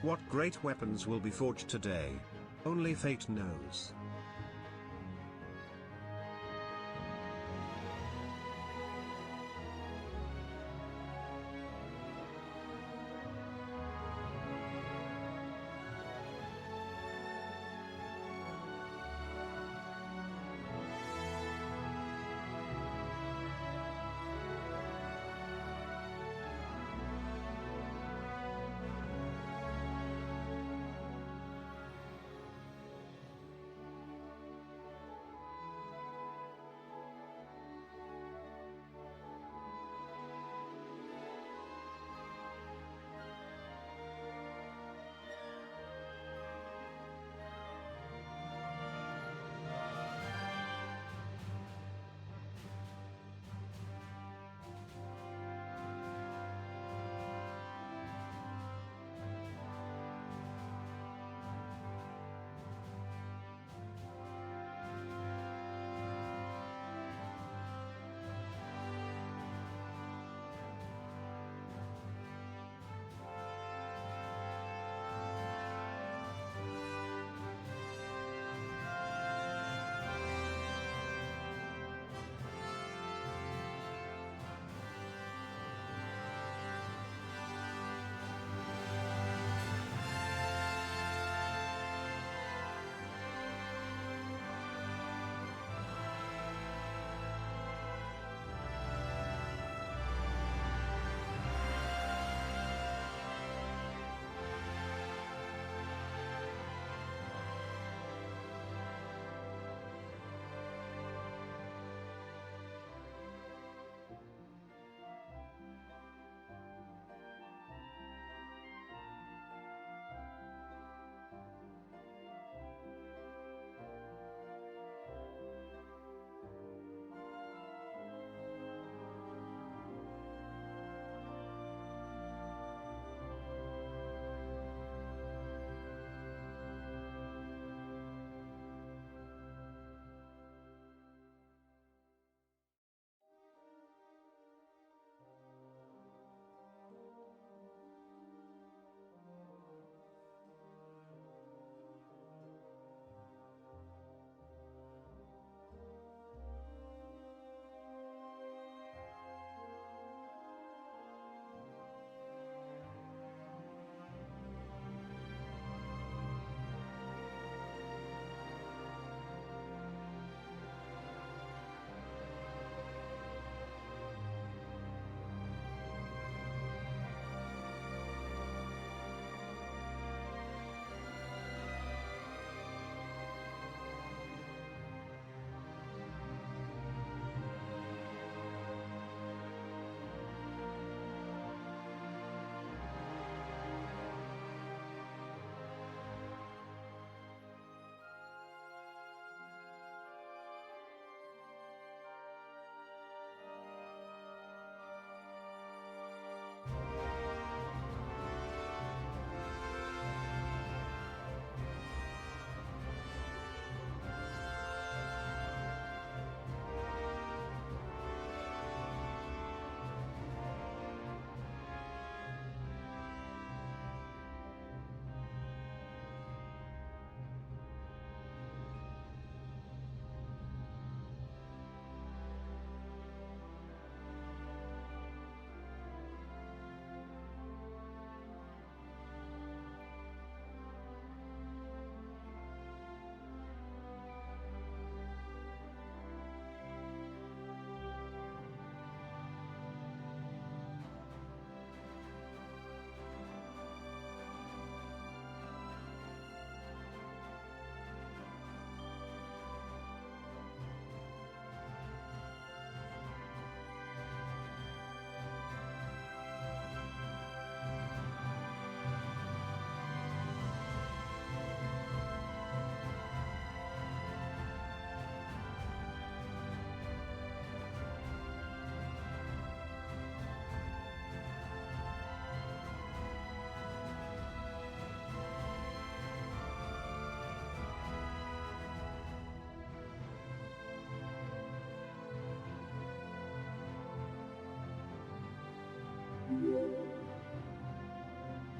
What great weapons will be forged today? Only fate knows.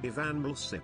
Ivan Milsip.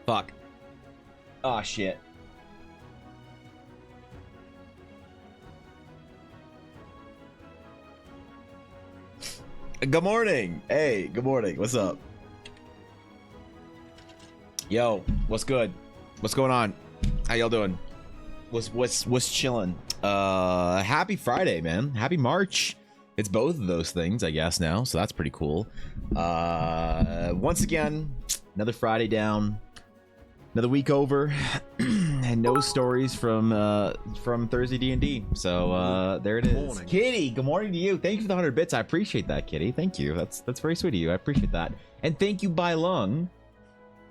Fuck. Oh, shit. Good morning. Hey, good morning. What's up? Yo, what's good? What's going on? How y'all doing? What's chilling? Happy Friday, man. Happy March. It's both of those things, I guess, now, so that's pretty cool. Once again, another Friday down, another week over, and no stories from Thursday D&D. So there it is. Morning. Kitty, good morning to you. Thank you for the 100 bits. I appreciate that, Kitty. Thank you. That's very sweet of you. I appreciate that. And thank you, Bai Lung,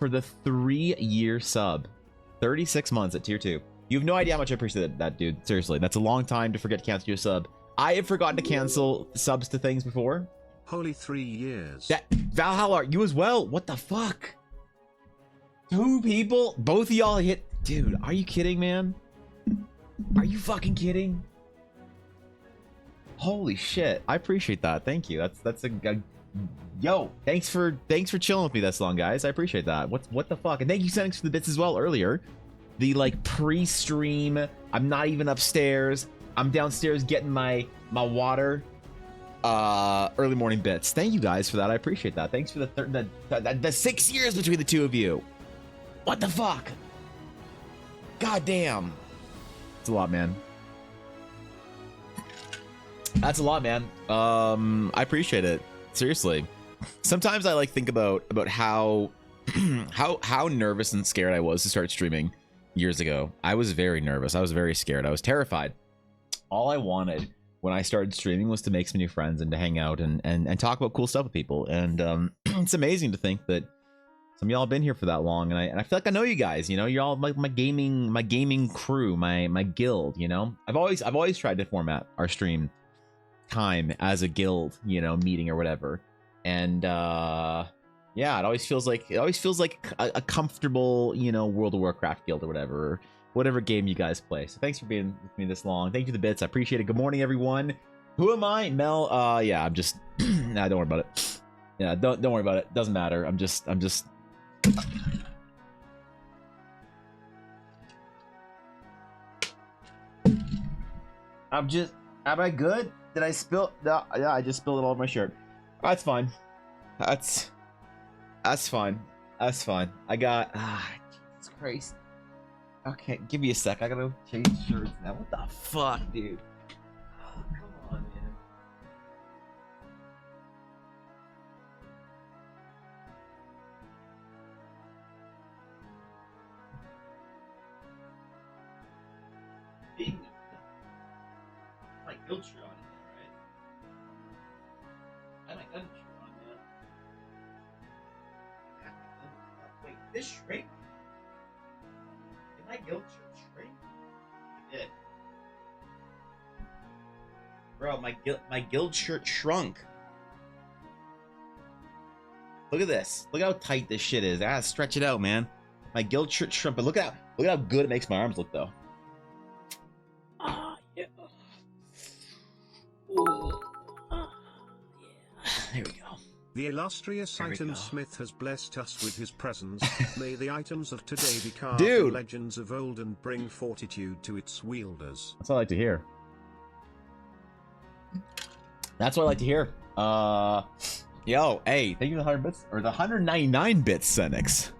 for the 3-year sub. 36 months at tier 2. You have no idea how much I appreciate that, dude. Seriously, that's a long time to forget to cancel your sub. I have forgotten to cancel subs to things before. Holy 3 years. That Valhalla, you as well. What the fuck? 2 people? Both of y'all hit. Dude, are you kidding, man? Are you fucking kidding? Holy shit. I appreciate that. Thank you. That's a yo, thanks for chilling with me this long, guys. I appreciate that. What the fuck? And thank you, Senix, for the bits as well earlier. The like pre-stream. I'm not even upstairs. I'm downstairs getting my water. Early morning bits. Thank you guys for that. I appreciate that. Thanks for the 6 years between the two of you. What the fuck? God damn. It's a lot, man. That's a lot, man. I appreciate it. Seriously. Sometimes I like think about how how nervous and scared I was to start streaming years ago. I was very nervous. I was very scared. I was terrified. All I wanted when I started streaming was to make some new friends and to hang out and talk about cool stuff with people. And it's amazing to think that some of y'all have been here for that long, and I feel like I know you guys. You know, you're all like my gaming crew, my guild. You know, I've always tried to format our stream time as a guild, you know, meeting or whatever. And yeah, it always feels like a comfortable, you know, World of Warcraft guild or whatever game you guys play. So thanks for being with me this long. Thank you for the bits. I appreciate it. Good morning, everyone. Who am I? Mel. Yeah, I'm just nah, don't worry about it. Yeah, don't worry about it. Doesn't matter. I'm just am I good? Did I spill? No, yeah, I just spilled it all over my shirt. That's fine. That's fine. That's fine. I got Jesus Christ. Okay, give me a sec. I gotta change shirts now. What the fuck, dude? Oh, come on, man. My guild shirt on, right? I have my gun shirt on, man. Wait, this shrink? Did my guild shirt shrink? It did. Bro, my guild shirt shrunk. Look at this. Look how tight this shit is. I gotta stretch it out, man. My guild shirt shrunk, but look at how good it makes my arms look, though. Yeah. Ooh. Yeah. There we go. The illustrious Item Smith has blessed us with his presence. May the items of today be carved in legends of old and bring fortitude to its wielders. That's what I like to hear. That's what I like to hear. Yo, hey, thank you for the 100 bits or the 199 bits, Senix.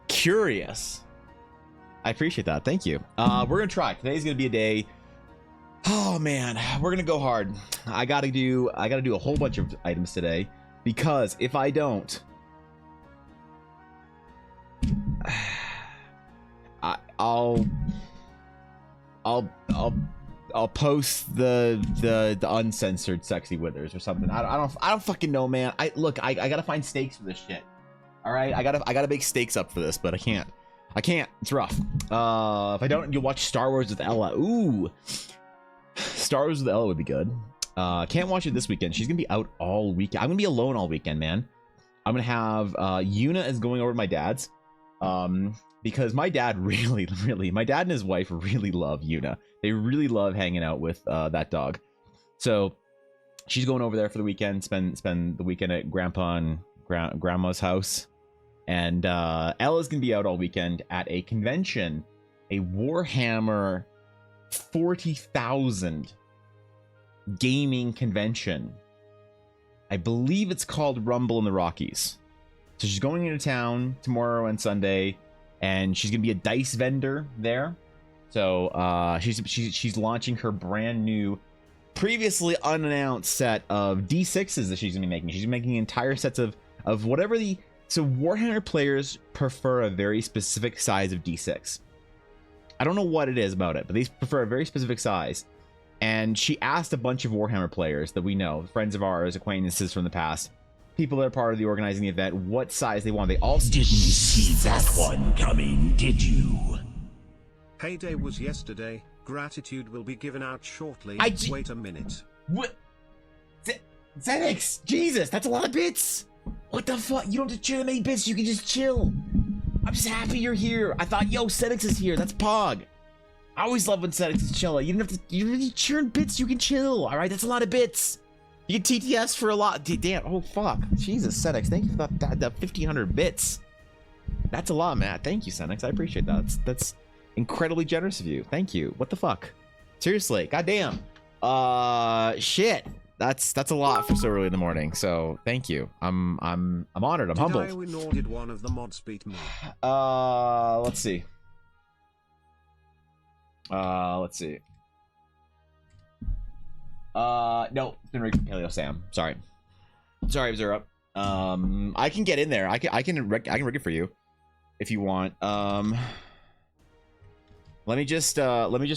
Curious. I appreciate that. Thank you. We're gonna try. Today's gonna be a day. Oh man, we're gonna go hard. I gotta do a whole bunch of items today because if I don't, I'll post the uncensored sexy withers or something. I don't fucking know, man. I gotta find stakes for this shit. All right, I gotta make stakes up for this, but I can't. It's rough. If I don't, you'll watch Star Wars with Ella. Ooh, Star Wars with Ella would be good. Can't watch it this weekend. She's gonna be out all weekend. I'm gonna be alone all weekend, man. I'm gonna have Yuna is going over to my dad's. Because my dad my dad and his wife really love Yuna. They really love hanging out with that dog. So she's going over there for the weekend, spend the weekend at grandpa and grandma's house. And Ella's gonna be out all weekend at a convention, a Warhammer 40,000 gaming convention. I believe it's called Rumble in the Rockies. So she's going into town tomorrow and Sunday, and she's gonna be a dice vendor there. So she's launching her brand new, previously unannounced set of D6s that she's gonna be making. She's making entire sets of whatever the... So Warhammer players prefer a very specific size of D6. I don't know what it is about it, but they prefer a very specific size. And she asked a bunch of Warhammer players that we know, friends of ours, acquaintances from the past, people that are part of the organizing the event, what size they want. They all didn't see that one coming, did you? Heyday was yesterday. Gratitude will be given out shortly. Wait a minute. What? Zenix, Jesus, that's a lot of bits. What the fuck? You don't have to chill that many bits. You can just chill. I'm just happy you're here. I thought, yo, Zenix is here. That's Pog. I always love when Zenix is chilling. You don't have to. You don't need to churn bits. You can chill. All right, that's a lot of bits. You can TTS for a lot. Damn. Oh fuck. Jesus, Zenix. Thank you for that 1,500 bits. That's a lot, man. Thank you, Zenix. I appreciate that. That's incredibly generous of you. Thank you. What the fuck? Seriously. Goddamn. Shit. That's a lot for so early in the morning. So thank you. I'm honored. I'm humbled. Did I win or did one of the mods beat me? Let's see. Let's see. No, it's been rigged for Paleo Sam. Sorry, Zura. I can get in there. I can rig it for you if you want. Let me just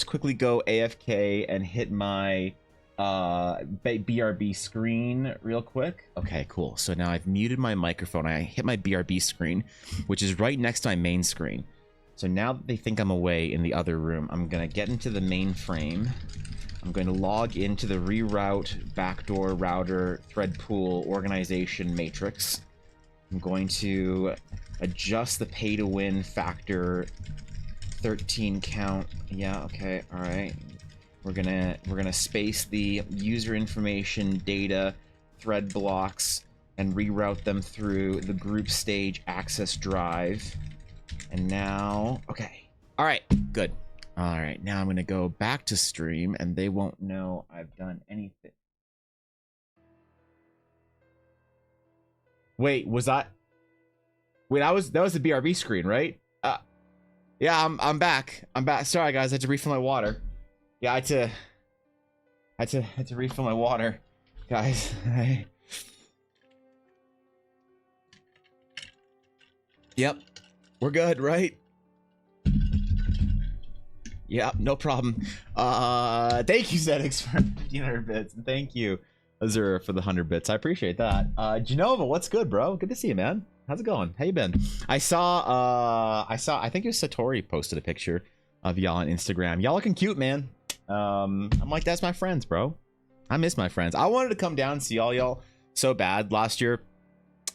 quickly go AFK and hit my BRB screen real quick. Okay, cool. So now I've muted my microphone. I hit my BRB screen, which is right next to my main screen. So now that they think I'm away in the other room, I'm gonna get into the mainframe. I'm going to log into the reroute backdoor router thread pool organization matrix. I'm going to adjust the pay to win factor 13 count. Yeah, okay, all right. We're gonna space the user information data thread blocks and reroute them through the group stage access drive. And now, okay. All right, good. All right, now I'm gonna go back to stream and they won't know I've done anything. Wait, was that? Wait, that was the BRB screen, right? Yeah, I'm back. I'm back. Sorry guys, I had to refill my water. Yeah, I had to refill my water, guys. Yep, we're good, right? Yeah, no problem. Thank you, Zenix, for 1,500 bits, and thank you, Azura, for the 100 bits. I appreciate that. Genova, what's good, bro? Good to see you, man. How's it going? How you been? I think it was Satori posted a picture of y'all on Instagram. Y'all looking cute, man. I'm like, that's my friends, bro. I miss my friends. I wanted to come down and see all y'all so bad last year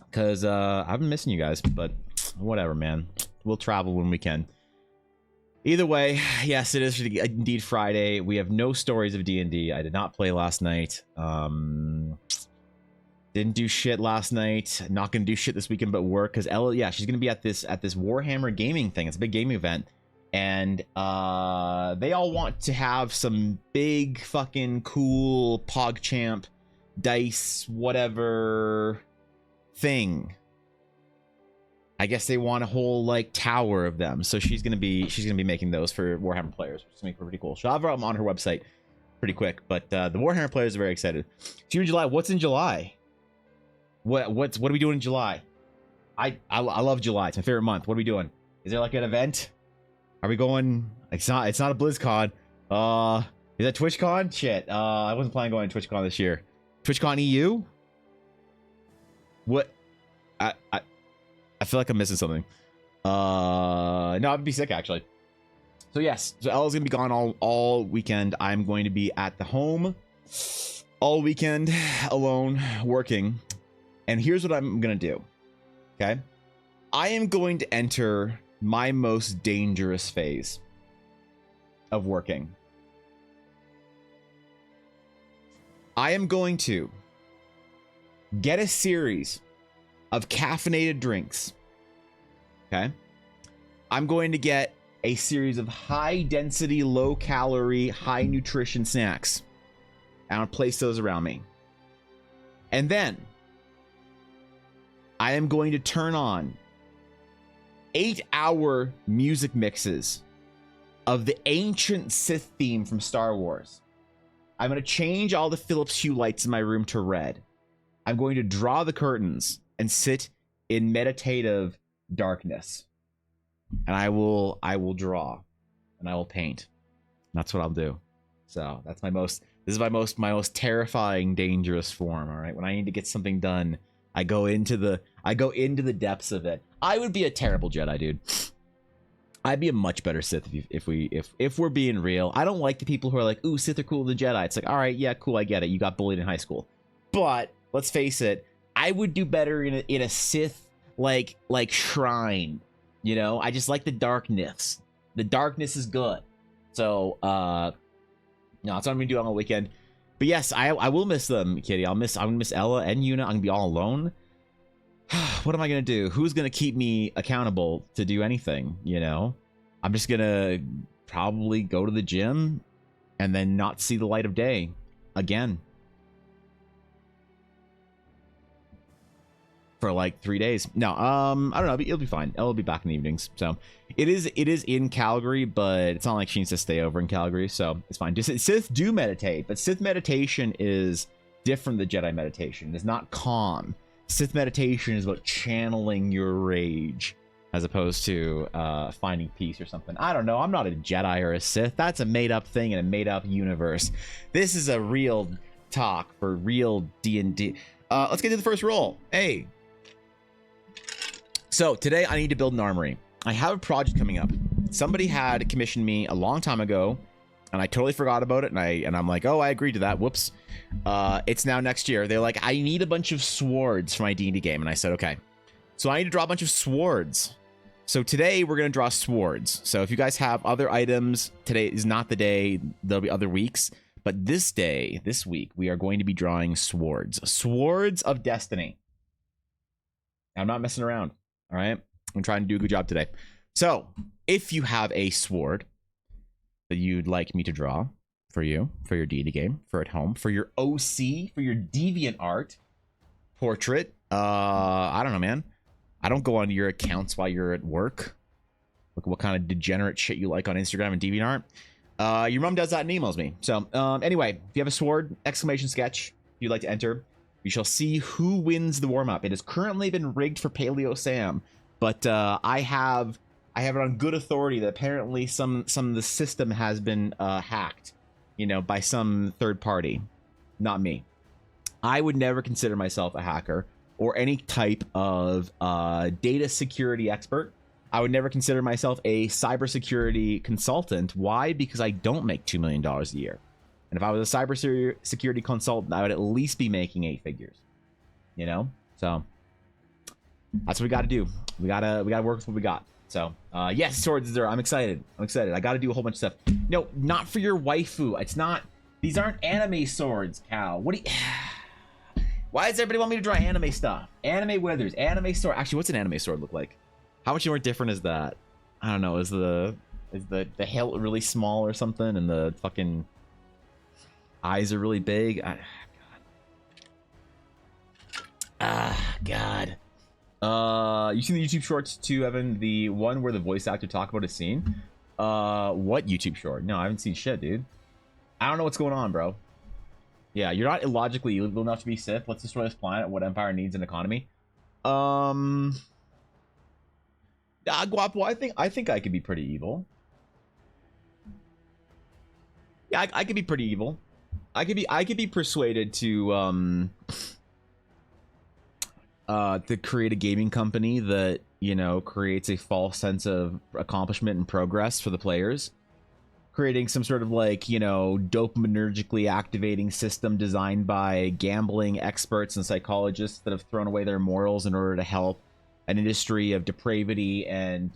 because I've been missing you guys, but whatever, man. We'll travel when we can. Either way, yes, it is indeed Friday. We have no stories of D&D. I did not play last night. Didn't do shit last night. Not gonna do shit this weekend but work because Ella, yeah, she's gonna be at this Warhammer gaming thing. It's a big gaming event. And they all want to have some big fucking cool PogChamp dice whatever thing. I guess they want a whole like tower of them. So she's gonna be making those for Warhammer players, which is gonna be pretty cool. She'll have them on her website pretty quick. But the Warhammer players are very excited. June, July. What's in July? What are we doing in July? I love July. It's my favorite month. What are we doing? Is there like an event? Are we going? It's not a BlizzCon. Is that TwitchCon? Shit. I wasn't planning on going to TwitchCon this year. TwitchCon EU? What? I feel like I'm missing something. No, I'd be sick actually. So yes, so Ella's gonna be gone all weekend. I'm going to be at the home all weekend alone working. And here's what I'm gonna do. Okay, I am going to enter my most dangerous phase of working. I am going to get a series of caffeinated drinks Okay. I'm going to get a series of high density, low calorie, high nutrition snacks. I'm going to place those around me. And then I am going to turn on 8-hour music mixes of the ancient Sith theme from Star Wars. I'm going to change all the Philips Hue lights in my room to red. I'm going to draw the curtains and sit in meditative darkness. And I will draw and I will paint. That's what I'll do. So that's this is my most terrifying, dangerous form. All right. When I need to get something done, I go into the depths of it. I would be a terrible Jedi, dude. I'd be a much better Sith if we're being real. I don't like the people who are like, ooh, Sith are cooler than Jedi. It's like, all right, yeah, cool, I get it. You got bullied in high school. But let's face it, I would do better in a Sith like shrine. You know, I just like the darkness. The darkness is good. So no, that's what I'm gonna do on the weekend. But yes, I will miss them, Kitty. I'm gonna miss Ella and Yuna. I'm gonna be all alone. What am I gonna do? Who's gonna keep me accountable to do anything? You know, I'm just gonna probably go to the gym and then not see the light of day again for like 3 days. No, I don't know. It'll be fine. Ella will be back in the evenings. So it is in Calgary, but it's not like she needs to stay over in Calgary, so it's fine. Sith do meditate, but Sith meditation is different than Jedi meditation. It's not calm. Sith meditation is about channeling your rage as opposed to finding peace or something. I don't know. I'm not a Jedi or a Sith. That's a made-up thing in a made-up universe. This is a real talk for real D&D. Let's get to the first roll. Hey. So today I need to build an armory. I have a project coming up. Somebody had commissioned me a long time ago, and I totally forgot about it. And I'm like, oh, I agreed to that. Whoops. It's now next year. They're like, I need a bunch of swords for my D&D game, and I said, okay. So I need to draw a bunch of swords. So today we're gonna draw swords. So if you guys have other items, today is not the day. There'll be other weeks, but this week, we are going to be drawing swords. Swords of Destiny. I'm not messing around. All right, I'm trying to do a good job today. So if you have a sword that you'd like me to draw for you, for your D&D game, for at home, for your OC, for your deviant art portrait, I don't know, man. I don't go on your accounts while you're at work. Look at what kind of degenerate shit you like on Instagram and DeviantArt. Your mom does that and emails me. So anyway, if you have a sword, exclamation sketch, you'd like to enter, we shall see who wins the warm-up. It has currently been rigged for Paleo Sam, but I have it on good authority that apparently some of the system has been hacked, you know, by some third party, not me. I would never consider myself a hacker or any type of data security expert. I would never consider myself a cybersecurity consultant. Why? Because I don't make $2 million a year. And if I was a cybersecurity consultant, I would at least be making 8 figures. You know? So that's what we got to do. We gotta work with what we got. So yes, swords there. I'm excited. I got to do a whole bunch of stuff. No, not for your waifu. It's not. These aren't anime swords, Cal. What do you? Why does everybody want me to draw anime stuff? Anime withers, anime sword. Actually, what's an anime sword look like? How much more different is that? I don't know. Is the hilt really small or something, and the fucking eyes are really big? God. You seen the YouTube shorts too, Evan? The one where the voice actor talk about a scene? What YouTube short? No, I haven't seen shit, dude. I don't know what's going on, bro. Yeah, you're not illogically evil enough to be Sith. Let's destroy this planet. What Empire needs an economy. Guapo, I think I could be pretty evil. Yeah, I could be pretty evil. I could be persuaded to create a gaming company that, you know, creates a false sense of accomplishment and progress for the players, creating some sort of, like, you know, dopaminergically activating system designed by gambling experts and psychologists that have thrown away their morals in order to help an industry of depravity and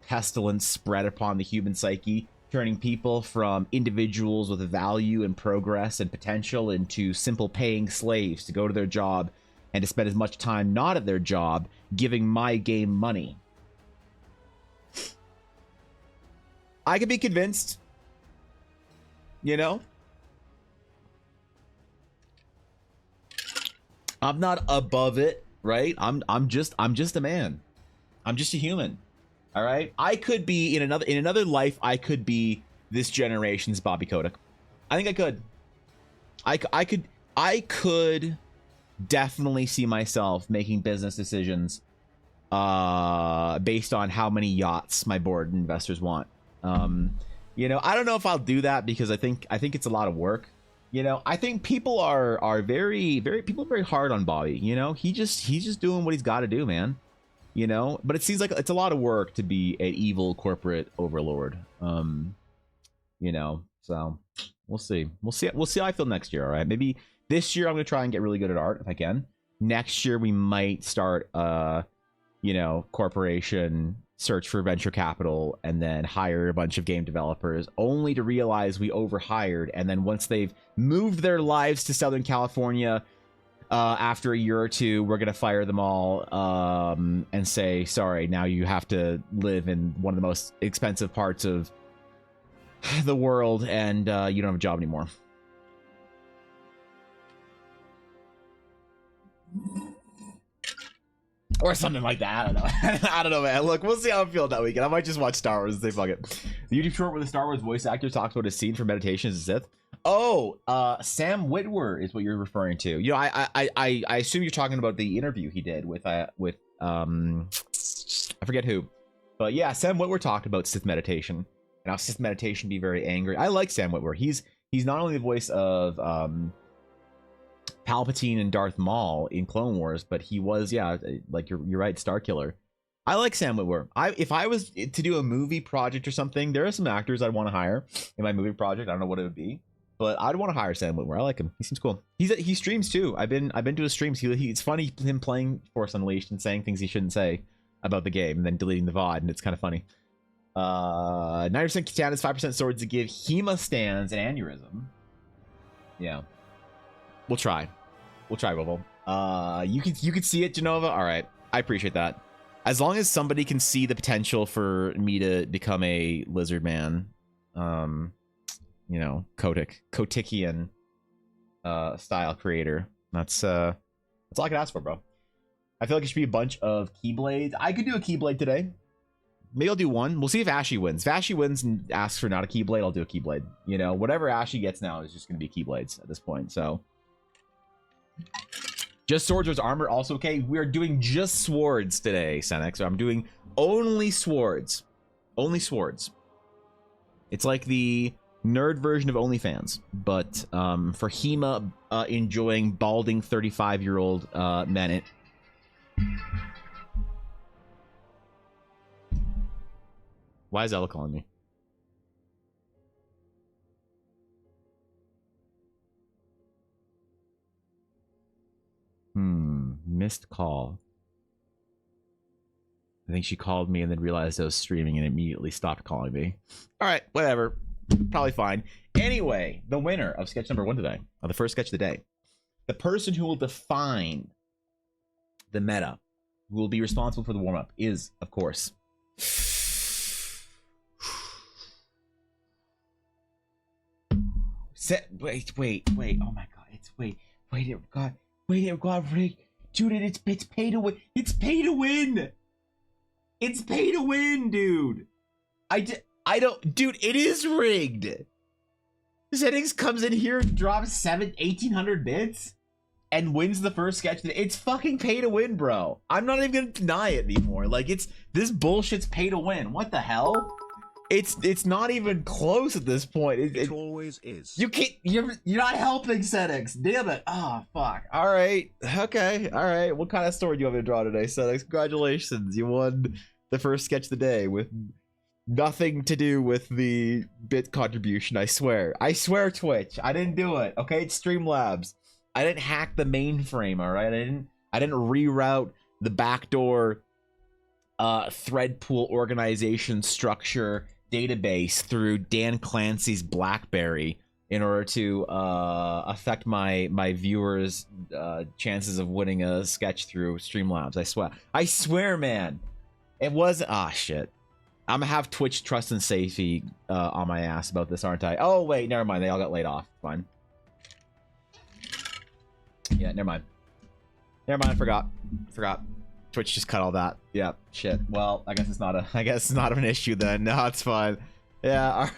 pestilence spread upon the human psyche, turning people from individuals with value and progress and potential into simple paying slaves to go to their job and to spend as much time not at their job giving my game money. I could be convinced. You know? I'm not above it, right? I'm just a man. I'm just a human. All right? I could be in another life, I could be this generation's Bobby Kotick. I think I could. I could definitely see myself making business decisions based on how many yachts my board investors want. You know, I don't know if I'll do that because I think it's a lot of work. You know, I think people are very hard on Bobby. You know, he's just doing what he's got to do, man. You know, but it seems like it's a lot of work to be an evil corporate overlord. You know, so we'll see how I feel next year. All right, maybe this year I'm gonna try and get really good at art if I can. Next year we might start you know, corporation, search for venture capital, and then hire a bunch of game developers, only to realize we overhired. And then once they've moved their lives to Southern California, after a year or two, we're gonna fire them all and say, sorry, now you have to live in one of the most expensive parts of the world, and you don't have a job anymore. Or something like that. I don't know. I don't know, man. Look, we'll see how I'm feeling that weekend. I might just watch Star Wars and say fuck it. The YouTube short where the Star Wars voice actor talks about his scene for meditation as a Sith. Oh, Sam Witwer is what you're referring to. You know, I assume you're talking about the interview he did with I forget who, but yeah, Sam Witwer talked about Sith meditation and how Sith meditation be very angry. I like Sam Witwer. He's not only the voice of Palpatine and Darth Maul in Clone Wars, but he was, yeah, like you're right, Starkiller. I like Sam Witwer. If I was to do a movie project or something, there are some actors I'd want to hire in my movie project. I don't know what it would be, but I'd want to hire Sam Witwer. I like him. He seems cool. He streams too. I've been to his streams. It's funny him playing Force Unleashed and saying things he shouldn't say about the game and then deleting the VOD, and it's kind of funny. 90% katanas, 5% swords to give Hema stands an aneurysm. Yeah. We'll try, Robo. You can see it, Genova. All right, I appreciate that. As long as somebody can see the potential for me to become a lizard man, you know, Kotickian style creator. That's all I can ask for, bro. I feel like it should be a bunch of Keyblades. I could do a Keyblade today. Maybe I'll do one. We'll see if Ashy wins. If Ashy wins and asks for not a Keyblade, I'll do a Keyblade. You know, whatever Ashy gets now is just going to be Keyblades at this point. So, just swords versus armor, also okay. We are doing just swords today, Senex. So I'm doing only swords. Only swords. It's like the nerd version of OnlyFans, but for Hema enjoying balding 35-year-old men. Why is Ella calling me? Missed call. I think she called me and then realized I was streaming and immediately stopped calling me. All right, whatever. Probably fine. Anyway, the winner of sketch number 1 today, of the first sketch of the day, the person who will define the meta, who will be responsible for the warm-up, is, of course, wait. Oh my god, it's wait, God, Rick. Dude, it's pay to win. It's pay to win. It's pay to win, dude. I don't, dude, it is rigged. Settings comes in here, drops 1,800 bits, and wins the first sketch. It's fucking pay to win, bro. I'm not even gonna deny it anymore. Like, this bullshit's pay to win. What the hell? It's not even close at this point. It always is. You're not helping, Settings. Damn it. Oh, fuck. All right. Okay. All right. What kind of story do you want me to draw today, Settings? Congratulations. You won the first sketch of the day with nothing to do with the bit contribution. I swear, Twitch. I didn't do it. Okay, it's Streamlabs. I didn't hack the mainframe. All right. I didn't reroute the backdoor thread pool organization structure database through Dan Clancy's BlackBerry in order to affect my viewers' chances of winning a sketch through Streamlabs. I swear, man. It was shit. I'm gonna have Twitch trust and safety on my ass about this, aren't I? Oh wait, never mind. They all got laid off. Fine. Yeah, never mind. Never mind. Forgot. Twitch just cut all that. Yeah. Shit. Well, I guess it's not a. I guess it's not an issue then. No, it's fine. Yeah.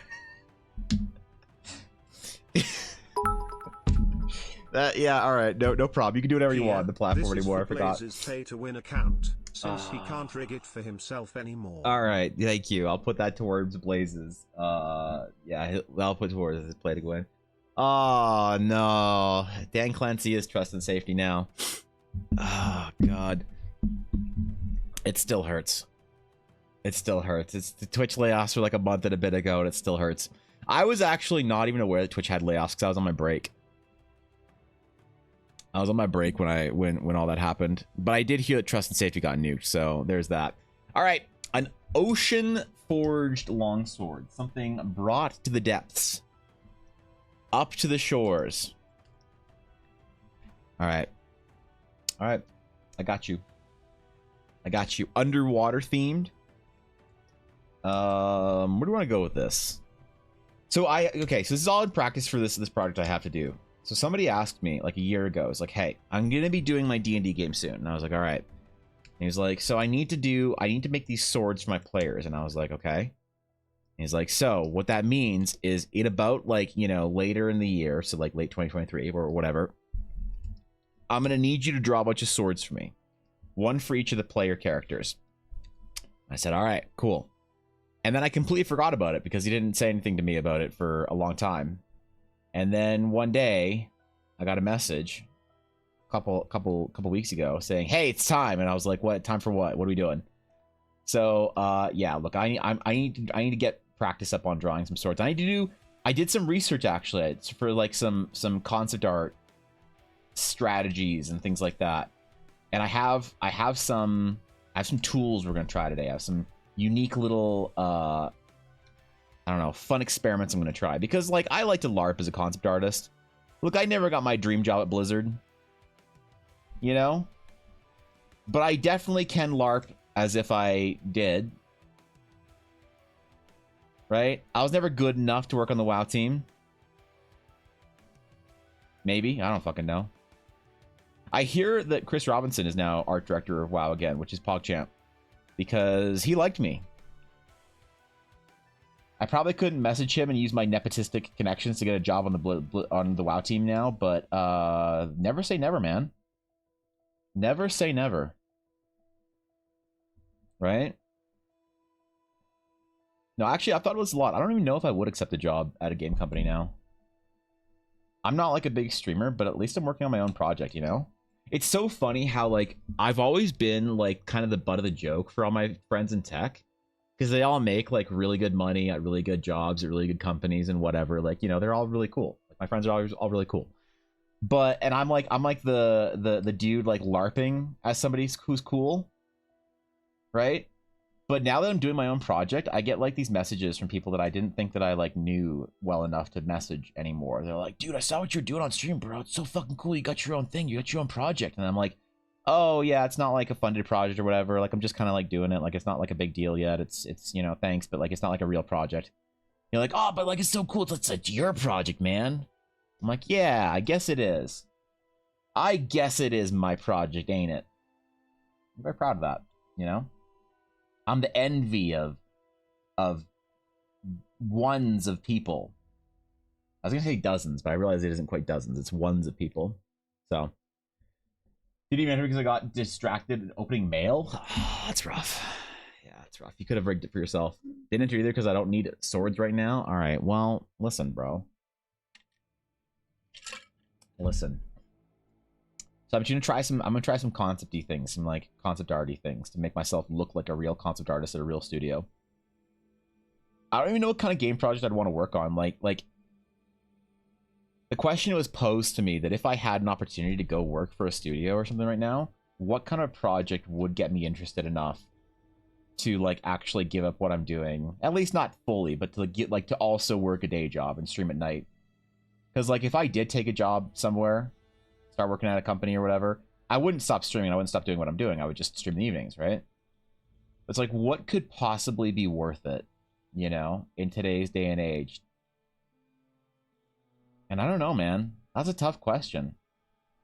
Yeah. All right. No problem. You can do whatever you want on the platform anymore. I forgot. This is pay to win account, since he can't rig it for himself anymore. All right. Thank you. I'll put that towards Blazes. Yeah. I'll put towards his play to win. Oh no. Dan Clancy is trust and safety now. Oh god. It still hurts. It still hurts. It's the Twitch layoffs were like a month and a bit ago, and it still hurts. I was actually not even aware that Twitch had layoffs because I was on my break. I was on my break when all that happened, but I did hear that trust and safety got nuked, so there's that. All right, an ocean forged longsword, something brought to the depths, up to the shores. All right, I got you. Underwater themed. Where do we want to go with this? So so this is all in practice for this project I have to do. So somebody asked me like a year ago, it's like, hey, I'm gonna be doing my D&D game soon, and I was like, all right. And he was like, so I need to make these swords for my players, and I was like, okay. And he's like, so what that means is in about like, you know, later in the year, so like late 2023 or whatever, I'm gonna need you to draw a bunch of swords for me, one for each of the player characters. I said, all right, cool. And then I completely forgot about it because he didn't say anything to me about it for a long time. And then one day, I got a message a couple weeks ago saying, "Hey, it's time." And I was like, "What? Time for what? What are we doing?" So, yeah, look, I need to get practice up on drawing some swords. I did some research actually for like some concept art strategies and things like that. And I have some tools we're gonna try today. I have some unique little I don't know, fun experiments I'm gonna try, because like I like to LARP as a concept artist. Look, I never got my dream job at Blizzard, you know, but I definitely can LARP as if I did, right? I was never good enough to work on the WoW team. Maybe, I don't fucking know. I hear that Chris Robinson is now art director of WoW again, which is PogChamp, because he liked me. I probably couldn't message him and use my nepotistic connections to get a job on the WoW team now, but never say never, man. Never say never. Right? No, actually, I thought it was a lot. I don't even know if I would accept a job at a game company now. I'm not like a big streamer, but at least I'm working on my own project, you know? It's so funny how like I've always been like kind of the butt of the joke for all my friends in tech. Because they all make like really good money at really good jobs at really good companies and whatever. Like, you know, they're all really cool. Like, my friends are always all really cool. But and I'm like the dude like LARPing as somebody who's cool, right? But now that I'm doing my own project, I get like these messages from people that I didn't think that I like knew well enough to message anymore. They're like, dude, I saw what you're doing on stream, bro. It's so fucking cool. You got your own thing. You got your own project. And I'm like, oh yeah, it's not like a funded project or whatever. Like I'm just kind of like doing it. Like it's not like a big deal yet. It's you know, thanks, but like it's not like a real project. You're like, oh, but like it's so cool. It's your project, man. I'm like, yeah, I guess it is. I guess it is my project, ain't it? I'm very proud of that, you know? I'm the envy of ones of people. I was gonna say dozens, but I realized it isn't quite dozens. It's ones of people. So did you enter because I got distracted opening mail? Oh, that's rough. Yeah, that's rough. You could have rigged it for yourself. Didn't enter either because I don't need swords right now. All right. Well, listen, bro. Listen. So I'm gonna try some concept-y things, some like concept arty things to make myself look like a real concept artist at a real studio. I don't even know what kind of game project I'd want to work on. Like the question was posed to me that if I had an opportunity to go work for a studio or something right now, what kind of project would get me interested enough to like actually give up what I'm doing? At least not fully, but to get like to also work a day job and stream at night. Because like if I did take a job somewhere, start working at a company or whatever, I wouldn't stop streaming. I wouldn't stop doing what I'm doing. I would just stream in the evenings, right? It's like, what could possibly be worth it, you know, in today's day and age? And I don't know, man. That's a tough question.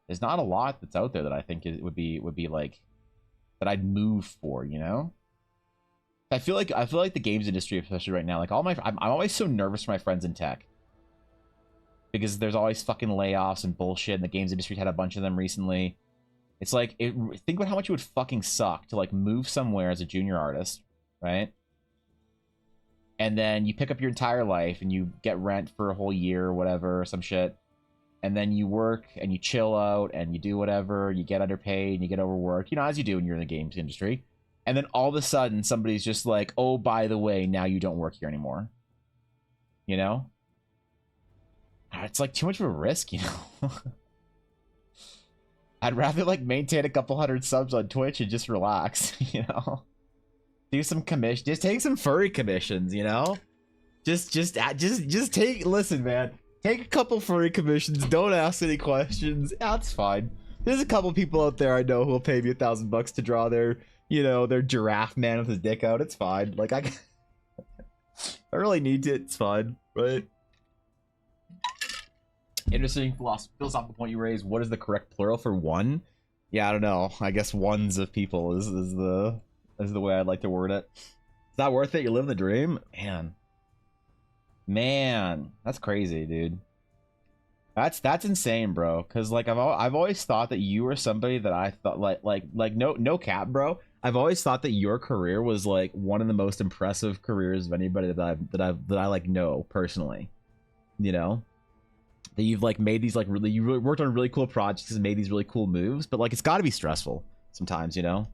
There's not a lot that's out there that I think it would be like that I'd move for, you know? I feel like the games industry, especially right now, like I'm always so nervous for my friends in tech. Because there's always fucking layoffs and bullshit, and the games industry had a bunch of them recently. It's like, think about how much it would fucking suck to like move somewhere as a junior artist, right? And then you pick up your entire life and you get rent for a whole year or whatever, or some shit. And then you work and you chill out and you do whatever, you get underpaid and you get overworked, you know, as you do when you're in the games industry. And then all of a sudden somebody's just like, oh, by the way, now you don't work here anymore. You know? It's like too much of a risk, you know? I'd rather like maintain a couple hundred subs on Twitch and just relax, you know? Do some commission, just take some furry commissions, you know? Just take, listen, man. Take a couple furry commissions. Don't ask any questions. That's fine. There's a couple people out there I know who will pay me $1,000 to draw their, you know, their giraffe man with his dick out. It's fine. Like I really need it. It's fine, right? Interesting philosophical point you raised. What is the correct plural for one? Yeah, I don't know. I guess ones of people is the way I'd like to word it. Is that worth it? You're living the dream, man. That's crazy, dude. That's insane, bro. Cause like I've always thought that you were somebody that I thought like no cap, bro. I've always thought that your career was like one of the most impressive careers of anybody that I like know personally. You know, that you've like made these like you really worked on really cool projects and made these really cool moves, but like it's got to be stressful sometimes, you know.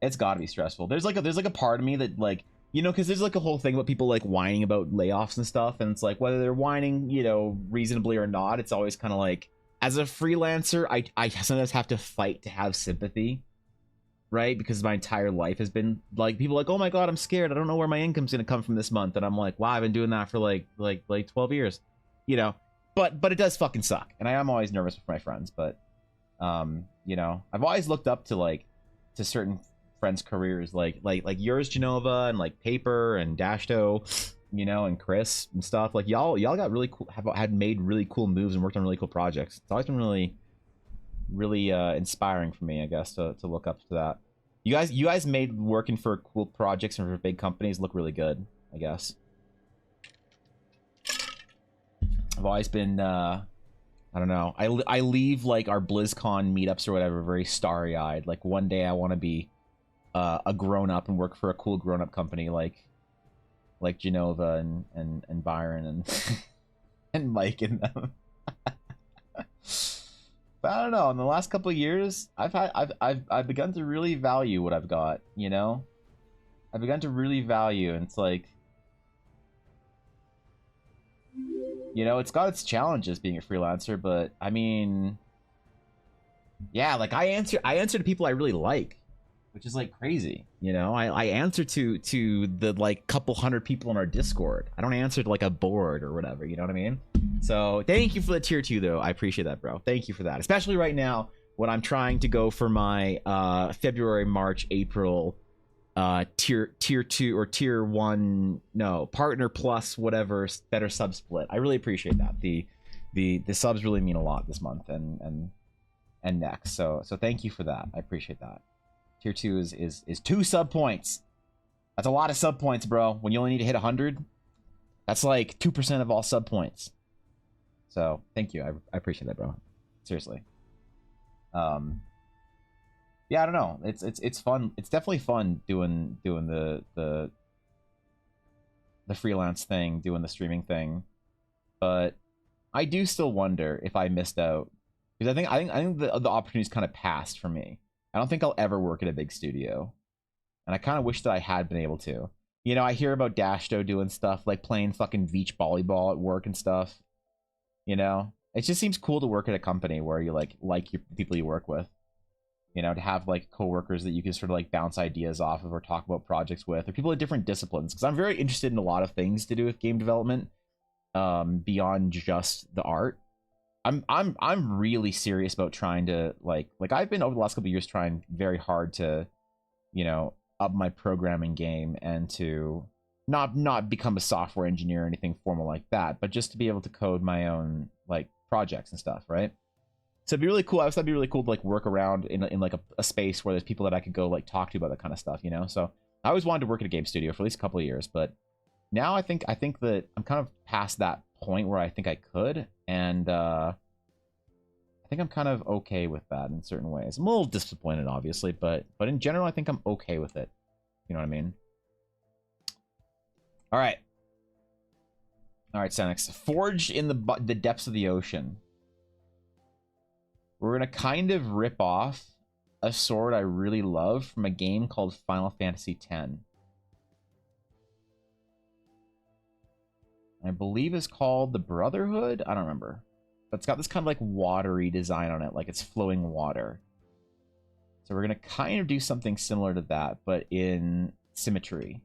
It's got to be stressful. There's like a part of me that like, you know, because there's like a whole thing about people like whining about layoffs and stuff, and it's like whether they're whining, you know, reasonably or not, it's always kind of like, as a freelancer, I sometimes have to fight to have sympathy, right? Because my entire life has been like, people are like, oh my god, I'm scared, I don't know where my income's gonna come from this month, and I'm like, wow, I've been doing that for like 12 years, you know. But it does fucking suck, and I am always nervous with my friends, but you know, I've always looked up to certain friends' careers, like yours, Genova, and like Paper and Dashto, you know, and Chris and stuff. Like y'all got really cool, had made really cool moves and worked on really cool projects. It's always been really inspiring for me, I guess, to look up to that. You guys made working for cool projects and for big companies look really good, I guess. I've always been I don't know, I leave like our BlizzCon meetups or whatever very starry-eyed. Like one day I want to be a grown-up and work for a cool grown-up company like Genova and Byron and and Mike and them. But I don't know, in the last couple of years I've begun to really value what I've got, you know. I've begun to really value, and it's like, you know, it's got its challenges being a freelancer, but I mean, yeah, like I answer to people I really like, which is like crazy, you know. I answer to the like couple hundred people in our Discord. I don't answer to like a board or whatever, you know what I mean? So thank you for the tier 2 though. I appreciate that, bro. Thank you for that, especially right now when I'm trying to go for my February, March, April tier 2 or tier 1, no, partner plus whatever better sub split. I really appreciate that. The subs really mean a lot this month and next. So thank you for that. I appreciate that. Tier 2 is 2 sub points. That's a lot of sub points, bro. When you only need to hit 100, that's like 2% of all sub points. So thank you. I appreciate that, bro. Seriously. Yeah, I don't know. It's fun. It's definitely fun doing the freelance thing, doing the streaming thing. But I do still wonder if I missed out, because I think the opportunity's kind of passed for me. I don't think I'll ever work at a big studio, and I kind of wish that I had been able to. You know, I hear about Dashto doing stuff like playing fucking beach volleyball at work and stuff. You know, it just seems cool to work at a company where you like your people you work with. You know, to have like coworkers that you can sort of like bounce ideas off of or talk about projects with, or people at different disciplines. Because I'm very interested in a lot of things to do with game development, beyond just the art. I'm really serious about trying to like I've been over the last couple of years trying very hard to, you know, up my programming game and to not become a software engineer or anything formal like that, but just to be able to code my own like projects and stuff, right? So it'd be really cool. I always thought it'd be really cool to like work around in like a space where there's people that I could go like talk to about that kind of stuff, you know? So I always wanted to work at a game studio for at least a couple of years, but now I think that I'm kind of past that point where I think I could, and I think I'm kind of okay with that in certain ways. I'm a little disappointed, obviously, but in general, I think I'm okay with it. You know what I mean? All right, Senex. Forged in the depths of the ocean. We're gonna kind of rip off a sword I really love from a game called Final Fantasy X. I believe it's called the Brotherhood. I don't remember. But it's got this kind of like watery design on it, like it's flowing water. So we're going to kind of do something similar to that, but in symmetry,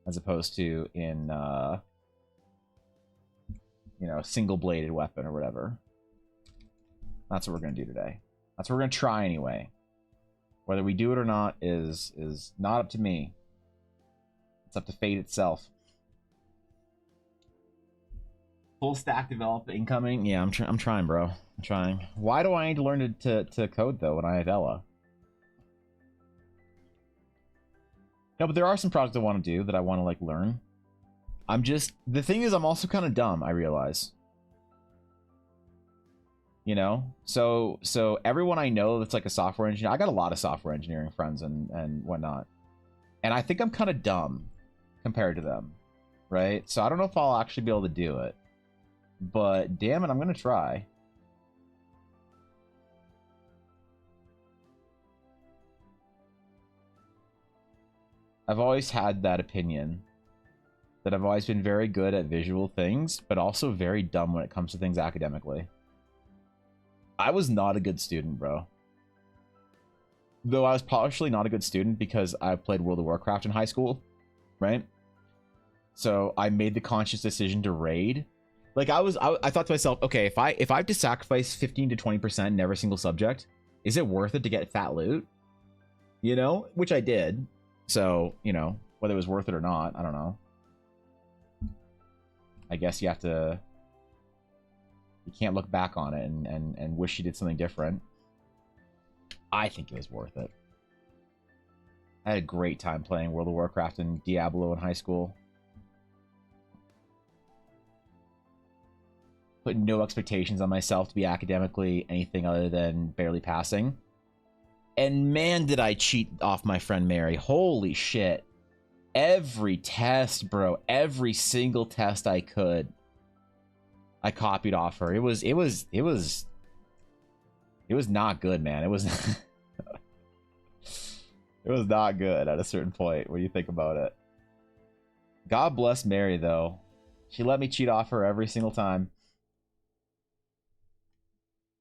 as opposed to in, you know, single-bladed weapon or whatever. That's what we're going to do today. That's what we're going to try anyway. Whether we do it or not is not up to me. It's up to fate itself. Full stack develop incoming. Yeah, I'm trying, bro. I'm trying. Why do I need to learn to code though when I have Ella? No, but there are some projects I want to do that I want to like learn. The thing is, I'm also kind of dumb, I realize. You know, so everyone I know that's like a software engineer, I got a lot of software engineering friends and whatnot, and I think I'm kind of dumb compared to them, right? So I don't know if I'll actually be able to do it. But damn it, I'm gonna try. I've always had that opinion that I've always been very good at visual things, but also very dumb when it comes to things academically. I was not a good student, bro. Though I was partially not a good student because I played World of Warcraft in high school, right? So I made the conscious decision to raid. Like I thought to myself, okay, if I have to sacrifice 15 to 20% in every single subject, is it worth it to get fat loot? You know, which I did. So, you know, whether it was worth it or not, I don't know. I guess you can't look back on it and wish you did something different. I think it was worth it. I had a great time playing World of Warcraft and Diablo in high school. Put no expectations on myself to be academically anything other than barely passing. And man, did I cheat off my friend Mary. Holy shit. Every test, bro. Every single test I could, I copied off her. It was not good, man. It was it was not good at a certain point when you think about it. God bless Mary, though. She let me cheat off her every single time.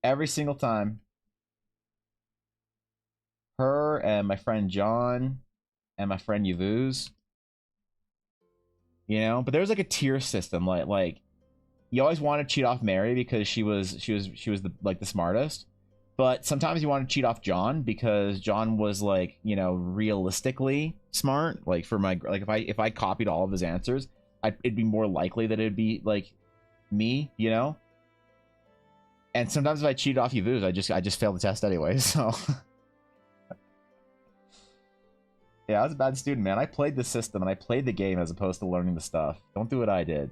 Every single time. Her and my friend John and my friend Yavuz. You know, but there's like a tier system. Like you always want to cheat off Mary because she was the smartest. But sometimes you want to cheat off John because John was like, you know, realistically smart. Like for my if I copied all of his answers, it'd be more likely that it'd be like me, you know. And sometimes if I cheated off Yavuz, I just failed the test anyway. So yeah, I was a bad student, man. I played the system and I played the game as opposed to learning the stuff. Don't do what I did.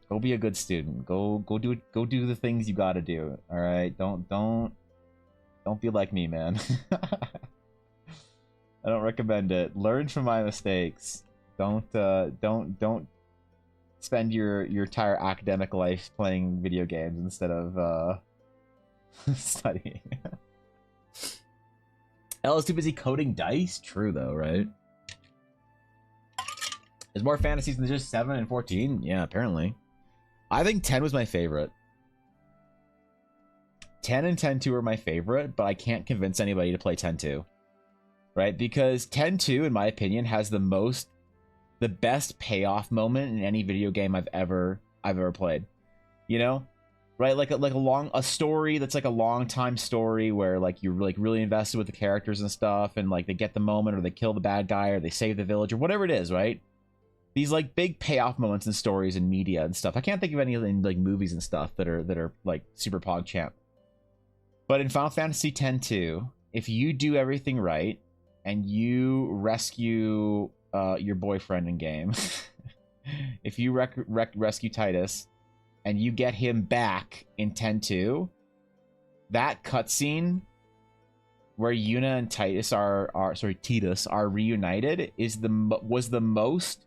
Go be a good student. Go do the things you gotta do. All right. Don't be like me, man. I don't recommend it. Learn from my mistakes. Don't spend your entire academic life playing video games instead of studying. Ella's too busy coding dice? True though, right? There's more fantasies than just 7 and 14? Yeah, apparently. I think 10 was my favorite. 10 and 10-2 are my favorite, but I can't convince anybody to play 10-2. Right? Because 10-2, in my opinion, has the best payoff moment in any video game I've ever played. You know? right? Like a story that's like a long time story where like you're like really invested with the characters and stuff, and like they get the moment, or they kill the bad guy, or they save the village, or whatever it is, right? These like big payoff moments in stories and media and stuff. I can't think of any in like movies and stuff that are like super PogChamp. But in Final Fantasy X-2, if you do everything right and you rescue your boyfriend in game, if you rescue Titus and you get him back in X-2, that cutscene where Yuna and Titus Titus are reunited was the most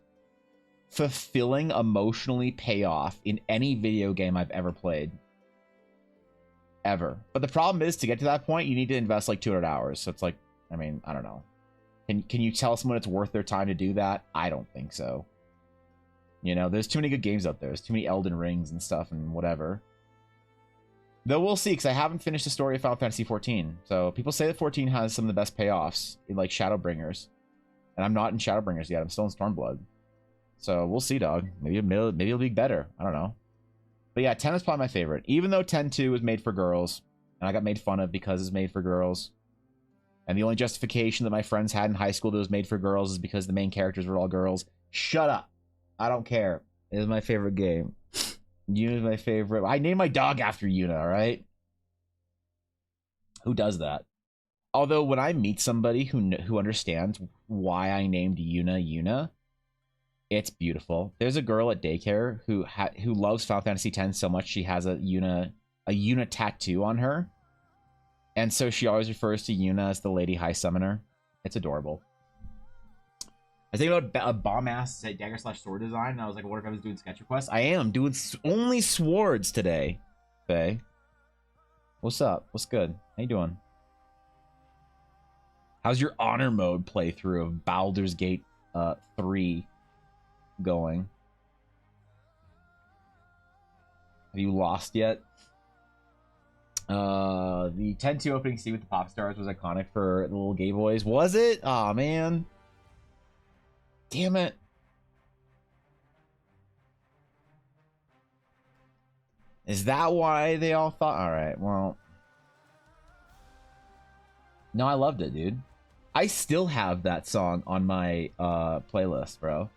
fulfilling emotionally payoff in any video game I've ever played. Ever. But the problem is, to get to that point, you need to invest like 200 hours. So it's like, I mean, I don't know. Can you tell someone it's worth their time to do that? I don't think so. You know, there's too many good games out there. There's too many Elden Rings and stuff and whatever. Though we'll see, because I haven't finished the story of Final Fantasy 14. So people say that 14 has some of the best payoffs in like Shadowbringers. And I'm not in Shadowbringers yet. I'm still in Stormblood. So we'll see, dog. Maybe it'll be better. I don't know. But yeah, 10 is probably my favorite. Even though 10-2 was made for girls, and I got made fun of because it's made for girls. And the only justification that my friends had in high school that was made for girls is because the main characters were all girls. Shut up. I don't care. It is my favorite game. Yuna is my favorite. I named my dog after Yuna, all right? Who does that? Although when I meet somebody who understands why I named Yuna, it's beautiful. There's a girl at daycare who loves Final Fantasy X so much she has a Yuna tattoo on her, and so she always refers to Yuna as the Lady High Summoner. It's adorable. I was thinking about a bomb-ass dagger/sword design, and I was like, what if I was doing sketch requests? I am doing only swords today. Faye, what's up? What's good? How you doing? How's your honor mode playthrough of Baldur's Gate 3 going? Have you lost yet? The 10-2 opening scene with the pop stars was iconic for the little gay boys. Was it? Aw, man. Damn it. Is that why they all thought? All right, well. No, I loved it, dude. I still have that song on my playlist, bro.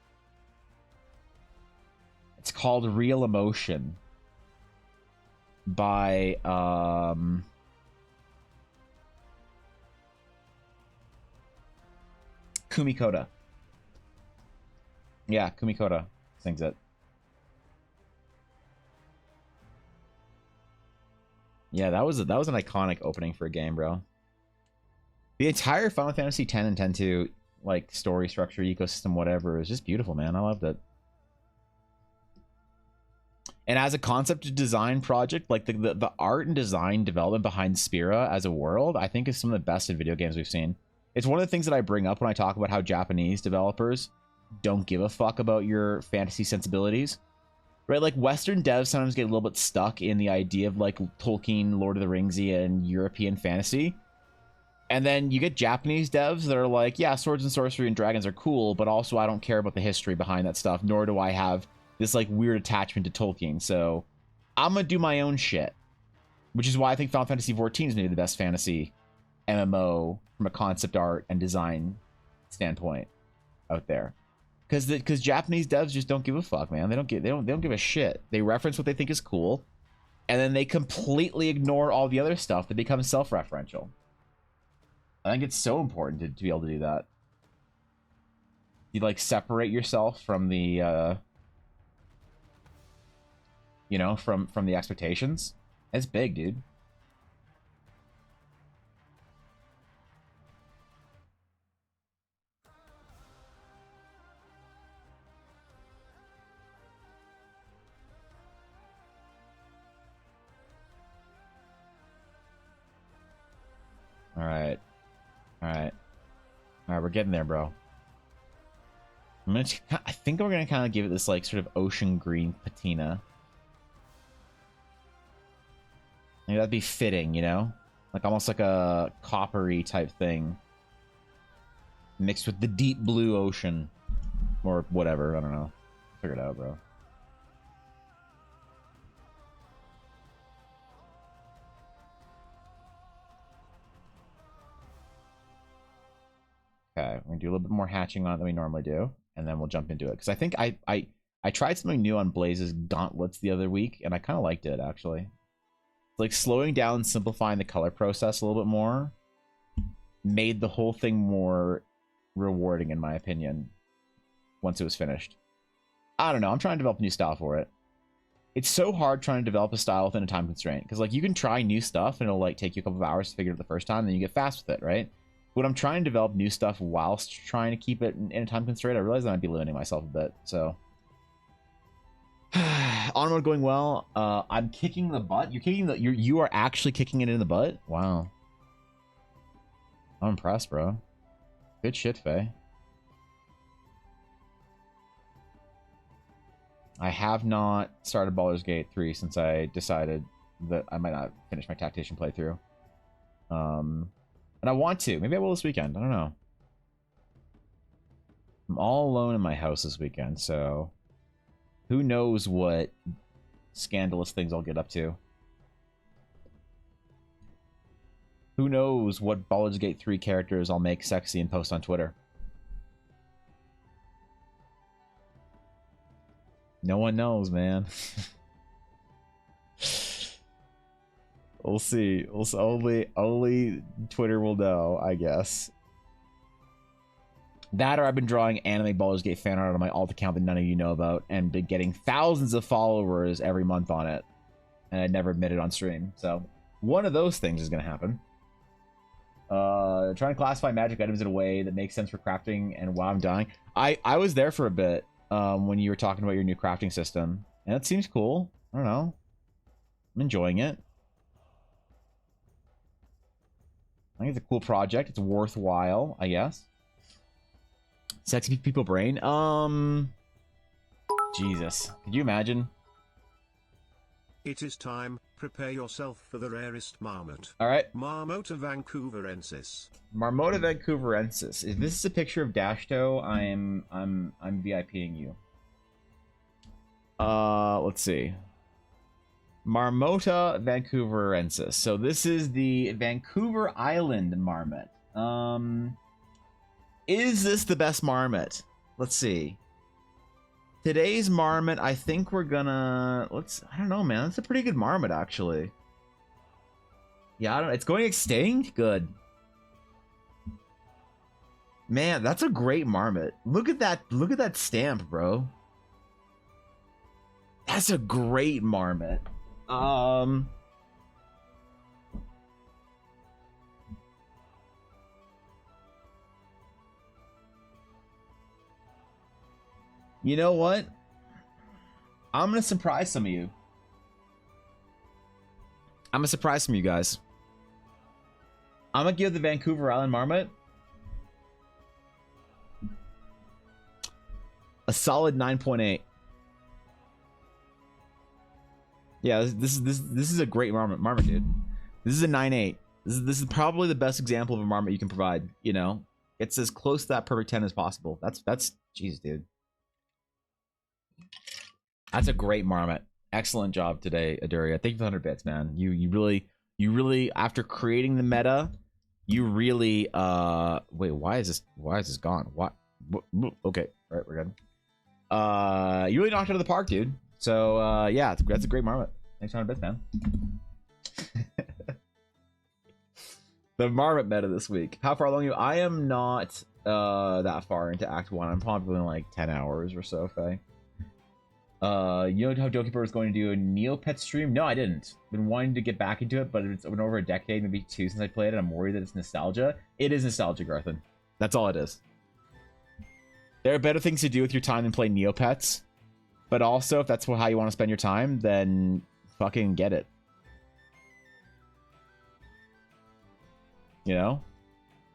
It's called Real Emotion by Kumi Koda. Yeah, Kumi Koda sings it. Yeah, that was an iconic opening for a game, bro. The entire Final Fantasy X and X-2 like story structure, ecosystem, whatever, is just beautiful, man. I loved it. And as a concept design project, like the art and design development behind Spira as a world, I think is some of the best in video games we've seen. It's one of the things that I bring up when I talk about how Japanese developers don't give a fuck about your fantasy sensibilities. Right? Like Western devs sometimes get a little bit stuck in the idea of like Tolkien, Lord of the Ringsy, and European fantasy. And then you get Japanese devs that are like, yeah, swords and sorcery and dragons are cool, but also I don't care about the history behind that stuff, nor do I have this like weird attachment to Tolkien. So I'm gonna do my own shit. Which is why I think Final Fantasy XIV is maybe the best fantasy MMO from a concept art and design standpoint out there. Because Japanese devs just don't give a fuck, man. They don't give a shit. They reference what they think is cool, and then they completely ignore all the other stuff that becomes self-referential. I think it's so important to be able to do that. You like separate yourself from the you know, from the expectations. It's big, dude. All right. We're getting there, bro. I think we're gonna kind of give it this like sort of ocean green patina. Maybe that'd be fitting, you know, like almost like a coppery type thing, mixed with the deep blue ocean, or whatever. I don't know. Figure it out, bro. Okay, we're gonna do a little bit more hatching on it than we normally do, and then we'll jump into it. Because I think I tried something new on Blaze's gauntlets the other week, and I kind of liked it, actually. It's like slowing down and simplifying the color process a little bit more made the whole thing more rewarding, in my opinion, once it was finished. I don't know. I'm trying to develop a new style for it. It's so hard trying to develop a style within a time constraint, because like you can try new stuff and it'll like take you a couple of hours to figure it out the first time, and then you get fast with it, right? When I'm trying to develop new stuff whilst trying to keep it in a time constraint, I realize I might be limiting myself a bit. So onward going well. I'm kicking the butt. You're kicking the. You are actually kicking it in the butt. Wow. I'm impressed, bro. Good shit, Faye. I have not started Baldur's Gate 3 since I decided that I might not finish my Tactician playthrough. And I want to. Maybe I will this weekend. I don't know. I'm all alone in my house this weekend, so who knows what scandalous things I'll get up to. Who knows what Baldur's Gate 3 characters I'll make sexy and post on Twitter. No one knows, man. We'll see. Only Twitter will know, I guess. That or I've been drawing anime Baldur's Gate fan art on my alt account that none of you know about, and been getting thousands of followers every month on it. And I'd never admitted on stream. So one of those things is going to happen. Trying to classify magic items in a way that makes sense for crafting, and while I'm dying. I was there for a bit when you were talking about your new crafting system. And it seems cool. I don't know. I'm enjoying it. I think it's a cool project. It's worthwhile, I guess. Sexy people brain. Jesus. Could you imagine? It is time. Prepare yourself for the rarest marmot. All right. Marmota vancouverensis. Marmota vancouverensis. If this is a picture of Dashto, I'm VIPing you. Let's see. Marmota vancouverensis. So this is the Vancouver Island marmot. Is this the best marmot? Let's see. Today's marmot, I think we're gonna... I don't know, man. That's a pretty good marmot, actually. Yeah, I don't... It's going extinct? Good. Man, that's a great marmot. Look at that. Look at that stamp, bro. That's a great marmot. You know what? I'm gonna surprise some of you. I'm gonna surprise some of you guys. I'm gonna give the Vancouver Island marmot a solid 9.8. Yeah, this is a great marmot, dude. This is a 9.8. This is probably the best example of a marmot you can provide. You know, it's as close to that perfect 10 as possible. That's jeez, dude. That's a great marmot. Excellent job today, Aduria. Thank you for 100 bits, man. You really after creating the meta, you really wait, why is this gone? What? Okay, all right, we're good. You really knocked it out of the park, dude. So yeah, that's a great marmot. Thanks for 100 bits, man. The marmot meta this week. How far along are you? I am not that far into Act 1. I'm probably in like 10 hours or so, Faye. You know how Dokeeper is going to do a Neopet stream? No, I didn't. Been wanting to get back into it, but it's been over a decade, maybe 2 since I played it. I'm worried that it's nostalgia. It is nostalgia, Garthan. That's all it is. There are better things to do with your time than play Neopets. But also, if that's how you want to spend your time, then fucking get it. You know?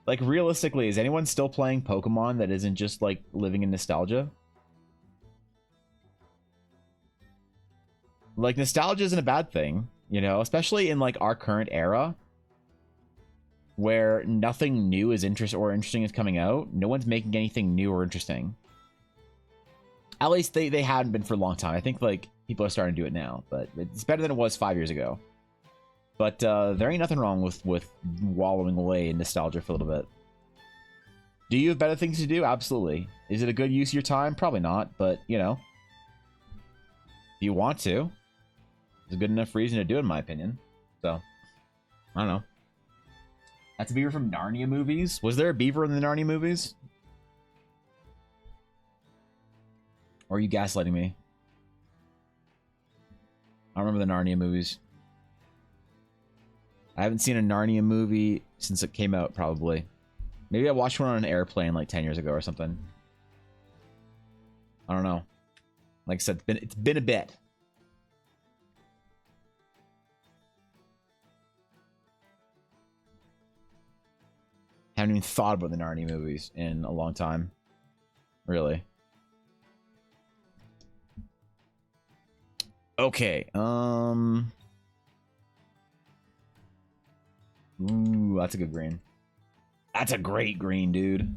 Like, realistically, is anyone still playing Pokemon that isn't just, like, living in nostalgia? Like, nostalgia isn't a bad thing, you know? Especially in, like, our current era, where nothing new is interesting is coming out. No one's making anything new or interesting. At least they hadn't been for a long time. I think, like, people are starting to do it now, but it's better than it was 5 years ago. But there ain't nothing wrong with wallowing away in nostalgia for a little bit. Do you have better things to do? Absolutely. Is it a good use of your time? Probably not, but, you know, if you want to, it's a good enough reason to do it, in my opinion. So, I don't know. That's a beaver from Narnia movies. Was there a beaver in the Narnia movies? Or are you gaslighting me? I don't remember the Narnia movies. I haven't seen a Narnia movie since it came out, probably. Maybe I watched one on an airplane like 10 years ago or something. I don't know. Like I said, it's been a bit. Haven't even thought about the Narnia movies in a long time. Really. Okay. Ooh, that's a good green. That's a great green, dude.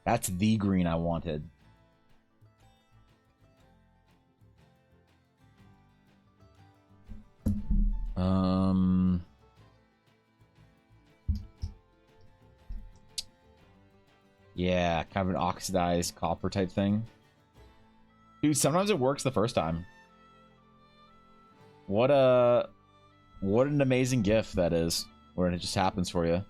That's the green I wanted. Yeah, kind of an oxidized copper type thing. Dude, sometimes it works the first time. What an amazing gift that is, when it just happens for you.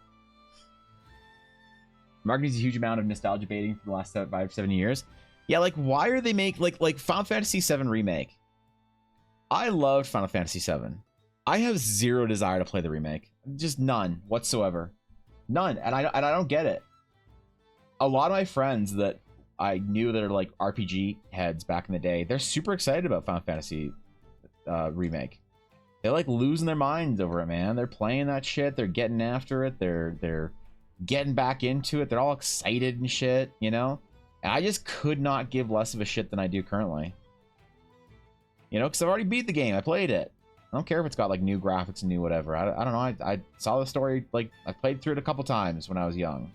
Mark needs a huge amount of nostalgia baiting for the last 5-7 years. Yeah, like why are they like Final Fantasy VII Remake? I loved Final Fantasy VII. I have zero desire to play the remake. Just none whatsoever. None. And I don't get it. A lot of my friends that I knew that are like RPG heads back in the day, they're super excited about Final Fantasy Remake. They're like losing their minds over it, man. They're playing that shit. They're getting after it. They're getting back into it. They're all excited and shit, you know? And I just could not give less of a shit than I do currently. You know, because I've already beat the game. I played it. I don't care if it's got like new graphics and new whatever. I don't know. I saw the story, like I played through it a couple times when I was young.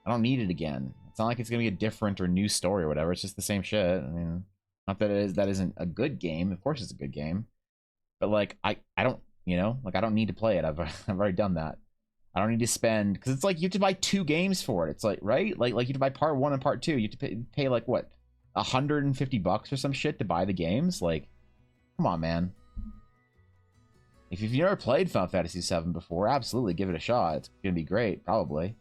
I don't need it again. It's not like it's gonna be a different or new story or whatever. It's just the same shit. I mean, not that that isn't a good game. Of course it's a good game. But like I don't, you know, like I don't need to play it. I've already done that. I don't need to spend, because it's like you have to buy 2 games for it. It's like, right? Like you have to buy part 1 and part 2. You have to pay like what, $150 or some shit to buy the games? Like, come on, man. If you've never played Final Fantasy VII before, absolutely give it a shot. It's gonna be great, probably.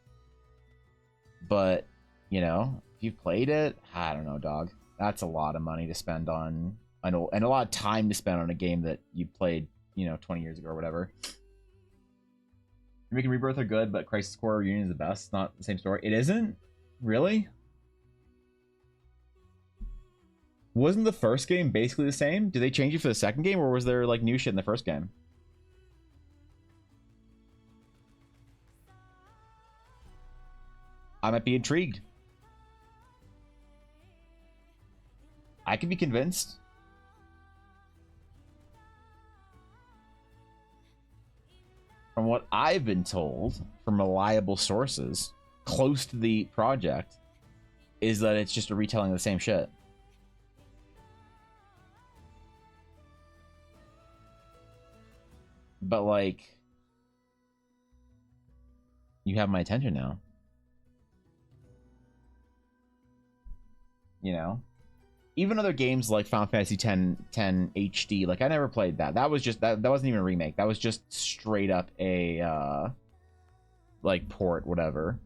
But, you know, if you've played it, I don't know, dog. That's a lot of money to spend on, and a lot of time to spend on a game that you played, you know, 20 years ago or whatever. Remake and Rebirth are good, but Crisis Core Reunion is the best. It's not the same story. It isn't? Really? Wasn't the first game basically the same? Did they change it for the second game, or was there like new shit in the first game? I might be intrigued. I could be convinced. From what I've been told from reliable sources close to the project, is that it's just a retelling of the same shit. But like, you have my attention now. You know? Even other games like Final Fantasy X HD, like I never played that. That was just that wasn't even a remake. That was just straight up a like port, whatever.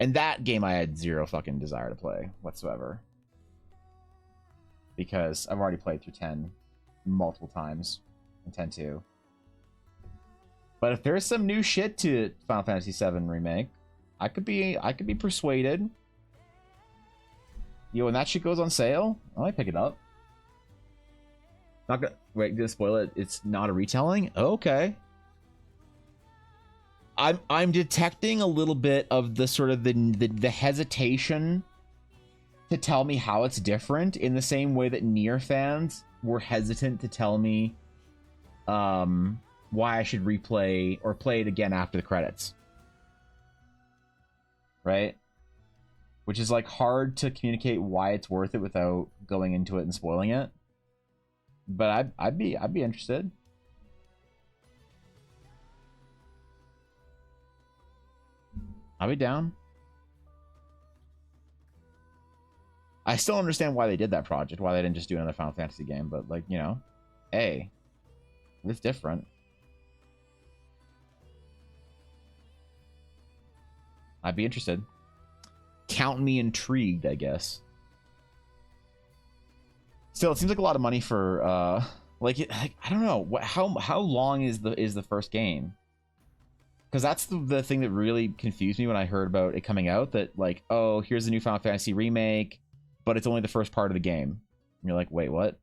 And that game I had zero fucking desire to play whatsoever. Because I've already played through 10 multiple times and 10-2. But if there's some new shit to Final Fantasy VII Remake, I could be persuaded. Yo, when that shit goes on sale, I might pick it up. Not gonna wait, gonna spoil it. It's not a retelling? Okay. I'm detecting a little bit of the sort of the hesitation to tell me how it's different, in the same way that Nier fans were hesitant to tell me why I should replay or play it again after the credits. Right? Which is like hard to communicate why it's worth it without going into it and spoiling it. But I'd be interested. I'll be down. I still understand why they did that project, why they didn't just do another Final Fantasy game, but like, you know, hey, it's different. I'd be interested. Count me intrigued, I guess. Still, it seems like a lot of money for I don't know how long is the first game? Because that's the thing that really confused me when I heard about it coming out. That like, oh, here's the new Final Fantasy remake, but it's only the first part of the game. And you're like, wait, what?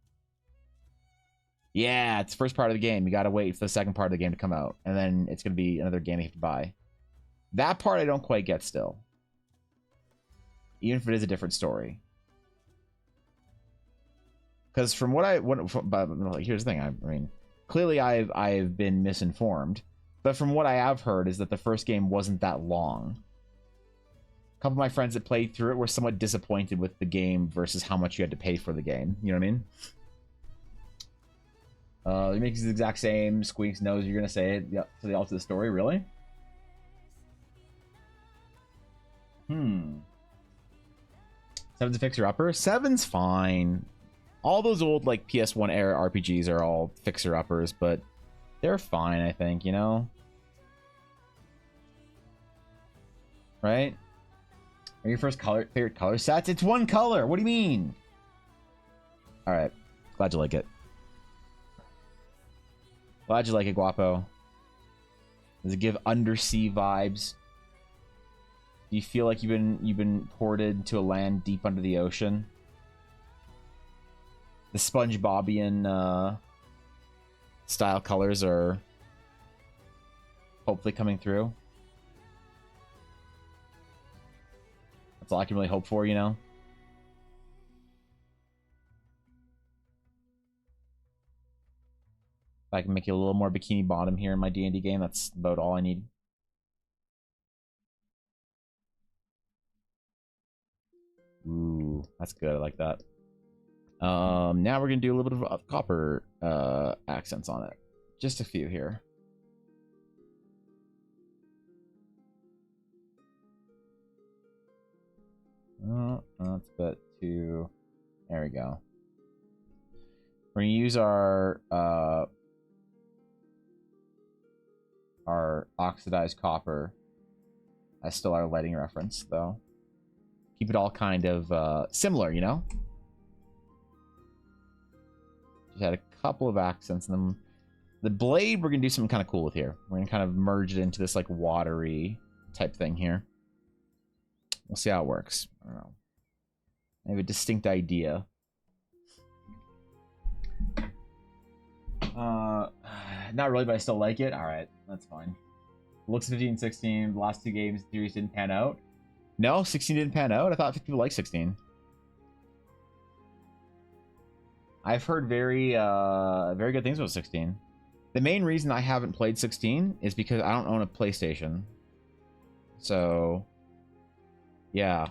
Yeah, it's the first part of the game. You gotta wait for the second part of the game to come out, and then it's gonna be another game you have to buy. That part I don't quite get still, even if it is a different story. Because from but here's the thing. I mean, clearly I've been misinformed, but from what I have heard is that the first game wasn't that long. A couple of my friends that played through it were somewhat disappointed with the game versus how much you had to pay for the game. You know what I mean? It makes the exact same. Squeaks knows you're gonna say it. Yep. So they alter the story, really? Seven's a fixer-upper? Seven's fine. All those old, like, PS1 era RPGs are all fixer-uppers, but they're fine, I think, you know? Right? Are your first favorite color sets? It's one color! What do you mean? Alright. Glad you like it. Glad you like it, Guapo. Does it give undersea vibes? Do you feel like you've been ported to a land deep under the ocean? The SpongeBobian style colors are hopefully coming through. That's all I can really hope for, you know? If I can make it a little more Bikini Bottom here in my D&D game, that's about all I need. Ooh, that's good. I like that. Now we're gonna do a little bit of copper accents on it. Just a few here. Oh, that's a bit too. There we go. We're gonna use our oxidized copper as still our lighting reference, though. Keep it all kind of similar, you know? Just had a couple of accents in them. The blade, we're going to do something kind of cool with here. We're going to kind of merge it into this, like, watery type thing here. We'll see how it works. I don't know. I have a distinct idea. Not really, but I still like it. All right, that's fine. Looks 15 and 16. The last two games, the series didn't pan out. No, 16 didn't pan out. I thought people liked 16. I've heard very good things about 16. The main reason I haven't played 16 is because I don't own a PlayStation. So, yeah.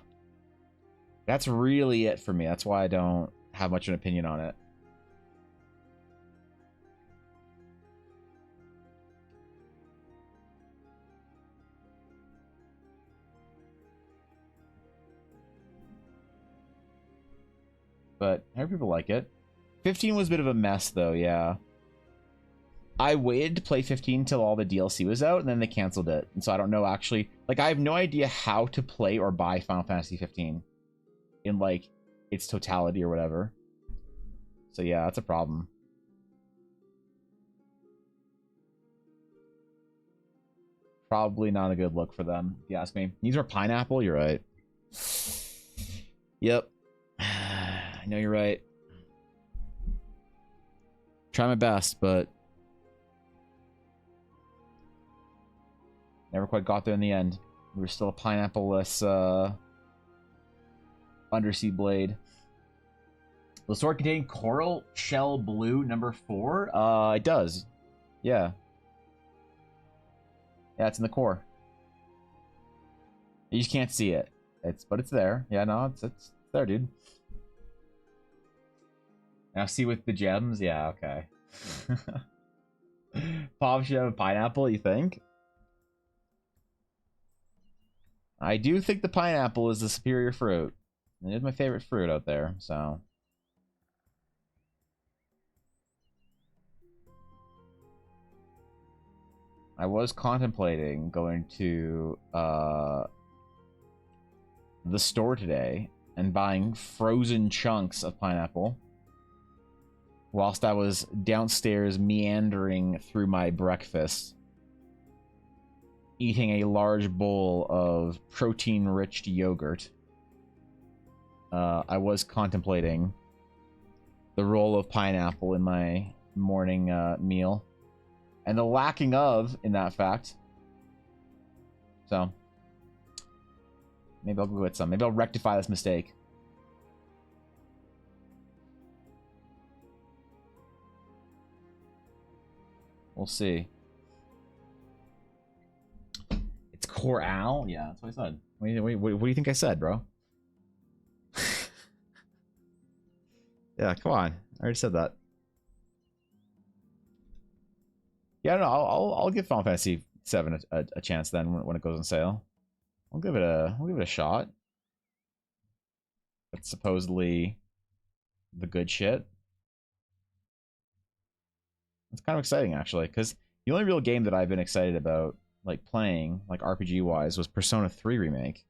That's really it for me. That's why I don't have much of an opinion on it. But I heard people like it. 15 was a bit of a mess, though, yeah. I waited to play 15 till all the DLC was out, and then they canceled it. And so I don't know, actually. Like, I have no idea how to play or buy Final Fantasy 15 in, like, its totality or whatever. So, yeah, that's a problem. Probably not a good look for them, if you ask me. Needs more pineapple? You're right. Yep. I know you're right. Try my best, but never quite got there in the end. We were still a pineapple-less undersea blade. Will the sword contain coral shell blue number 4? It does. Yeah. Yeah, it's in the core. You just can't see it. But it's there. Yeah, no, it's there, dude. Now see with the gems? Yeah, okay. Pop should have a pineapple, you think? I do think the pineapple is the superior fruit. It is my favorite fruit out there, so. I was contemplating going to the store today and buying frozen chunks of pineapple whilst I was downstairs meandering through my breakfast, eating a large bowl of protein-rich yogurt. I was contemplating the role of pineapple in my morning meal, and the lacking of in that fact. So maybe I'll go get some. Maybe I'll rectify this mistake. We'll see. It's Coral? Yeah, that's what I said. What do you think I said, bro? Yeah, come on. I already said that. Yeah, no, I'll give Final Fantasy VII a chance then when it goes on sale. I'll give it a shot. It's supposedly the good shit. It's kind of exciting actually, because the only real game that I've been excited about, like playing, like RPG wise, was Persona 3 Remake.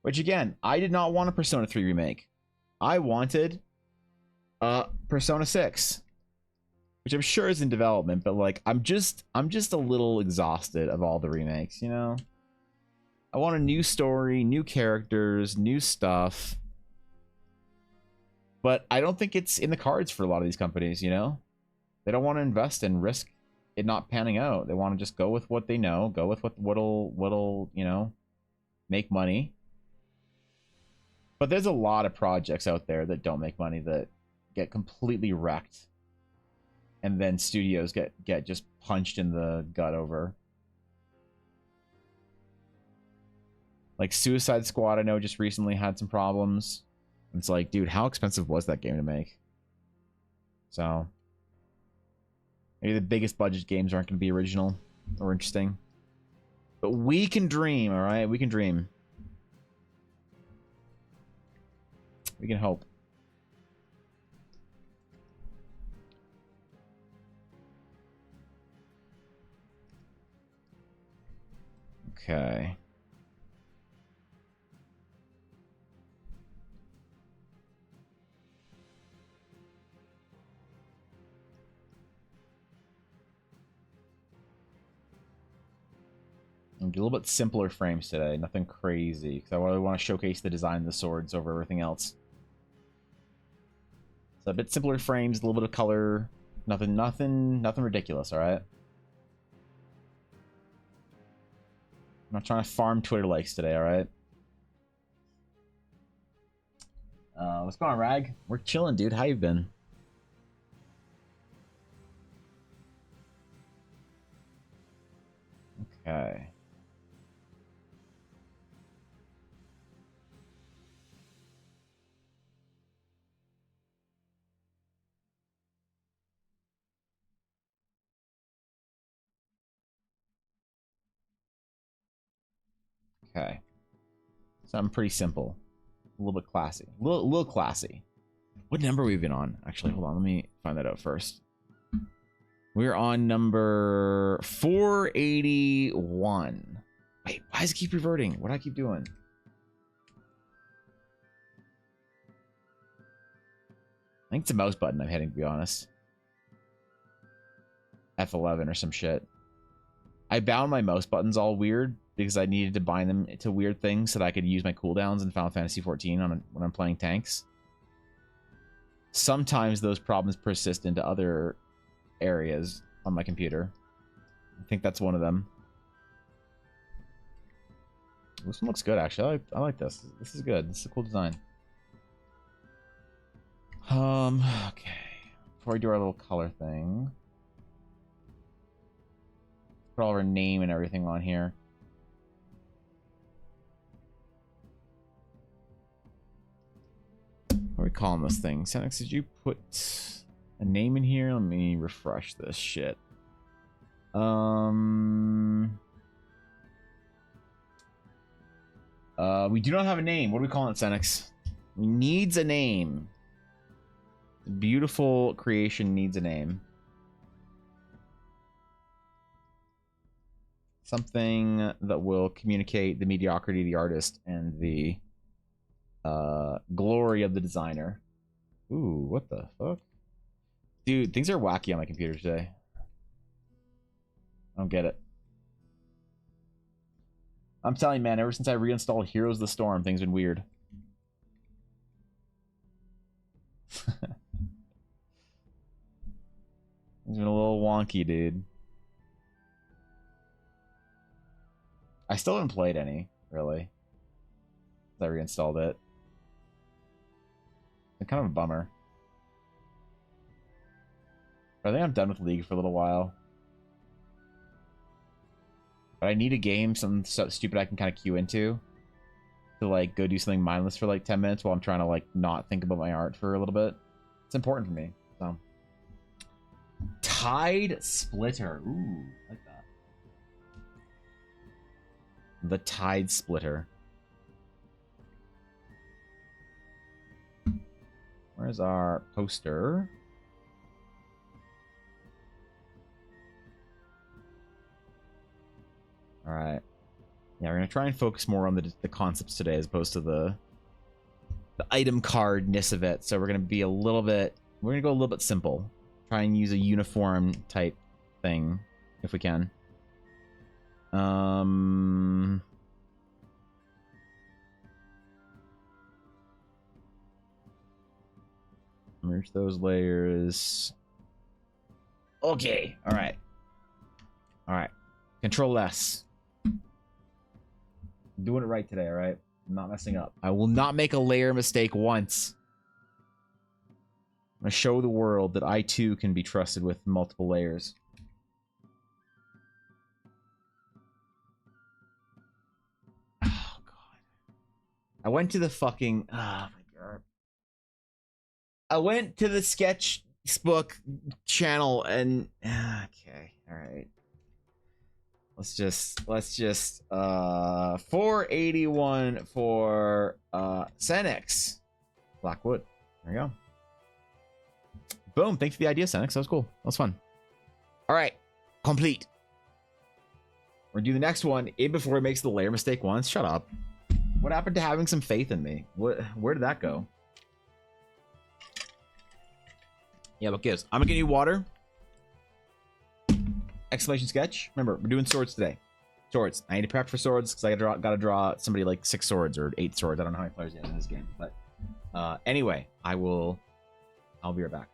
Which again, I did not want a Persona 3 Remake. I wanted Persona 6. Which I'm sure is in development, but like I'm just a little exhausted of all the remakes, you know? I want a new story, new characters, new stuff. But I don't think it's in the cards for a lot of these companies, you know? They don't want to invest and risk it not panning out. They want to just go with what they know, go with what'll, you know, make money. But there's a lot of projects out there that don't make money that get completely wrecked. And then studios get just punched in the gut over. Like Suicide Squad, I know just recently had some problems. It's like, dude, how expensive was that game to make? So maybe the biggest budget games aren't going to be original or interesting. But we can dream, all right? We can dream. We can hope. Okay. And a little bit simpler frames today, nothing crazy, because I really want to showcase the design of the swords over everything else. So a bit simpler frames, a little bit of color, nothing ridiculous, all right? I'm not trying to farm Twitter likes today, all right? What's going on, Rag? We're chilling, dude. How you been? Okay. Okay. Something pretty simple. A little bit classy. A little classy. What number have we been on? Actually, hold on. Let me find that out first. We're on number 481. Wait, why does it keep reverting? What do I keep doing? I think it's a mouse button I'm hitting, to be honest. F11 or some shit. I bound my mouse buttons all weird because I needed to bind them to weird things so that I could use my cooldowns in Final Fantasy XIV when I'm playing tanks. Sometimes those problems persist into other areas on my computer. I think that's one of them. This one looks good, actually. I like this. This is good. This is a cool design. Okay. Before we do our little color thing, put all of our name and everything on here. What are we calling this thing? Senex, did you put a name in here? Let me refresh this shit. We do not have a name. What are we calling it, Senex? Needs a name. Beautiful creation needs a name. Something that will communicate the mediocrity of the artist and the glory of the designer. Ooh, what the fuck? Dude, things are wacky on my computer today. I don't get it. I'm telling you, man, ever since I reinstalled Heroes of the Storm, things have been weird. It's been a little wonky, dude. I still haven't played any, really. I reinstalled it. It's kind of a bummer. But I think I'm done with League for a little while. But I need a game, something so stupid I can kind of queue into. To, like, go do something mindless for, like, 10 minutes while I'm trying to, like, not think about my art for a little bit. It's important for me, so. Tide Splitter. Ooh, I like that. The Tide Splitter. Where's our poster? All right. Yeah, we're gonna try and focus more on the concepts today as opposed to the item cardness of it. So we're gonna be a little bit. We're gonna go a little bit simple. Try and use a uniform type thing if we can. Merge those layers. Okay. All right. All right. Control S. I'm doing it right today, all right? I'm not messing up. I will not make a layer mistake once. I'm going to show the world that I, too, can be trusted with multiple layers. Oh, God. I went to the fucking... Oh, my God. I went to the sketchbook channel and... Okay, all right. Let's just 481 for Senex. Blackwood. There we go. Boom. Thanks for the idea, Senex. That was cool. That was fun. All right. Complete. We're gonna do the next one in before it makes the layer mistake once. Shut up. What happened to having some faith in me? Where did that go? Yeah, what gives? I'm gonna get you water. Exclamation sketch. Remember, we're doing swords today. Swords. I need to prep for swords because I gotta draw somebody like 6 swords or 8 swords. I don't know how many players you have in this game, but anyway, I'll be right back.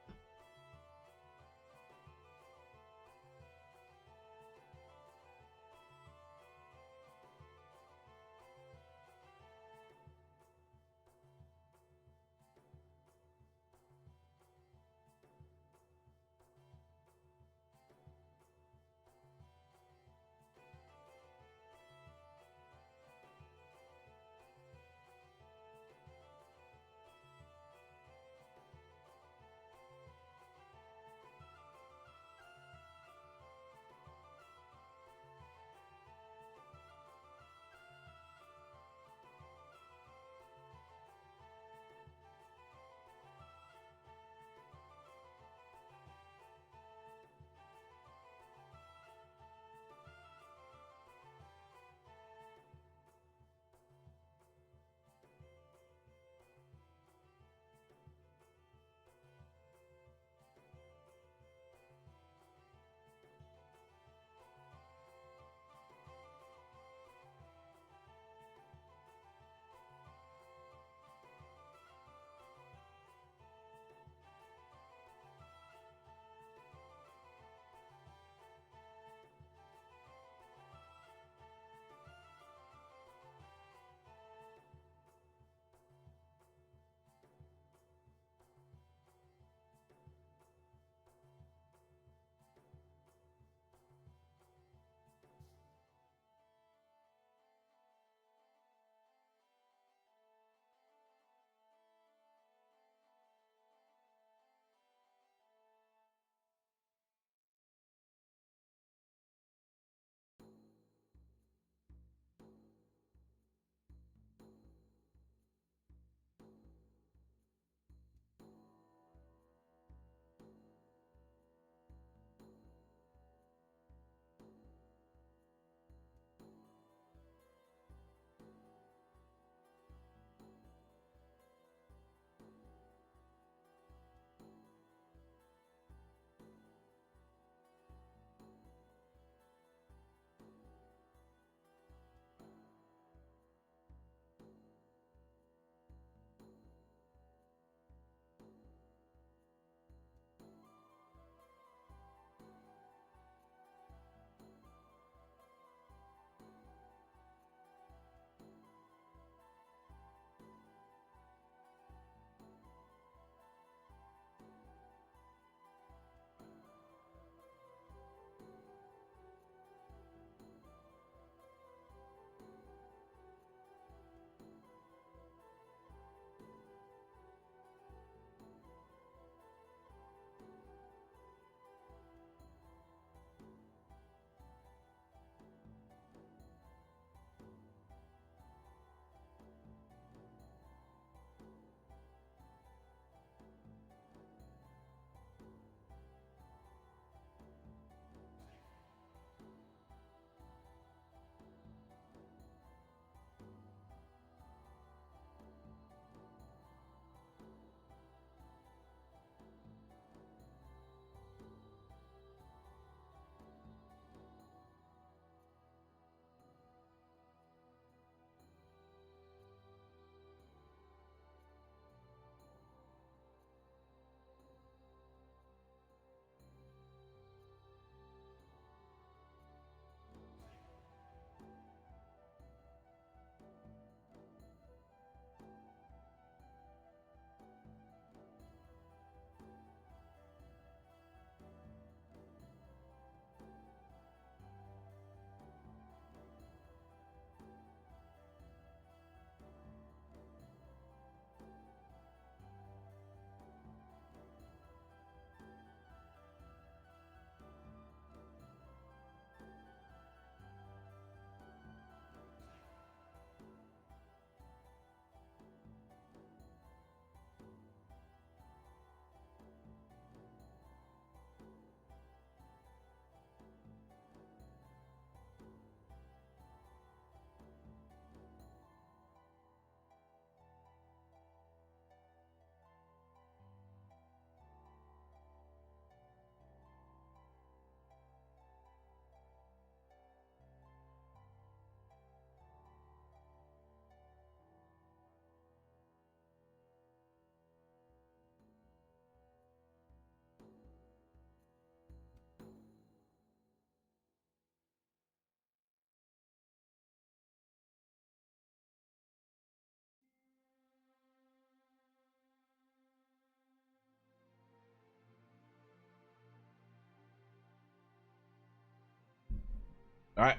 All right.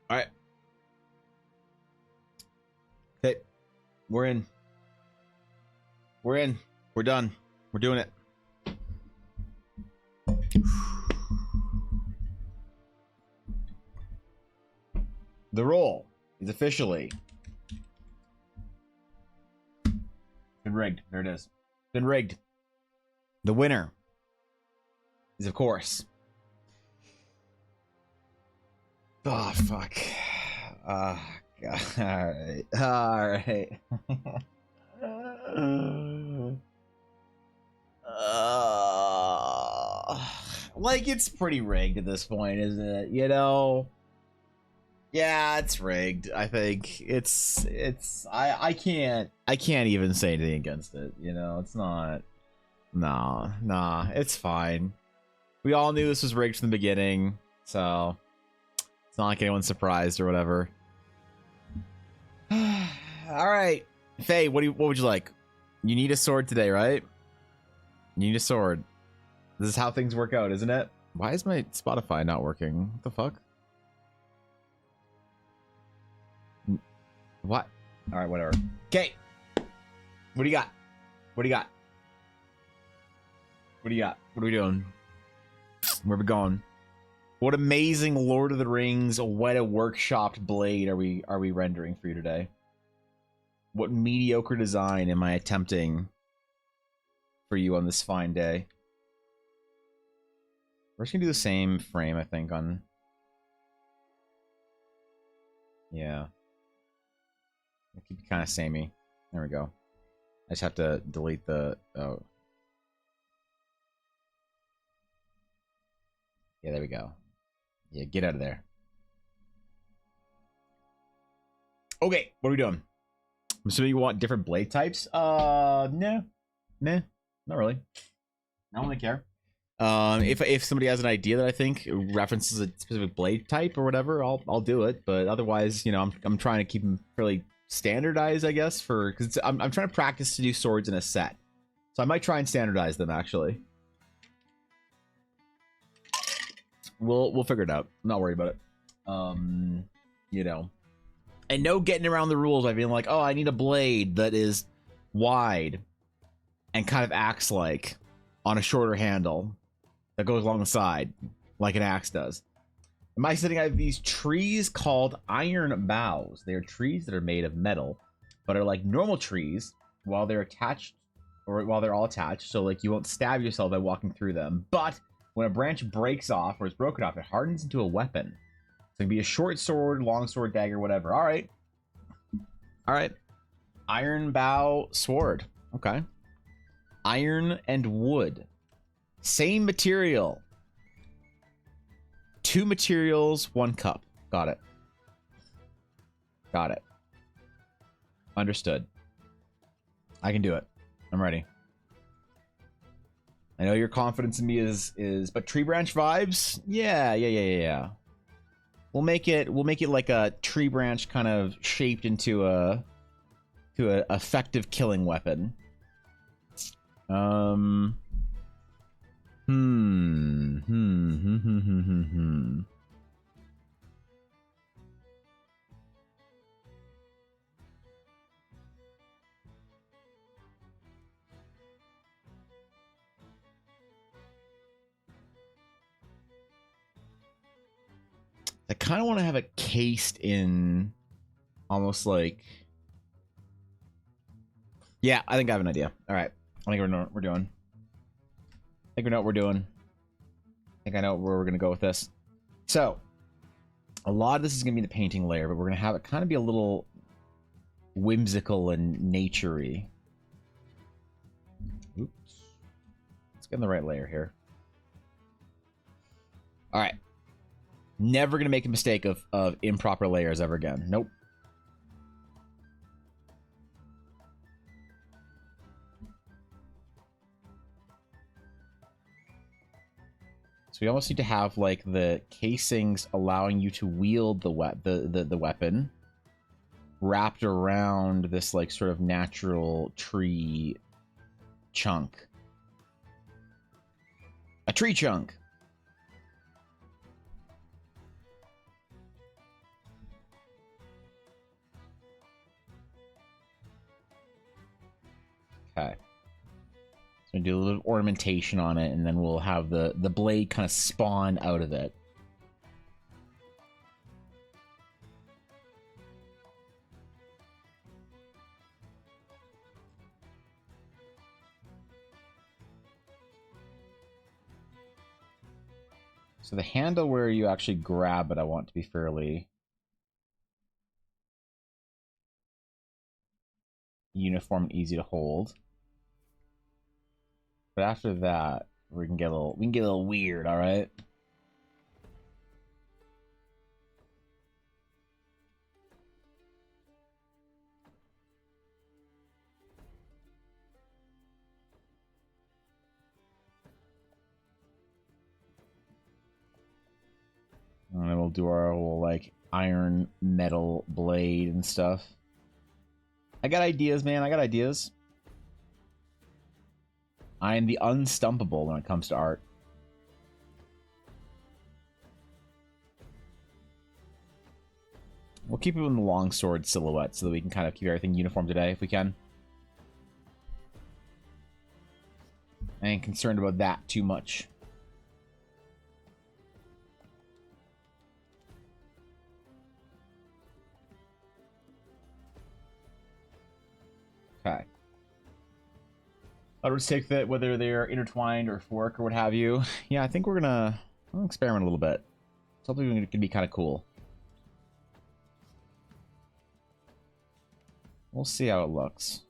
All right. Okay. We're in. We're in. We're done. We're doing it. The roll is officially been rigged. There it is. Been rigged. The winner is, of course. Oh, fuck. God. All right. All right. Like, it's pretty rigged at this point, isn't it? You know? Yeah, it's rigged. I think I can't even say anything against it, you know? It's not. Nah, it's fine. We all knew this was rigged from the beginning, so it's not like anyone's surprised or whatever. All right. Faye, what would you like? You need a sword today, right? You need a sword. This is how things work out, isn't it? Why is my Spotify not working? What the fuck? What? All right, whatever. Okay. What do you got? What do you got? What do you got? What are we doing? Where are we going? What amazing Lord of the Rings Weta workshopped blade are we rendering for you today? What mediocre design am I attempting for you on this fine day? We're just gonna do the same frame, I think, on... Yeah. I'll keep it kind of samey. There we go. I just have to delete the... Oh. Yeah, there we go. Yeah, get out of there. Okay, what are we doing? I'm assuming you want different blade types? Nah, not really. I don't really care. If somebody has an idea that I think references a specific blade type or whatever, I'll do it. But otherwise, you know, I'm trying to keep them fairly standardized, I guess, because I'm trying to practice to do swords in a set, so I might try and standardize them. Actually, we'll figure it out. I'm not worried about it. You know, and no getting around the rules by being like, oh, I need a blade that is wide and kind of acts like on a shorter handle that goes along the side like an axe does. In my setting, I have these trees called iron boughs. They are trees that are made of metal, but are like normal trees while they're attached, or while they're all attached, so like you won't stab yourself by walking through them. But when a branch breaks off or is broken off, it hardens into a weapon. So it can be a short sword, long sword, dagger, whatever. All right. Iron bough sword. Okay. Iron and wood. Same material. 2 materials, 1 cup. Got it. Got it. Understood. I can do it. I'm ready. I know your confidence in me is but tree branch vibes? Yeah. We'll make it like a tree branch kind of shaped into a effective killing weapon. I kind of want to have it cased in almost like... Yeah, I think I have an idea. All right. I think we know what we're doing. I think we know what we're doing. I think I know where we're going to go with this. So, a lot of this is going to be the painting layer, but we're going to have it kind of be a little whimsical and nature-y. Oops. Let's get in the right layer here. All right. Never going to make a mistake of improper layers ever again. Nope. So we almost need to have like the casings allowing you to wield the weapon wrapped around this like sort of natural tree chunk. A tree chunk. Okay. So do a little ornamentation on it, and then we'll have the blade kind of spawn out of it. So the handle where you actually grab it, I want to be fairly uniform and easy to hold. But after that, we can get a little weird, all right? And then we'll do our whole, like, iron metal blade and stuff. I got ideas, man. I got ideas. I am the unstumpable when it comes to art. We'll keep it in the longsword silhouette so that we can kind of keep everything uniform today if we can. I ain't concerned about that too much. Okay. I'll just take that whether they're intertwined or fork or what have you. Yeah, I think we're gonna experiment a little bit. Something that can be kind of cool. We'll see how it looks.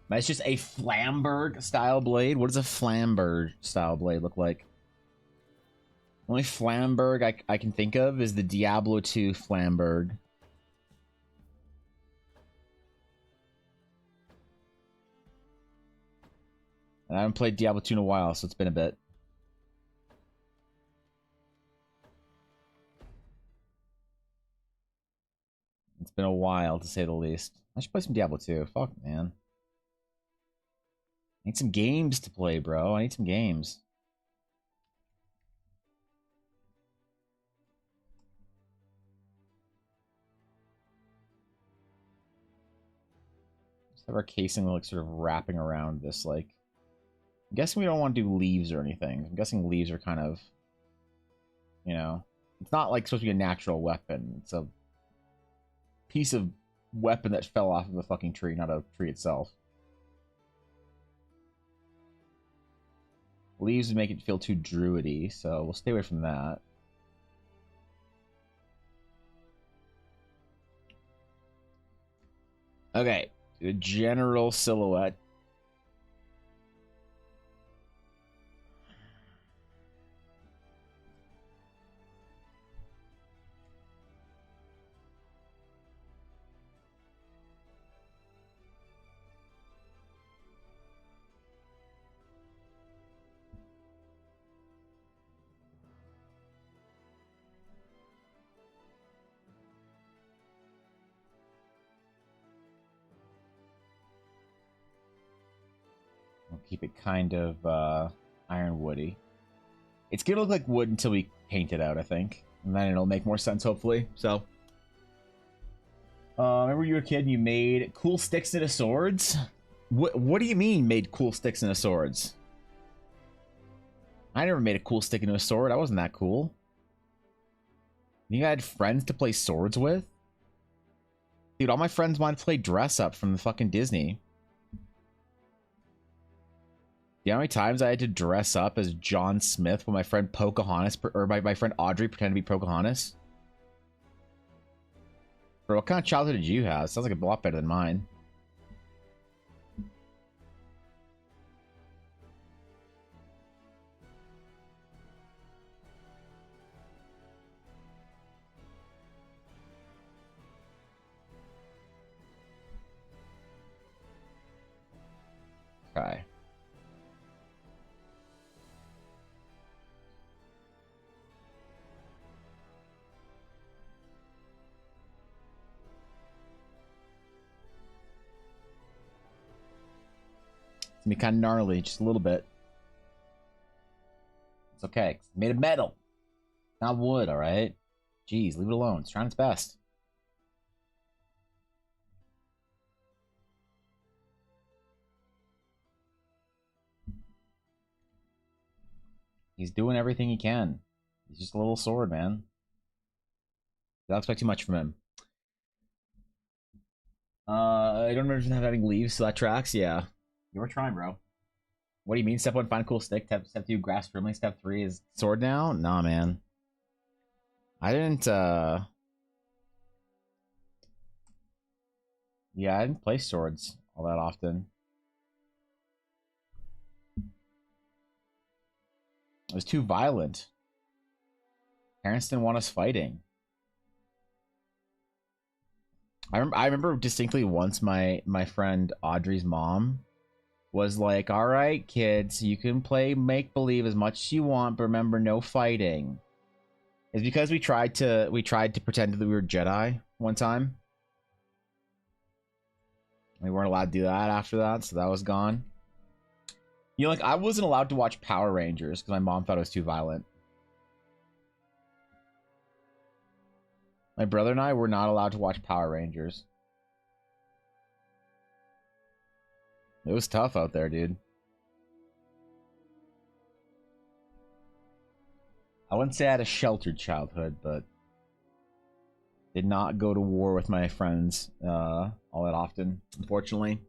That's just a Flamberg style blade. What does a Flamberg style blade look like? Only Flamberg I can think of is the Diablo 2 Flamberg. And I haven't played Diablo 2 in a while, so it's been a bit. It's been a while, to say the least. I should play some Diablo 2. Fuck, man. I need some games to play, bro. I need some games. Just have our casing like sort of wrapping around this, like... I'm guessing we don't want to do leaves or anything. I'm guessing leaves are kind of... You know... It's not like supposed to be a natural weapon. It's a piece of weapon that fell off of a fucking tree, not a tree itself. Leaves would make it feel too druidy, so we'll stay away from that. Okay, a general silhouette. We'll keep it kind of iron woody. It's gonna look like wood until we paint it out, I think. And then it'll make more sense, hopefully. So, remember you were a kid and you made cool sticks into swords? What do you mean made cool sticks into swords? I never made a cool stick into a sword. I wasn't that cool. You had friends to play swords with? Dude, all my friends wanted to play dress up from the fucking Disney. You know how many times I had to dress up as John Smith when my friend Pocahontas, or my friend Audrey pretended to be Pocahontas? Bro, what kind of childhood did you have? Sounds like a lot better than mine. Okay. It's gonna be kind of gnarly, just a little bit. It's okay. It's made of metal, not wood, alright? Jeez, leave it alone. It's trying its best. He's doing everything he can. He's just a little sword, man. Don't expect too much from him. I don't imagine having leaves, so that tracks. Yeah, you were trying, bro. What do you mean? Step 1, find a cool stick. Step 2, grasp firmly. Step 3 is sword now. Nah, man. I didn't. Yeah, I didn't play swords all that often. It was too violent. Parents didn't want us fighting. I remember distinctly once my friend Audrey's mom was like, "All right, kids, you can play make believe as much as you want, but remember, no fighting." It's because we tried to pretend that we were Jedi one time. We weren't allowed to do that after that, so that was gone. You know, like, I wasn't allowed to watch Power Rangers because my mom thought it was too violent. My brother and I were not allowed to watch Power Rangers. It was tough out there, dude. I wouldn't say I had a sheltered childhood, but did not go to war with my friends all that often, unfortunately.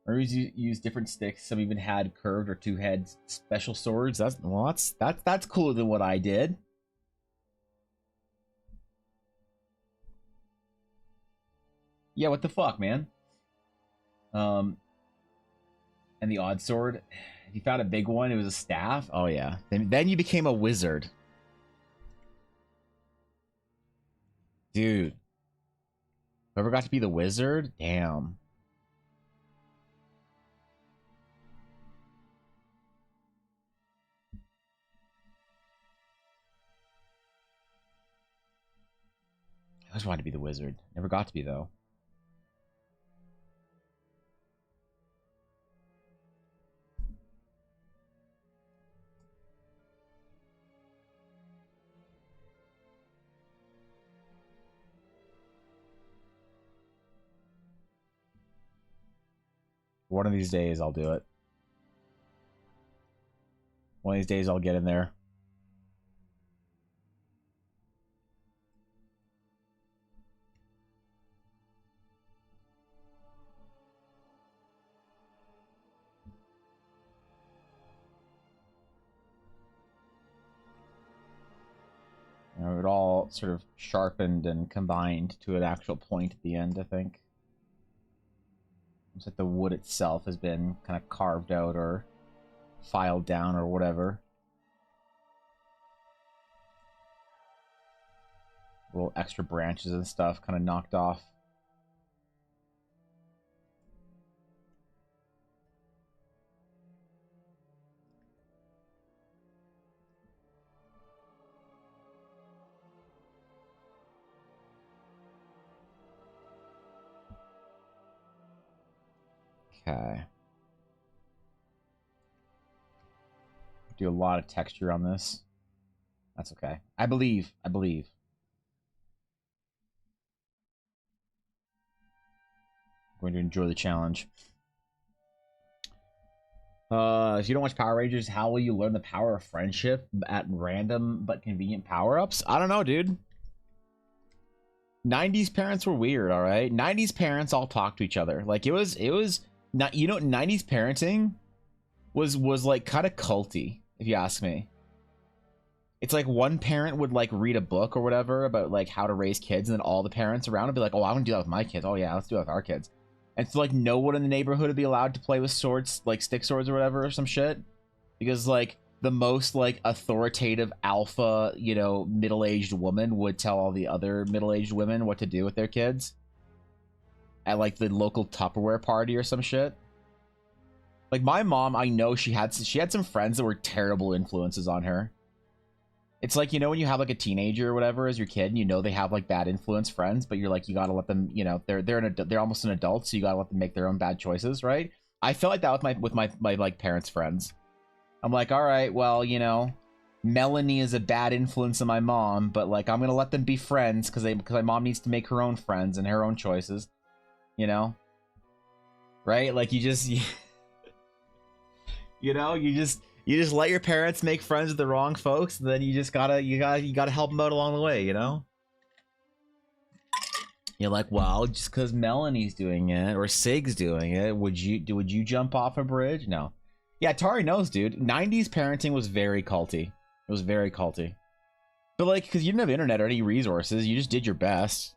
Or use different sticks. Some even had curved or two-head special swords. That's cooler than what I did. Yeah, what the fuck, man? And the odd sword. If you found a big one, it was a staff. Oh yeah. Then you became a wizard. Dude. Whoever got to be the wizard? Damn. I always wanted to be the wizard. Never got to be, though. One of these days, I'll do it. One of these days, I'll get in there. You know, it all sort of sharpened and combined to an actual point at the end, I think. It's like the wood itself has been kind of carved out or filed down or whatever. Little extra branches and stuff kind of knocked off. Okay. Do a lot of texture on this. That's okay. I believe. I'm going to enjoy the challenge. If you don't watch Power Rangers, how will you learn the power of friendship at random but convenient power-ups? I don't know, dude. 90s parents were weird, all right? 90s parents all talk to each other. Like, it was not, you know, 90s parenting was like kind of culty, if you ask me. It's like one parent would like read a book or whatever about like how to raise kids, and then all the parents around would be like, "Oh, I want to do that with my kids. Oh yeah, let's do that with our kids." And so like no one in the neighborhood would be allowed to play with swords, like stick swords or whatever, or some shit, because like the most like authoritative alpha, you know, middle-aged woman would tell all the other middle-aged women what to do with their kids at like the local Tupperware party or some shit. Like my mom, I know she had some friends that were terrible influences on her. It's like, you know, when you have like a teenager or whatever as your kid, and you know they have like bad influence friends, but you're like, you gotta let them, you know, they're almost an adult, so you gotta let them make their own bad choices, right? I felt like that with my like parents' friends. I'm like, all right, well, you know, Melanie is a bad influence on my mom, but like I'm gonna let them be friends because my mom needs to make her own friends and her own choices, you know, right? Like you just, you know, you You just let your parents make friends with the wrong folks, and then you just gotta help them out along the way, you know? You're like, well, just because Melanie's doing it or Sig's doing it, would you jump off a bridge? No. Yeah, Tari knows, dude. 90s parenting was very culty. It was very culty. But like, because you didn't have internet or any resources, you just did your best.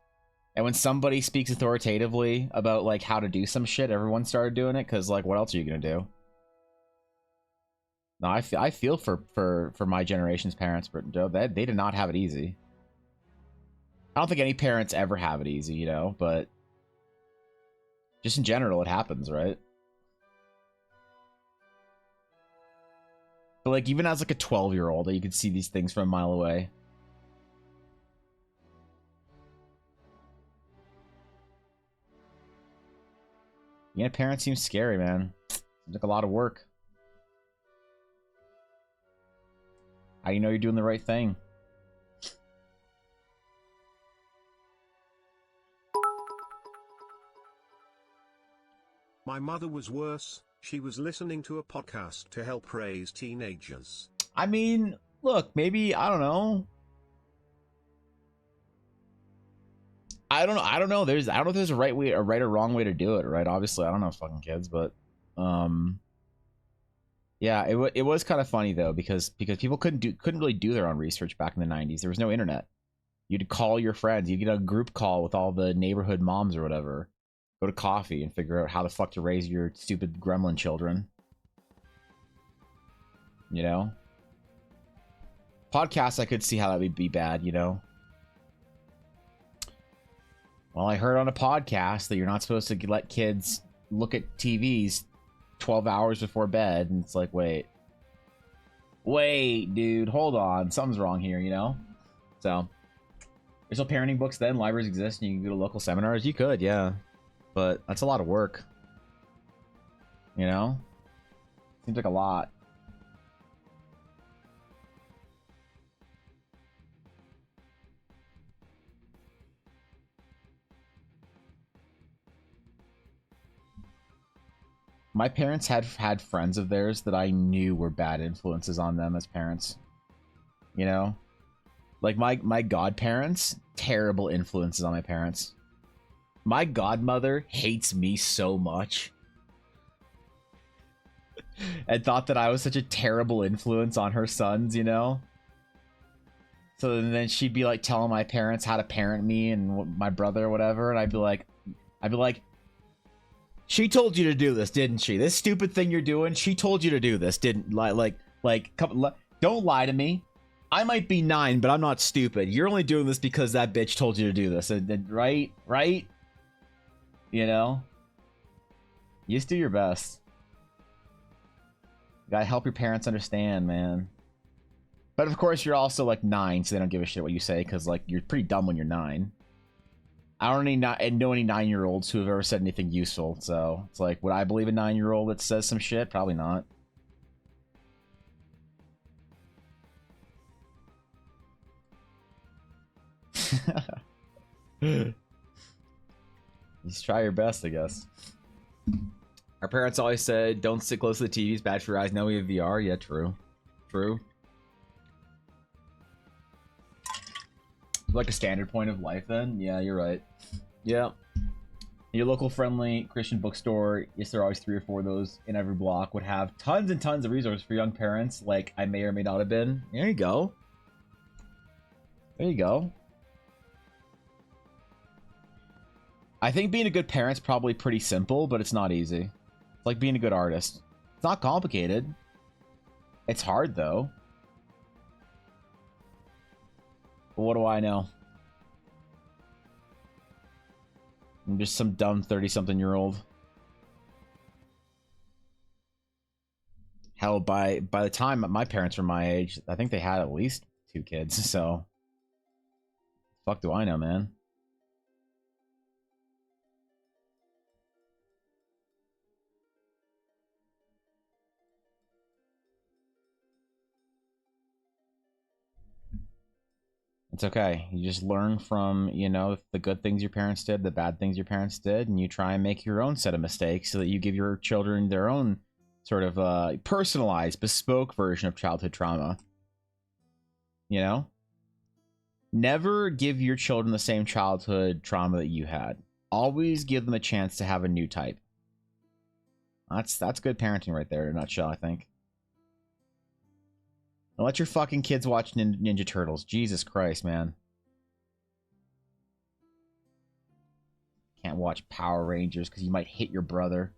And when somebody speaks authoritatively about like how to do some shit, everyone started doing it because like, what else are you gonna do? No, I feel for my generation's parents, but they did not have it easy. I don't think any parents ever have it easy, you know, but just in general, it happens, right? But like, even as like a 12-year-old, you could see these things from a mile away. Yeah, parents seem scary, man. Seems like a lot of work. How do you know you're doing the right thing? My mother was worse. She was listening to a podcast to help raise teenagers. I mean, look, maybe, I don't know. I don't know. I don't know if there's a right or wrong way to do it, right? Obviously, I don't know fucking kids, but yeah, it was kind of funny though because people couldn't really do their own research back in the 90s. There was no internet. You'd call your friends. You get a group call with all the neighborhood moms or whatever. Go to coffee and figure out how the fuck to raise your stupid gremlin children. You know? Podcasts, I could see how that would be bad, you know? Well, I heard on a podcast that you're not supposed to let kids look at TVs 12 hours before bed. And it's like, wait, dude, hold on. Something's wrong here, you know? So, there's no parenting books then. Libraries exist and you can go to local seminars. You could, yeah. But that's a lot of work. You know? Seems like a lot. My parents had friends of theirs that I knew were bad influences on them as parents. You know? Like my godparents, terrible influences on my parents. My godmother hates me so much. And thought that I was such a terrible influence on her sons, you know? So then she'd be like telling my parents how to parent me and my brother or whatever, and I'd be like, she told you to do this, didn't she? This stupid thing you're doing, she told you to do this, didn't don't lie to me. I might be 9, but I'm not stupid. You're only doing this because that bitch told you to do this, right? You know? You just do your best. You gotta help your parents understand, man. But of course, you're also like 9, so they don't give a shit what you say, because like you're pretty dumb when you're 9. I don't know any 9-year-olds who have ever said anything useful, so it's like, would I believe a 9-year-old that says some shit? Probably not. Just try your best, I guess. Our parents always said, don't sit close to the TV, it's bad for your eyes. Now we have VR. Yeah, true. Like a standard point of life then? Yeah, you're right. Yeah. Your local friendly Christian bookstore, yes, there are always 3 or 4 of those in every block, would have tons and tons of resources for young parents, like I may or may not have been. There you go. I think being a good parent's probably pretty simple, but it's not easy. It's like being a good artist. It's not complicated. It's hard, though. But what do I know? I'm just some dumb 30-something-year-old. Hell, by the time my parents were my age, I think they had at least 2 kids, so... Fuck do I know, man? It's okay. You just learn from, you know, the good things your parents did, the bad things your parents did, and you try and make your own set of mistakes so that you give your children their own sort of personalized, bespoke version of childhood trauma. You know? Never give your children the same childhood trauma that you had. Always give them a chance to have a new type. That's good parenting right there in a nutshell, I think. Don't let your fucking kids watch Ninja Turtles. Jesus Christ, man. Can't watch Power Rangers because you might hit your brother.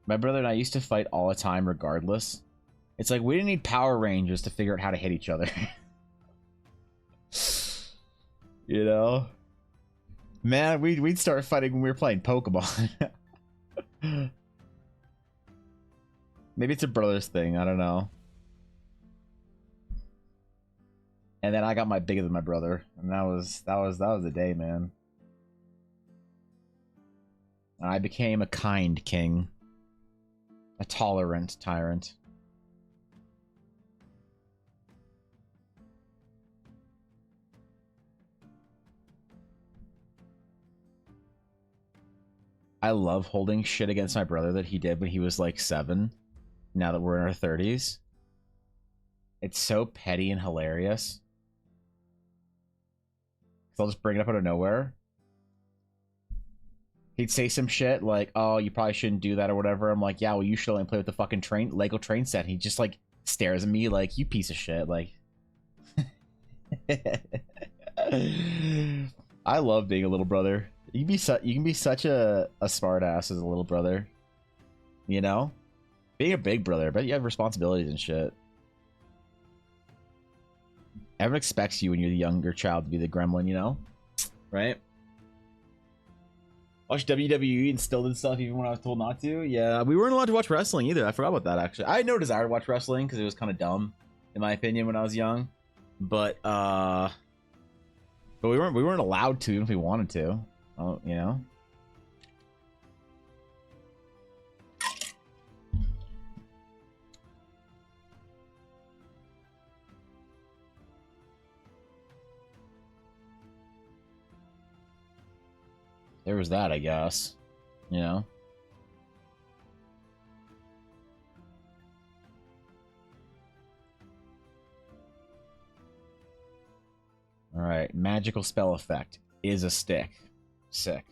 My brother and I used to fight all the time regardless. It's like we didn't need Power Rangers to figure out how to hit each other. You know? Man, we'd start fighting when we were playing Pokemon. Maybe it's a brother's thing, I don't know. And then I got my bigger than my brother, and that was the day, man. And I became a kind king. A tolerant tyrant. I love holding shit against my brother that he did when he was like 7. Now that we're in our 30s. It's so petty and hilarious. So I'll just bring it up out of nowhere. He'd say some shit like, oh, you probably shouldn't do that or whatever. I'm like, yeah, well, you should only play with the fucking Lego train set. He just like stares at me like, you piece of shit. Like, I love being a little brother. You can be such a smart ass as a little brother. You know? Being a big brother, but you have responsibilities and shit. Everyone expects you when you're the younger child to be the gremlin, you know? Right? Watch WWE and still did stuff even when I was told not to. Yeah, we weren't allowed to watch wrestling either. I forgot about that, actually. I had no desire to watch wrestling because it was kind of dumb, in my opinion, when I was young. But we weren't allowed to even if we wanted to. You know? There was that, I guess. You know? Alright, magical spell effect is a stick. Sick.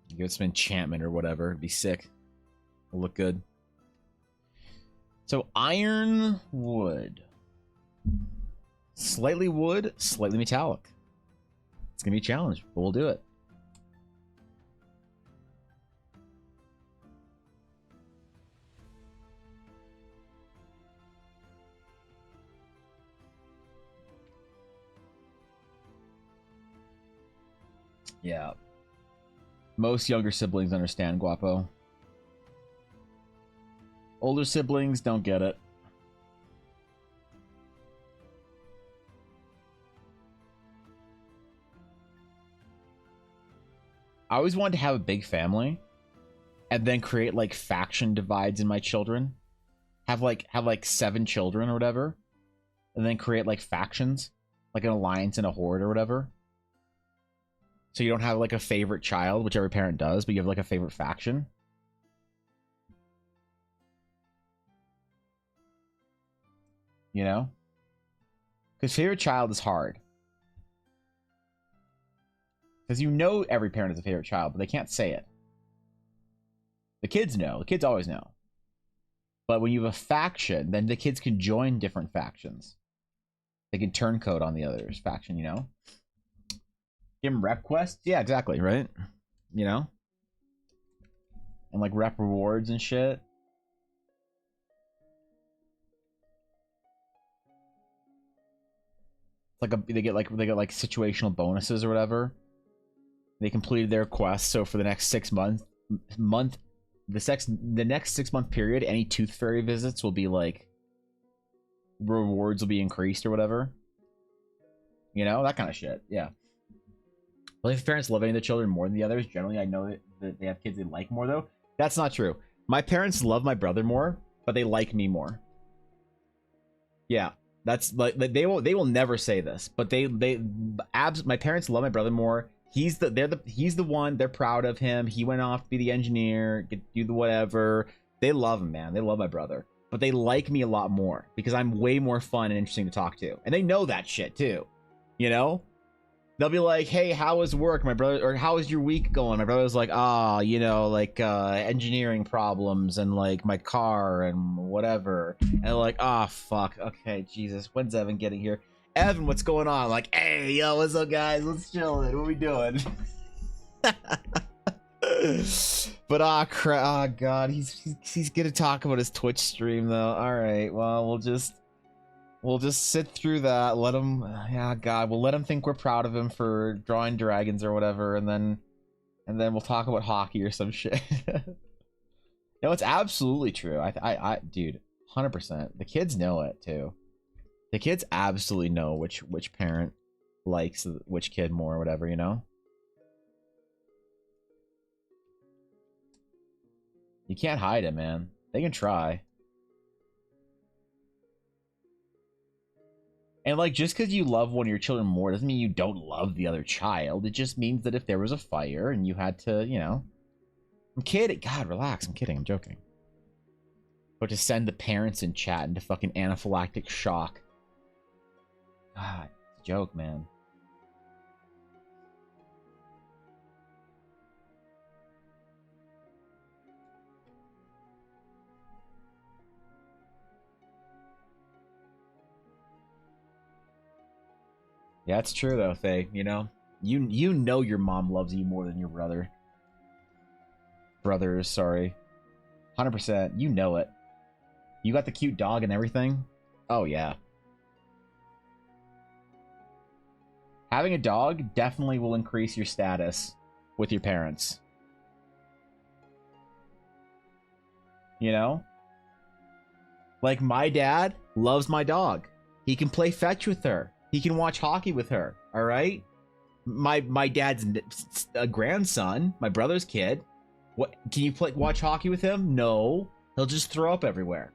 Give it some enchantment or whatever. It'd be sick. It'll look good. So, iron wood. Slightly wood, slightly metallic. It's gonna be a challenge, but we'll do it. Yeah. Most younger siblings understand, Guapo. Older siblings don't get it. I always wanted to have a big family and then create like faction divides in my children. Have like 7 children or whatever. And then create like factions, like an alliance and a horde or whatever. So you don't have like a favorite child, which every parent does, but you have like a favorite faction. You know? Because favorite child is hard. Because you know every parent is a favorite child, but they can't say it. The kids know. The kids always know. But when you have a faction, then the kids can join different factions. They can turncoat on the other's faction, you know? Give them rep quests? Yeah, exactly, right? You know? And like rep rewards and shit. Like they get like situational bonuses or whatever. They completed their quest, so for the next 6 months, the next 6 month period, any tooth fairy visits will be like rewards will be increased or whatever. You know, that kind of shit. Yeah. Well, if parents love any of the children more than the others, generally I know that they have kids they like more though. That's not true. My parents love my brother more, but they like me more. Yeah. That's like they will never say this, but my parents love my brother more. He's the one. They're proud of him. He went off to be the engineer, do the whatever. They love him, man. They love my brother, but they like me a lot more because I'm way more fun and interesting to talk to, and they know that shit too. You know, they'll be like, "Hey, how was work, my brother?" Or "How was your week going?" My brother's like, you know, like engineering problems and like my car and whatever." And they're like, fuck. Okay, Jesus, when's Evan getting here? Evan, what's going on? I'm like, hey, yo, what's up, guys? Let's chill. What are we doing? But God, he's gonna talk about his Twitch stream though. All right, well, we'll just sit through that. Let him, God, we'll let him think we're proud of him for drawing dragons or whatever, and then we'll talk about hockey or some shit. No, it's absolutely true. I dude, 100%. The kids know it too. The kids absolutely know which parent likes which kid more or whatever, you know? You can't hide it, man. They can try. And like, just because you love one of your children more doesn't mean you don't love the other child. It just means that if there was a fire and you had to, you know... I'm kidding. God, relax. I'm kidding. I'm joking. But to send the parents in chat into fucking anaphylactic shock. God, it's a joke, man. Yeah, it's true though, Faye. You know, you know your mom loves you more than your brother. Brothers, sorry. 100%. You know it. You got the cute dog and everything. Oh yeah. Having a dog definitely will increase your status with your parents. You know? Like, my dad loves my dog. He can play fetch with her. He can watch hockey with her. All right? My dad's grandson, my brother's kid. What, can you watch hockey with him? No. He'll just throw up everywhere.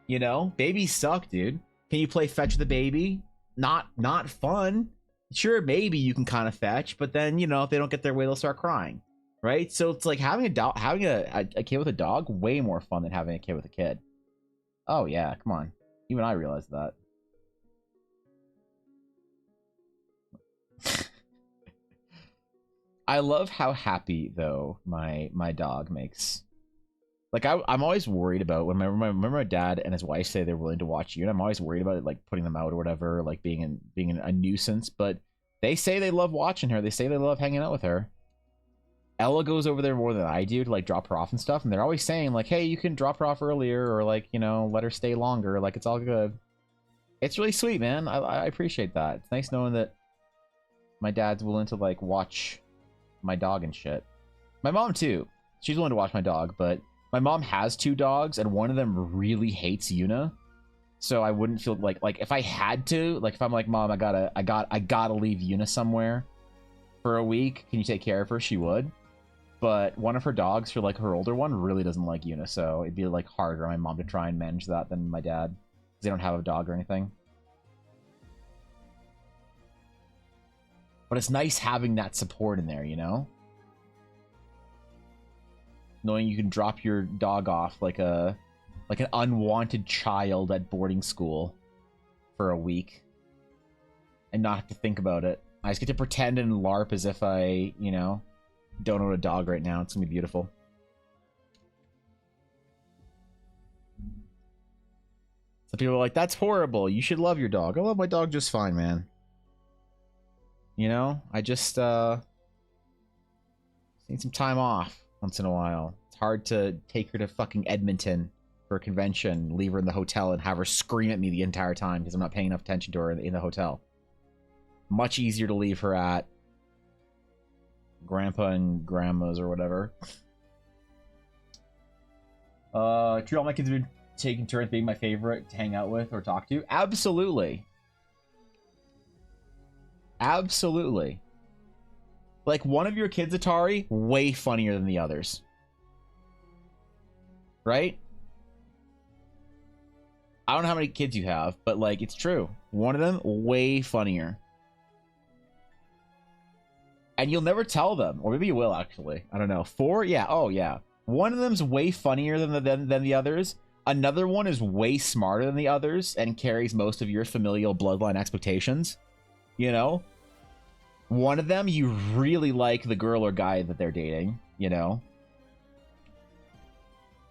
You know? Babies suck, dude. Can you play fetch with the baby? Not fun. Sure, maybe you can kind of fetch, but then, you know, if they don't get their way, they'll start crying, right? So it's like having a kid with a dog way more fun than having a kid with a kid. Oh yeah, come on. Even I realized that. I love how happy though my dog makes. Like I'm always worried about when my dad and his wife say they're willing to watch you, and I'm always worried about it, like putting them out or whatever, like being a nuisance. But they say they love watching her. They say they love hanging out with her. Ella goes over there more than I do to like drop her off and stuff, and they're always saying like, "Hey, you can drop her off earlier, or like, you know, let her stay longer. Like, it's all good." It's really sweet, man. I appreciate that. It's nice knowing that my dad's willing to like watch my dog and shit. My mom too. She's willing to watch my dog, but my mom has 2 dogs, and one of them really hates Yuna. So I wouldn't feel like if I had to, like if I'm like, Mom, I gotta leave Yuna somewhere for a week. Can you take care of her? She would. But one of her dogs, for like her older one, really doesn't like Yuna, so it'd be like harder on my mom to try and manage that than my dad, because they don't have a dog or anything. But it's nice having that support in there, you know? Knowing you can drop your dog off like an unwanted child at boarding school for a week and not have to think about it. I just get to pretend and LARP as if I, you know, don't own a dog right now. It's gonna be beautiful. Some people are like, that's horrible. You should love your dog. I love my dog just fine, man. You know, I just need some time off once in a while. It's hard to take her to fucking Edmonton for a convention, leave her in the hotel, and have her scream at me the entire time because I'm not paying enough attention to her in the hotel. Much easier to leave her at grandpa and grandma's or whatever. True, all my kids have been taking turns being my favorite to hang out with or talk to. Absolutely. Absolutely. Like, one of your kids, Atari, way funnier than the others. Right? I don't know how many kids you have, but like it's true. One of them way funnier. And you'll never tell them, or maybe you will actually. I don't know. 4, yeah. Oh yeah. One of them's way funnier than the others. Another one is way smarter than the others and carries most of your familial bloodline expectations. You know? One of them, you really like the girl or guy that they're dating, you know?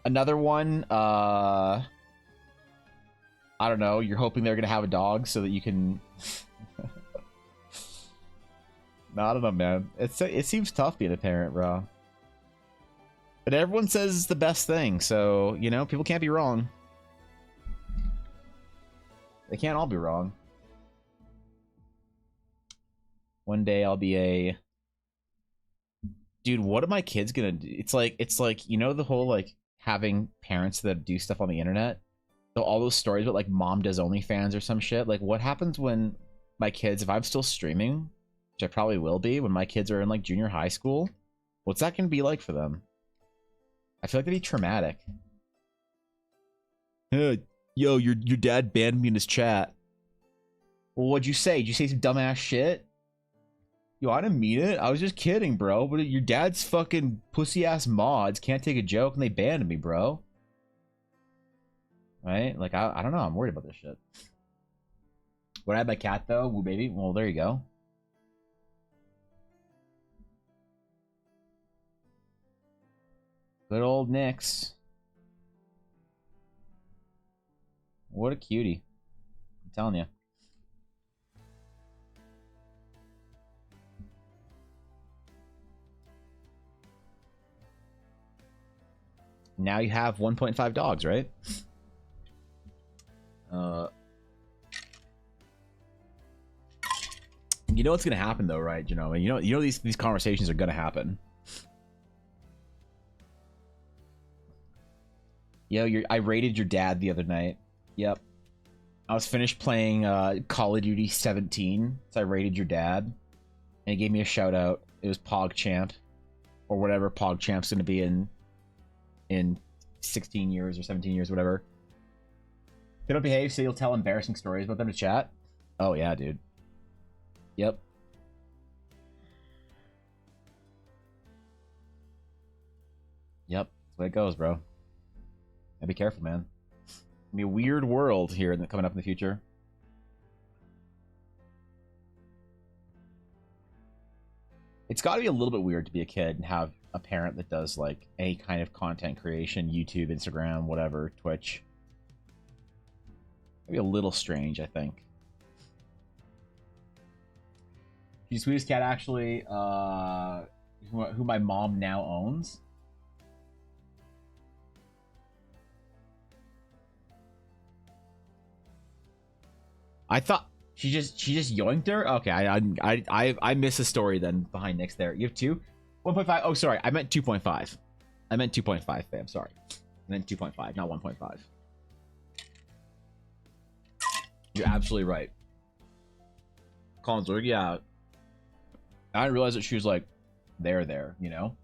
Another one, I don't know, you're hoping they're gonna have a dog so that you can... No, I don't know, man. It seems tough being a parent, bro. But everyone says it's the best thing, so, you know, people can't be wrong. They can't all be wrong. One day I'll be a... Dude, what are my kids gonna do? It's like, you know the whole, like, having parents that do stuff on the internet? So all those stories about, like, mom does OnlyFans or some shit? Like, what happens when my kids, if I'm still streaming, which I probably will be, when my kids are in, like, junior high school, what's that gonna be like for them? I feel like that'd be traumatic. Yo, your dad banned me in his chat. Well, what'd you say? Did you say some dumbass shit? Yo, I didn't mean it. I was just kidding, bro. But your dad's fucking pussy-ass mods can't take a joke, and they banned me, bro. Right? Like, I don't know. I'm worried about this shit. Would I have my cat, though? Woo, baby. Well, there you go. Good old Nyx. What a cutie. I'm telling you. Now you have 1.5 dogs, right? You know what's gonna happen though, right? You know these conversations are gonna happen. Yo, I raided your dad the other night. Yep. I was finished playing Call of Duty 17, so I raided your dad, and he gave me a shout out. It was PogChamp, or whatever PogChamp's gonna be in 16 years or 17 years, whatever. If they don't behave, so you'll tell embarrassing stories about them to chat. Oh yeah, dude. Yep. Yep. That's the way it goes, bro. And be careful, man. It's gonna be a weird world here coming up in the future. It's got to be a little bit weird to be a kid and have a parent that does like any kind of content creation, YouTube, Instagram, whatever, Twitch. Maybe a little strange, I think. She's the sweetest cat, actually, who my mom now owns. I thought she just yoinked her. Okay, I missed a story then behind Nyx there. You have 2, 1.5. Oh, sorry, I meant 2.5. I meant 2.5, fam. Sorry, I meant 2.5, not 1.5. You're absolutely right. Collinsburg, yeah. I didn't realize that she was like there, you know.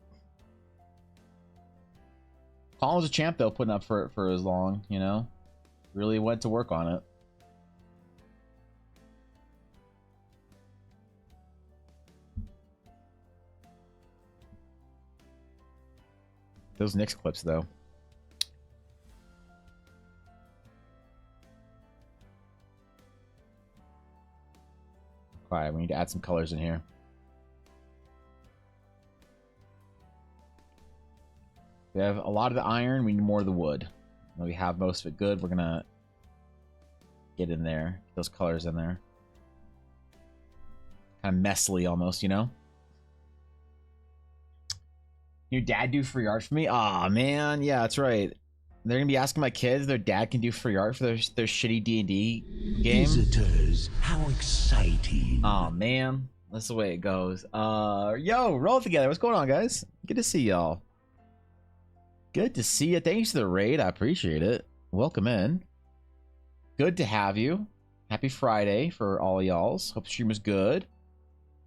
Colin was a champ though, putting up for as long, you know. Really went to work on it. Those Nyx clips though. Alright, we need to add some colors in here. We have a lot of the iron, we need more of the wood. Now we have most of it good, we're gonna get in there, get those colors in there. Kind of messily almost, you know? Your dad do free art for me? Aw, man, yeah, that's right. They're gonna be asking my kids their dad can do free art for their shitty D&D game. Visitors, how exciting. Aw, man, that's the way it goes. Yo, roll together. What's going on, guys? Good to see y'all. Good to see you. Thanks for the raid. I appreciate it. Welcome in. Good to have you. Happy Friday for all y'alls. Hope the stream was good.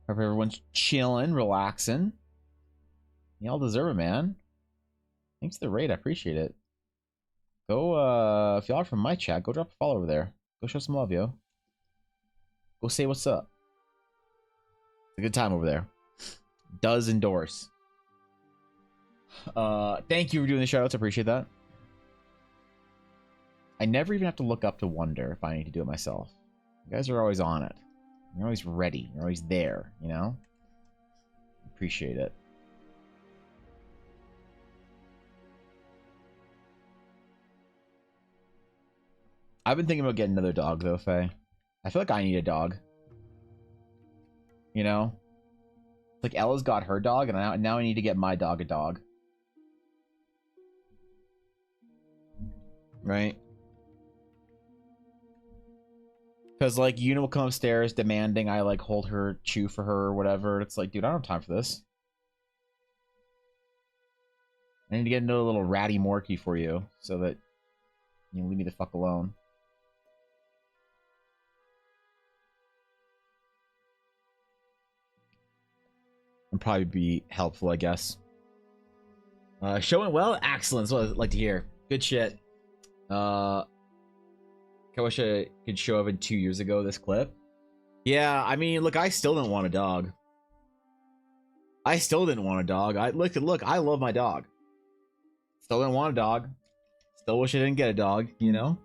Hope everyone's chilling, relaxing. Y'all deserve it, man. Thanks for the raid. I appreciate it. Go, if y'all are from my chat, go drop a follow over there. Go show some love, yo. Go say what's up. It's a good time over there. Does endorse. Thank you for doing the shoutouts. I appreciate that. I never even have to look up to wonder if I need to do it myself. You guys are always on it. You're always ready. You're always there, you know? Appreciate it. I've been thinking about getting another dog, though, Faye. I feel like I need a dog. You know? Like, Ella's got her dog, and now I need to get my dog a dog. Right? Because, like, Una will come upstairs demanding I, like, hold her, chew for her, or whatever. It's like, dude, I don't have time for this. I need to get into a little ratty Morky for you, so that you can leave me the fuck alone. And probably be helpful, I guess. Showing well? Excellent. That's what I'd like to hear. Good shit. I wish I could show up in 2 years ago, this clip. Yeah, I mean, look, I still didn't want a dog. I still didn't want a dog. Look, I love my dog. Still didn't want a dog. Still wish I didn't get a dog, you know?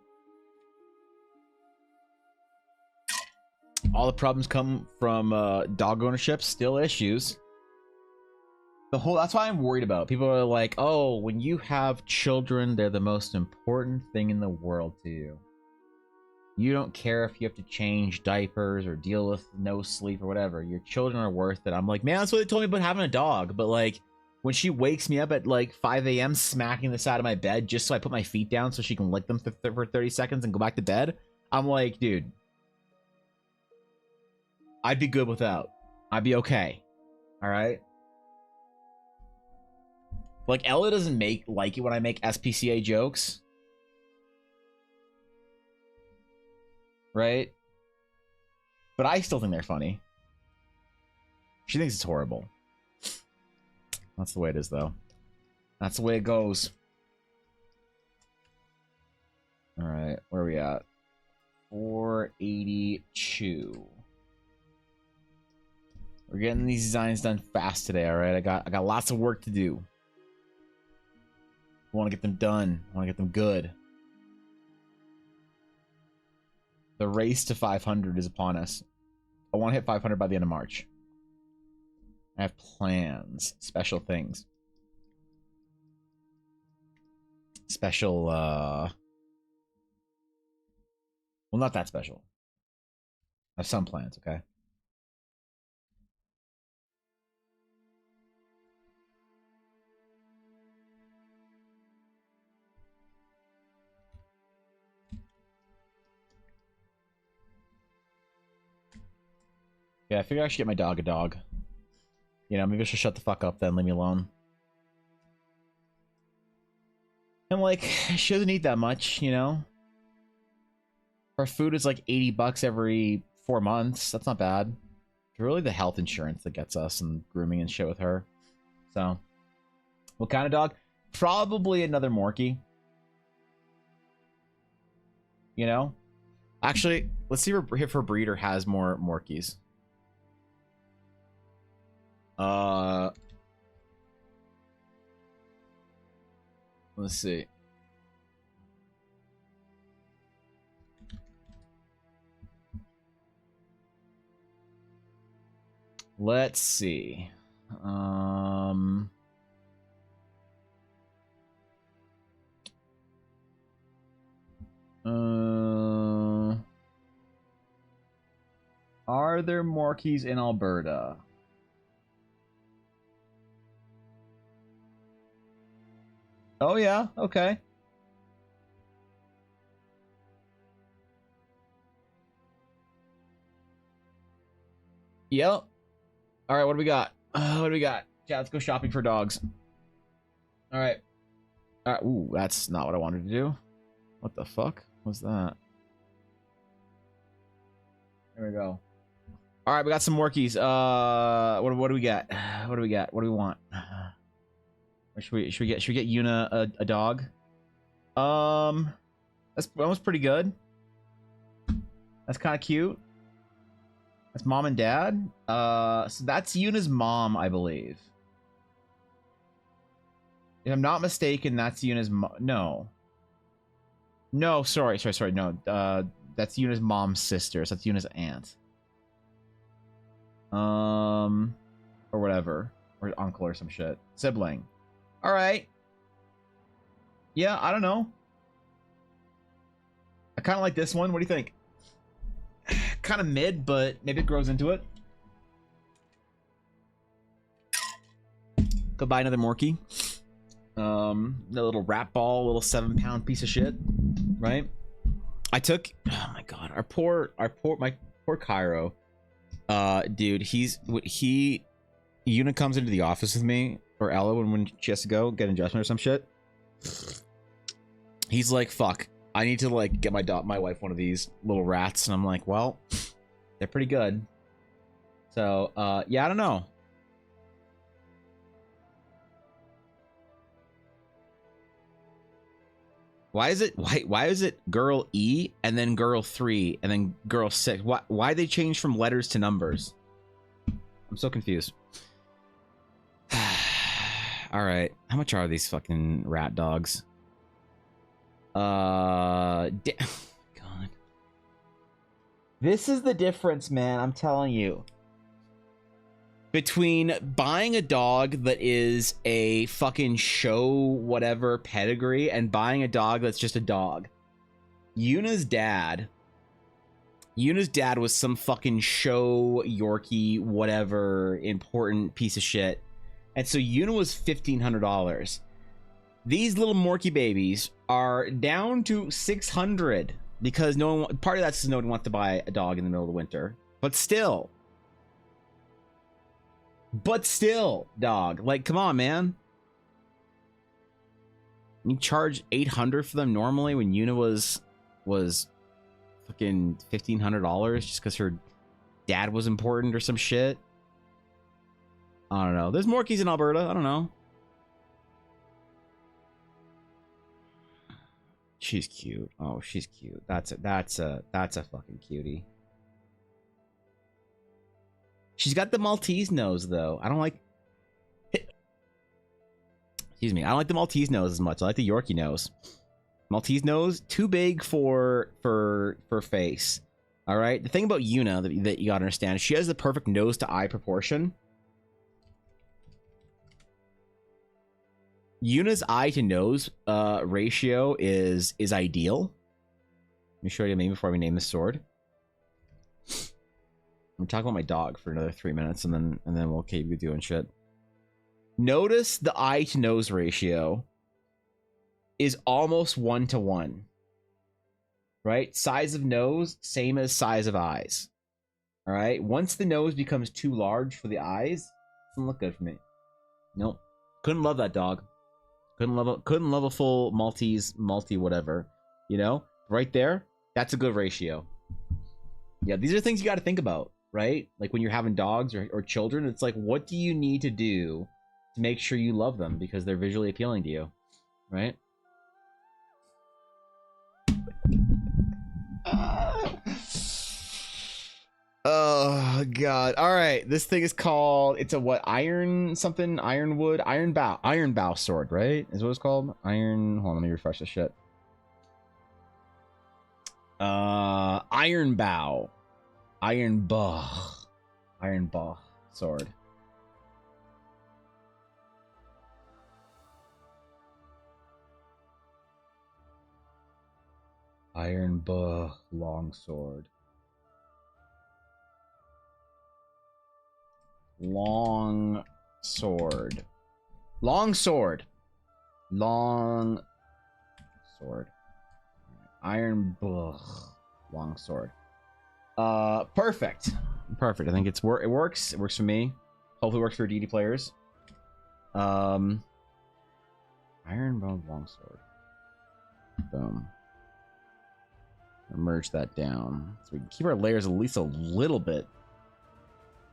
All the problems come from dog ownership, still issues. That's why I'm worried about. People are like, oh, when you have children, they're the most important thing in the world to you. You don't care if you have to change diapers or deal with no sleep or whatever. Your children are worth it. I'm like, man, that's what they told me about having a dog. But like, when she wakes me up at like 5 a.m. smacking the side of my bed just so I put my feet down so she can lick them for 30 seconds and go back to bed, I'm like, dude, I'd be good without. I'd be okay. All right? Like, Ella doesn't like it when I make SPCA jokes. Right? But I still think they're funny. She thinks it's horrible. That's the way it is, though. That's the way it goes. Alright, where are we at? 482. We're getting these designs done fast today, alright? I got lots of work to do. I want to get them done. I want to get them good. The race to 500 is upon us. I want to hit 500 by the end of March. I have plans. Special things. Special, well, not that special. I have some plans, okay? Yeah, I figure I should get my dog a dog. You know, maybe I should shut the fuck up then, leave me alone. And like, she doesn't eat that much, you know? Her food is like $80 every 4 months. That's not bad. It's really the health insurance that gets us and grooming and shit with her. So, what kind of dog? Probably another Morky. You know? Actually, let's see if her breeder has more Morkies. Let's see. Let's see. Are there Morkies in Alberta? Oh yeah, okay. Yep. All right, what do we got? What do we got? Yeah, let's go shopping for dogs. All right. All right. Ooh, that's not what I wanted to do. What the fuck was that? There we go. All right, we got some Morkies. What do we got? What do we got? What do we want? Or should we get Una a dog? That's almost pretty good. That's kind of cute. That's mom and dad. So that's Yuna's mom, I believe. If I'm not mistaken, that's Yuna's mom. No, sorry. No, that's Yuna's mom's sister. So that's Yuna's aunt. Or whatever, or uncle or some shit, sibling. All right. Yeah, I don't know. I kind of like this one. What do you think? Kind of mid, but maybe it grows into it. Go buy another Morky. The little rat ball, little 7-pound piece of shit, right? I took. Oh my god, my poor Cairo. Dude, Yuna comes into the office with me, or Ella, when she has to go get an adjustment or some shit. He's like, fuck, I need to like get my wife one of these little rats, and I'm like, well, they're pretty good. So yeah, I don't know. Why is it girl E and then girl 3 and then girl 6? Why they change from letters to numbers? I'm so confused. All right, how much are these fucking rat dogs? God, this is the difference, man. I'm telling you, between buying a dog that is a fucking show whatever pedigree and buying a dog that's just a dog. Yuna's dad was some fucking show Yorkie whatever important piece of shit. And so Yuna was $1,500. These little Morky babies are down to $600 because part of that's because no one wants to buy a dog in the middle of the winter. But still, dog, like, come on, man. You charge $800 for them normally when Yuna was fucking $1,500 just because her dad was important or some shit. I don't know. There's Morkies in Alberta. I don't know. She's cute. Oh, she's cute. That's a fucking cutie. She's got the Maltese nose though. I don't like. Excuse me. I don't like the Maltese nose as much. I like the Yorkie nose. Maltese nose too big for face. All right. The thing about Yuna that you gotta understand, she has the perfect nose to eye proportion. Yuna's eye to nose ratio is ideal. Let me show you maybe before we name the sword. I'm talking about my dog for another 3 minutes, and then we'll keep doing shit. Notice the eye to nose ratio is almost 1-to-1. Right? Size of nose, same as size of eyes. All right. Once the nose becomes too large for the eyes, it doesn't look good for me. Nope. Couldn't love that dog. Couldn't love a full Maltese whatever. You know, right there, that's a good ratio. Yeah, these are things you got to think about, right? Like when you're having dogs or children, it's like, what do you need to do to make sure you love them because they're visually appealing to you, right? Oh god. All right, this thing is called, it's a what, ironwood, iron bow sword, right? Is what it's called. Hold on, let me refresh this shit. Iron bow sword. Iron buh long sword. Long sword. Iron buh long sword. Perfect. I think it works. It works for me. Hopefully it works for DD players. Iron bow long sword. Boom. Merge that down so we can keep our layers at least a little bit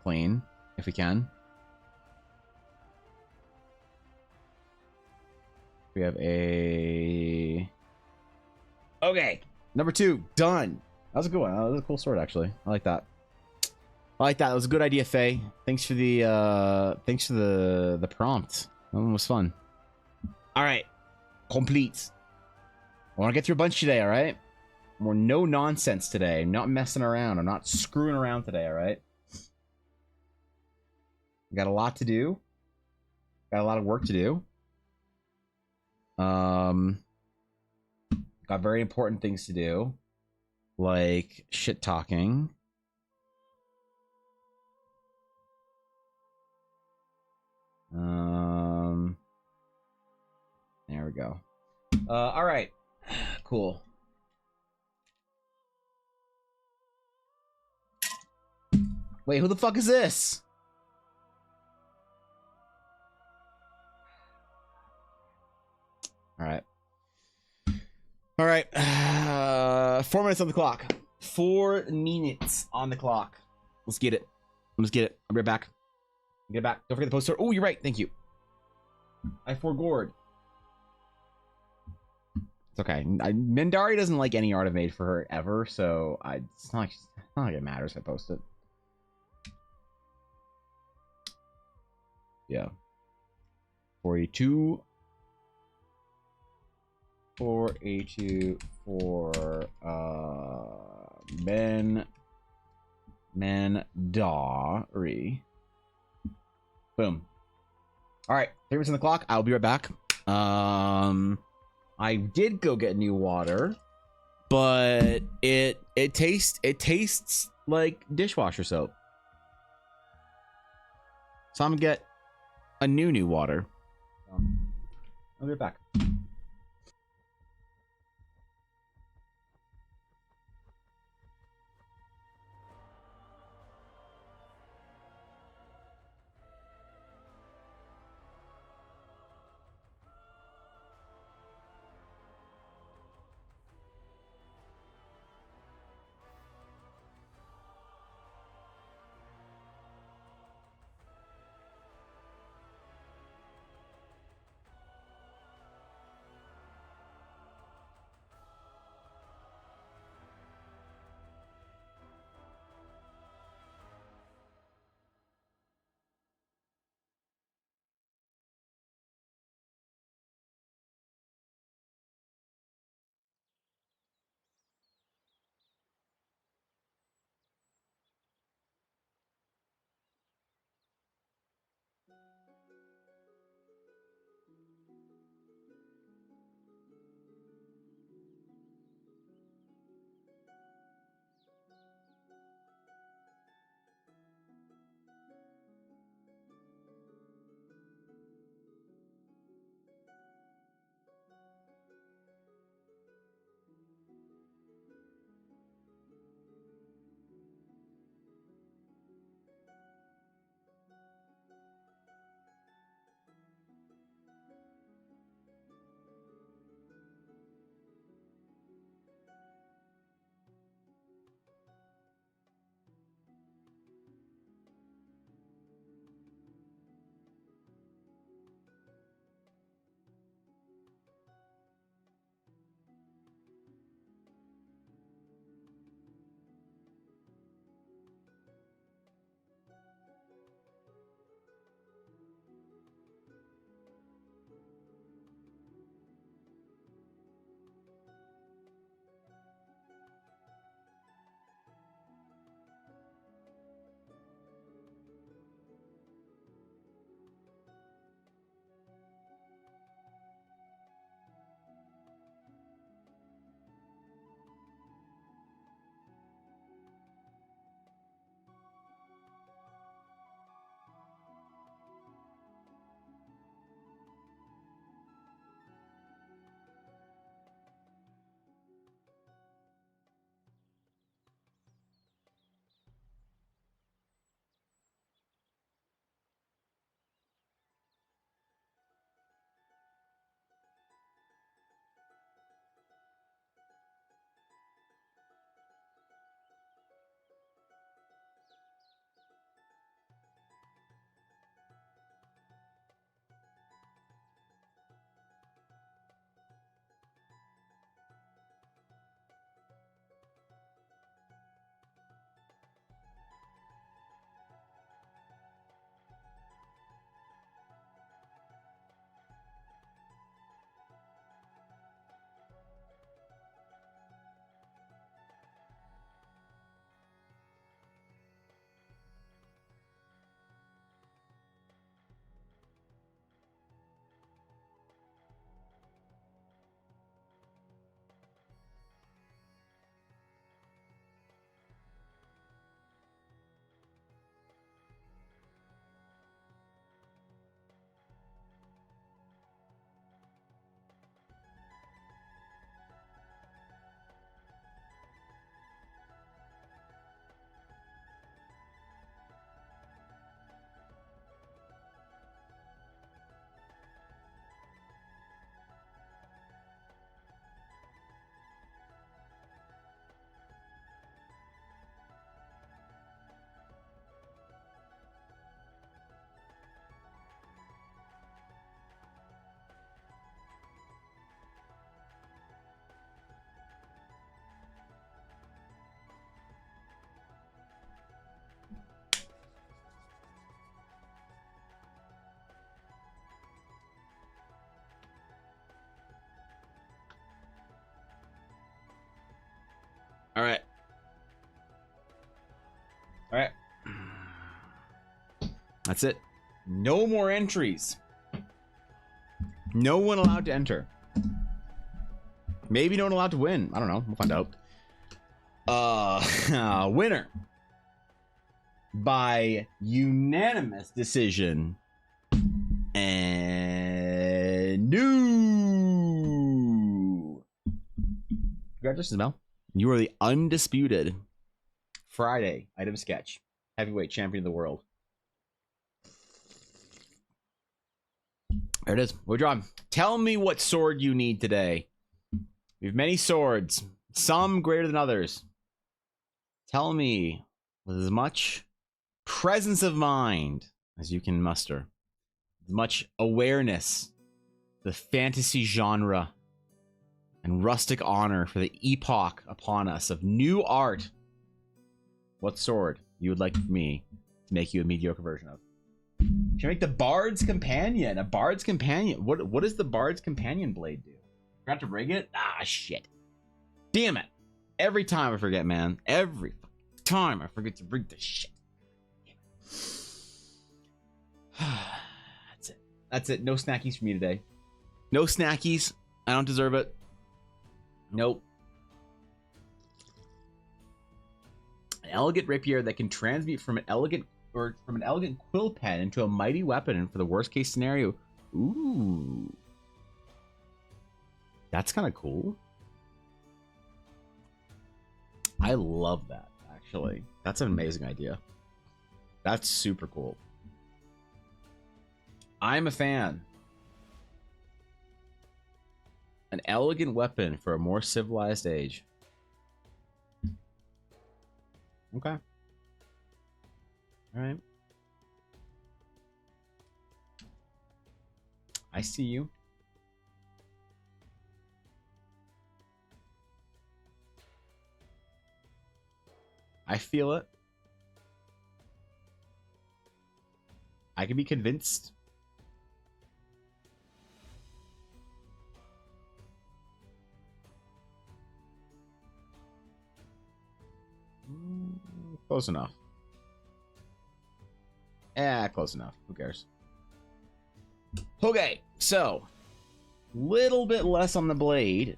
clean if we can. We have a Okay. Number 2, done. That was a good one. That was a cool sword, actually. I like that. That was a good idea, Faye. Thanks for the prompt. That one was fun. All right. Complete. I want to get through a bunch today, all right? More no nonsense today. I'm not messing around. I'm not screwing around today, all right? Got a lot to do. Got a lot of work to do. Got very important things to do. Like shit talking. There we go. All right. Cool. Wait, who the fuck is this? All right. All right. 4 minutes on the clock. 4 minutes on the clock. Let's get it. Let's get it. I'll be right back. Get it back. Don't forget the poster. Oh, you're right. Thank you. I forgored. It's okay. Mindari doesn't like any art I've made for her ever, so it's not like it matters if I post it. Yeah. 42. 482 for Mendari. Boom. All right, 3 minutes on the clock. I'll be right back. I did go get new water, but it tastes like dishwasher soap. So I'm gonna get a new water. I'll be right back. All right. That's it. No more entries. No one allowed to enter. Maybe no one allowed to win. I don't know. We'll find out. Winner by unanimous decision. And new. Congratulations, Mel. You are the undisputed Friday item sketch heavyweight champion of the world. There it is. We're drawn. Tell me what sword you need today. We have many swords, some greater than others. Tell me with as much presence of mind as you can muster, as much awareness, the fantasy genre, and rustic honor for the epoch upon us of new art. What sword you would like me to make you a mediocre version of? Should I make the Bard's Companion? A Bard's Companion. What does the Bard's Companion blade do? Forgot to rig it? Ah, shit. Damn it. Every time I forget, man. Every time I forget to rig the shit. That's it. That's it. No snackies for me today. No snackies. I don't deserve it. Nope. An elegant rapier that can transmute from an elegant quill pen into a mighty weapon, and for the worst case scenario. Ooh. That's kind of cool. I love that, actually. That's an amazing idea. That's super cool. I'm a fan. An elegant weapon for a more civilized age. Okay. All right. I see you. I feel it. I can be convinced. Close enough. Close enough. Who cares? Okay, so little bit less on the blade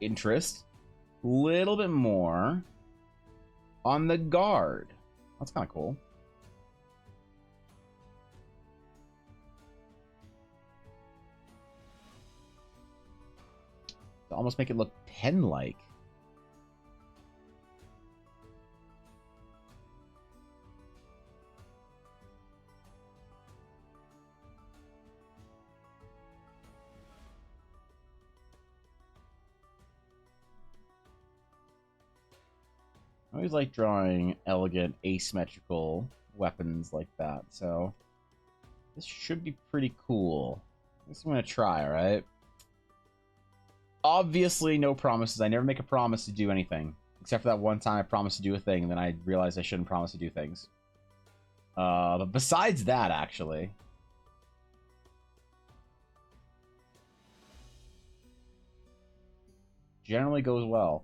interest, little bit more on the guard. That's kind of cool. To almost make it look pen-like. I always like drawing elegant, asymmetrical weapons like that, so this should be pretty cool. This I'm gonna try, alright? Obviously, no promises. I never make a promise to do anything. Except for that one time I promised to do a thing, and then I realized I shouldn't promise to do things. But besides that, actually... generally goes well.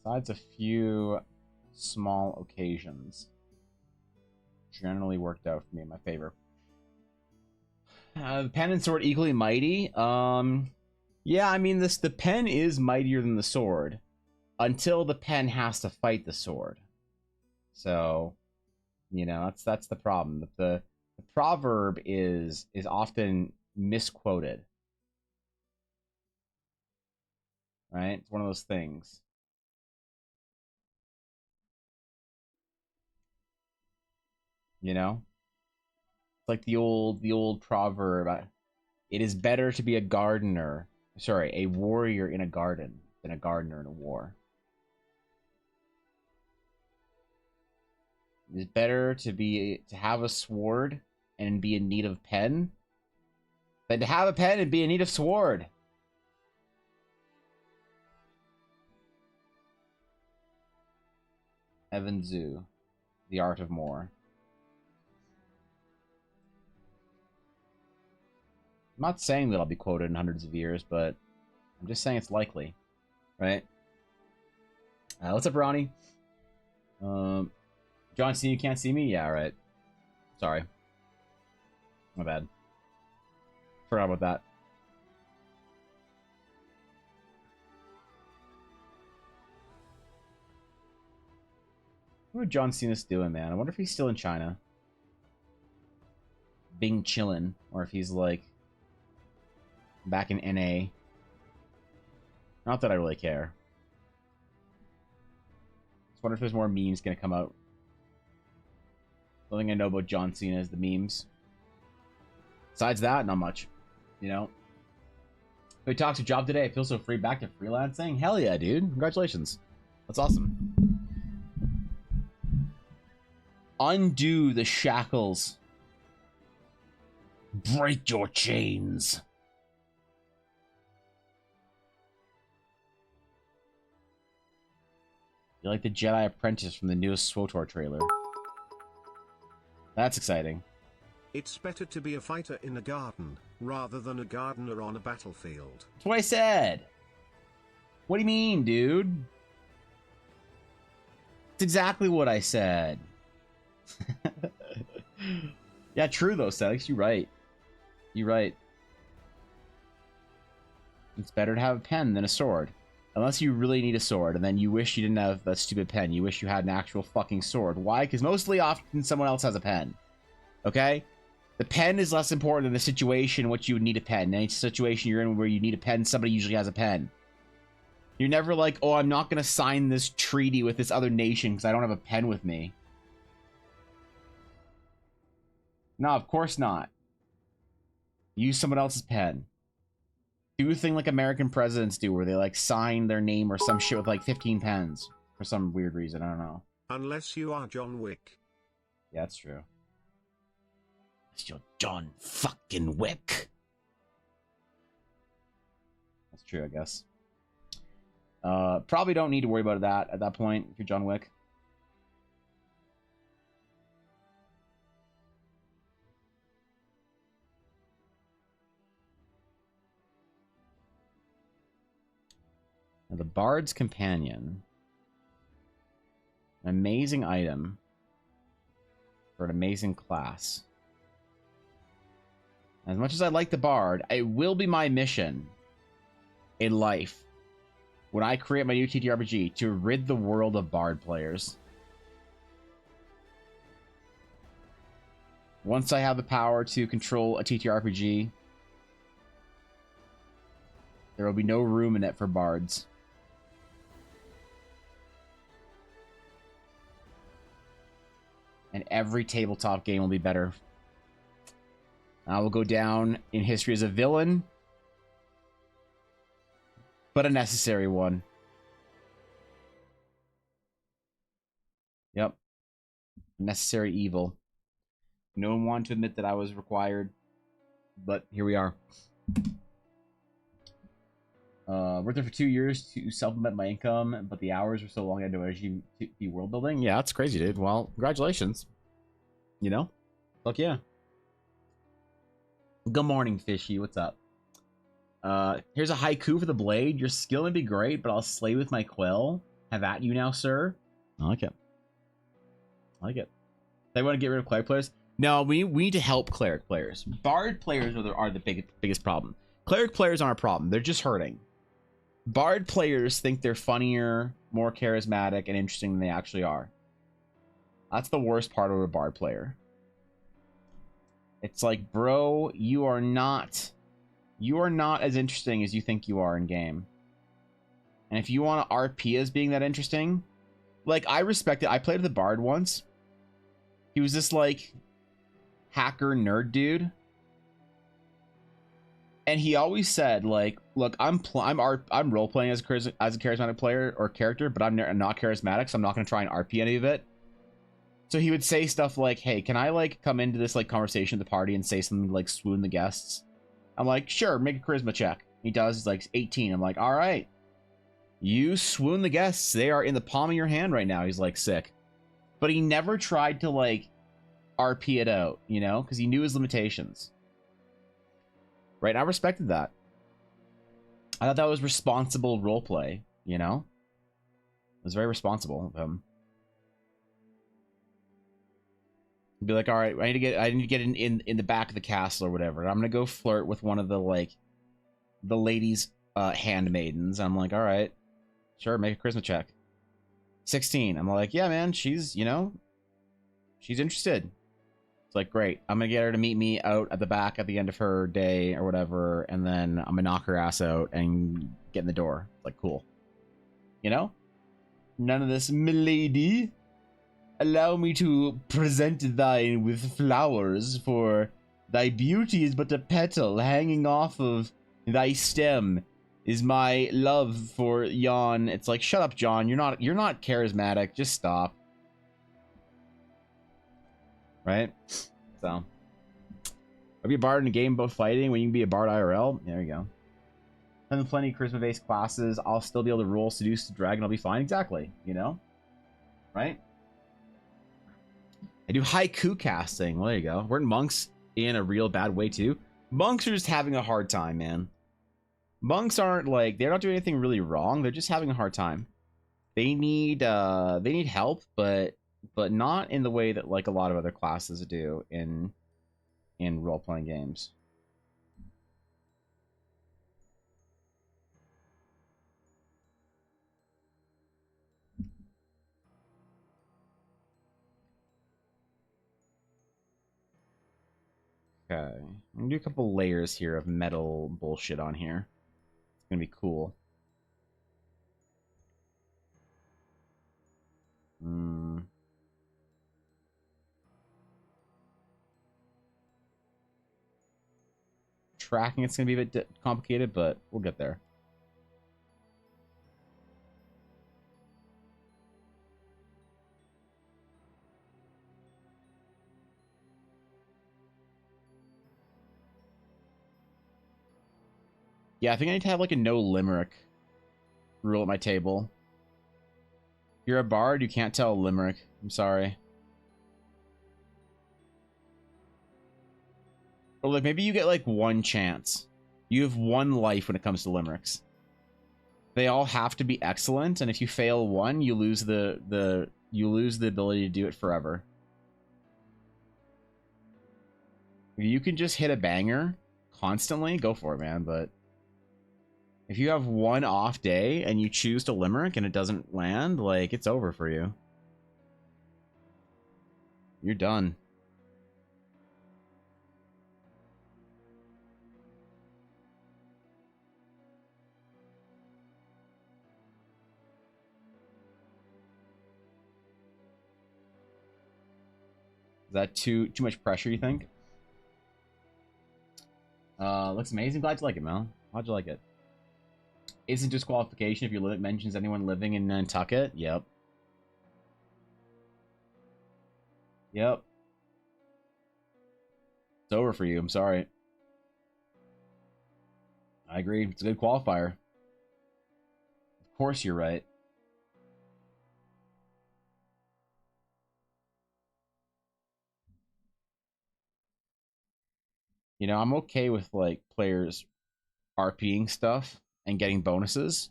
Besides a few small occasions, generally worked out for me in my favor. The pen and sword equally mighty. Yeah, I mean the pen is mightier than the sword until the pen has to fight the sword. So, you know, that's the problem. The proverb is often misquoted. Right? It's one of those things. You know, it's like the old proverb. It is better to be a warrior in a garden than a gardener in a war. It is better to have a sword and be in need of pen than to have a pen and be in need of sword. Evan Zhu, The Art of War. I'm not saying that I'll be quoted in hundreds of years, but I'm just saying it's likely, right? What's up, Ronnie? John C, you can't see me? Yeah, right. Sorry. My bad. Forgot about that. What would John Cena's doing, man? I wonder if he's still in China. Being chillin'. Or if he's, like, back in NA. Not that I really care. Just wonder if there's more memes gonna come out. The only thing I know about John Cena is the memes. Besides that, not much. You know? He talks a job today. I feel so free back to freelancing. Hell yeah, dude. Congratulations. That's awesome. Undo the shackles. Break your chains. You're like the Jedi Apprentice from the newest SWTOR trailer. That's exciting. It's better to be a fighter in a garden, rather than a gardener on a battlefield. That's what I said. What do you mean, dude? It's exactly what I said. Yeah, true though, Celix. You're right. You're right. It's better to have a pen than a sword. Unless you really need a sword, and then you wish you didn't have that stupid pen. You wish you had an actual fucking sword. Why? Because mostly often someone else has a pen. Okay? The pen is less important than the situation in which you would need a pen. In any situation you're in where you need a pen, somebody usually has a pen. You're never like, oh, I'm not going to sign this treaty with this other nation because I don't have a pen with me. No, of course not. Use someone else's pen. Do a thing like American presidents do where they like sign their name or some shit with like 15 pens for some weird reason. I don't know. Unless you are John Wick. Yeah, that's true. It's your John fucking Wick. That's true, I guess. Probably don't need to worry about that at that point if you're John Wick. Now, the Bard's Companion. An amazing item for an amazing class. As much as I like the Bard, it will be my mission in life when I create my new TTRPG to rid the world of Bard players. Once I have the power to control a TTRPG, there will be no room in it for Bards. And every tabletop game will be better. I will go down in history as a villain, but a necessary one. Yep. Necessary evil. No one wanted to admit that I was required, but here we are. Worked there for 2 years to supplement my income, but the hours were so long I had no energy to be world building. Yeah, that's crazy, dude. Well, congratulations. You know? Fuck yeah. Good morning, Fishy. What's up? Here's a haiku for the blade. Your skill may be great, but I'll slay with my quill. Have at you now, sir. I like it. I like it. They want to get rid of cleric players? No, we need to help cleric players. Bard players are the biggest problem. Cleric players aren't a problem. They're just hurting. Bard players think they're funnier, more charismatic, and interesting than they actually are. That's the worst part of a Bard player. It's like, bro, you are not as interesting as you think you are in game. And if you want to RP as being that interesting, like, I respect it. I played with the Bard once. He was this like hacker nerd dude. And he always said, like, look, I'm role playing as a charismatic player or character, but I'm not charismatic, so I'm not going to try and RP any of it. So he would say stuff like, hey, can I like come into this like conversation at the party and say something like swoon the guests? I'm like, sure, make a charisma check. He does. He's like 18. I'm like, all right, you swoon the guests. They are in the palm of your hand right now. He's like, sick. But he never tried to like RP it out, you know, because he knew his limitations. Right? I respected that. I thought that was responsible roleplay, you know? It was very responsible of him. Be like, all right, I need to get in the back of the castle or whatever. And I'm gonna go flirt with one of the the ladies' handmaidens. I'm like, all right, sure, make a charisma check. 16. I'm like, yeah, man, she's she's interested. It's like, great. I'm gonna get her to meet me out at the back at the end of her day or whatever, and then I'm gonna knock her ass out and get in the door. Like, cool. You know? None of this, milady. Allow me to present thine with flowers, for thy beauty is but a petal hanging off of thy stem. Is my love for yon. It's like, shut up, John. You're not charismatic. Just stop. Right? So, I'll be a bard in a game about fighting when you can be a bard IRL. There you go. And plenty of charisma-based classes. I'll still be able to roll seduce the dragon. I'll be fine. Exactly. You know? Right? I do haiku casting. Well, there you go. Weren't monks in a real bad way too? Monks are just having a hard time, man. Monks aren't like, they're not doing anything really wrong. They're just having a hard time. They need help, but not in the way that like a lot of other classes do in role-playing games. Okay, I'm gonna do a couple layers here of metal bullshit on here. It's gonna be cool. Tracking it's gonna be a bit complicated, but we'll get there. Yeah, I think I need to have like a no limerick rule at my table. If you're a bard, you can't tell a limerick. I'm sorry. Or like maybe you get like one chance. You have one life when it comes to limericks. They all have to be excellent, and if you fail one, you lose the ability to do it forever. If you can just hit a banger constantly, go for it, man, but if you have one off day and you choose to limerick and it doesn't land, like, it's over for you. You're done. Is that too much pressure, you think? Looks amazing. Glad you like it, Mel. How'd you like it? Instant disqualification if your limit mentions anyone living in Nantucket. Yep. Yep. It's over for you. I'm sorry. I agree. It's a good qualifier. Of course you're right. You know, I'm okay with like players RPing stuff and getting bonuses,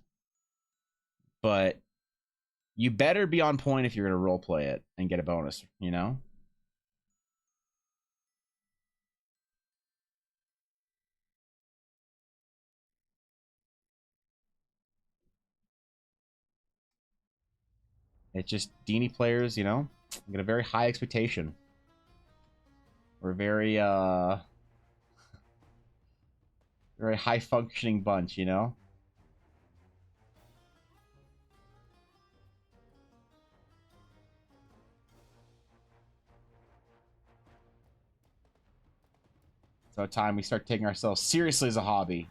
but you better be on point if you're going to roleplay it and get a bonus, you know? It's just D&D players, you know, get a very high expectation. We're very very high functioning bunch, you know? It's about time we start taking ourselves seriously as a hobby.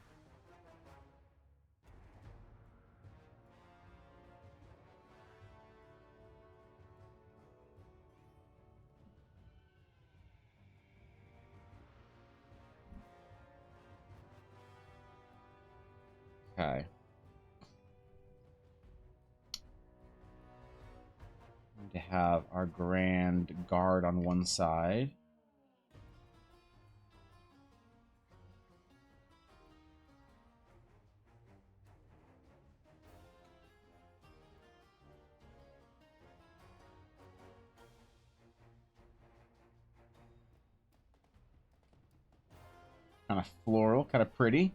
Okay. To have our grand guard on one side. Kind of floral, kind of pretty.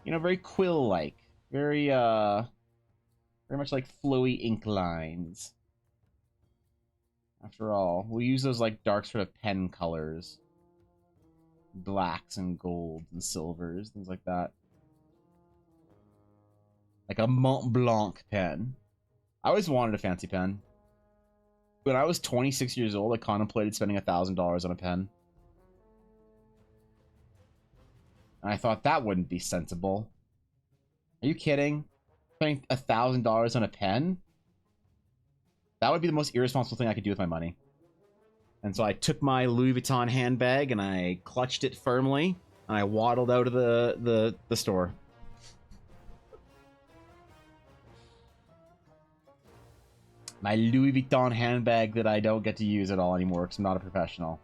You know, very quill-like. Very much like flowy ink lines. After all, we'll use those like dark sort of pen colors. Blacks and golds and silvers, things like that. Like a Mont Blanc pen. I always wanted a fancy pen. When I was 26 years old, I contemplated spending $1,000 on a pen. And I thought that wouldn't be sensible. Are you kidding? Spending $1,000 on a pen? That would be the most irresponsible thing I could do with my money. And so I took my Louis Vuitton handbag and I clutched it firmly and I waddled out of the store. My Louis Vuitton handbag that I don't get to use at all anymore because I'm not a professional.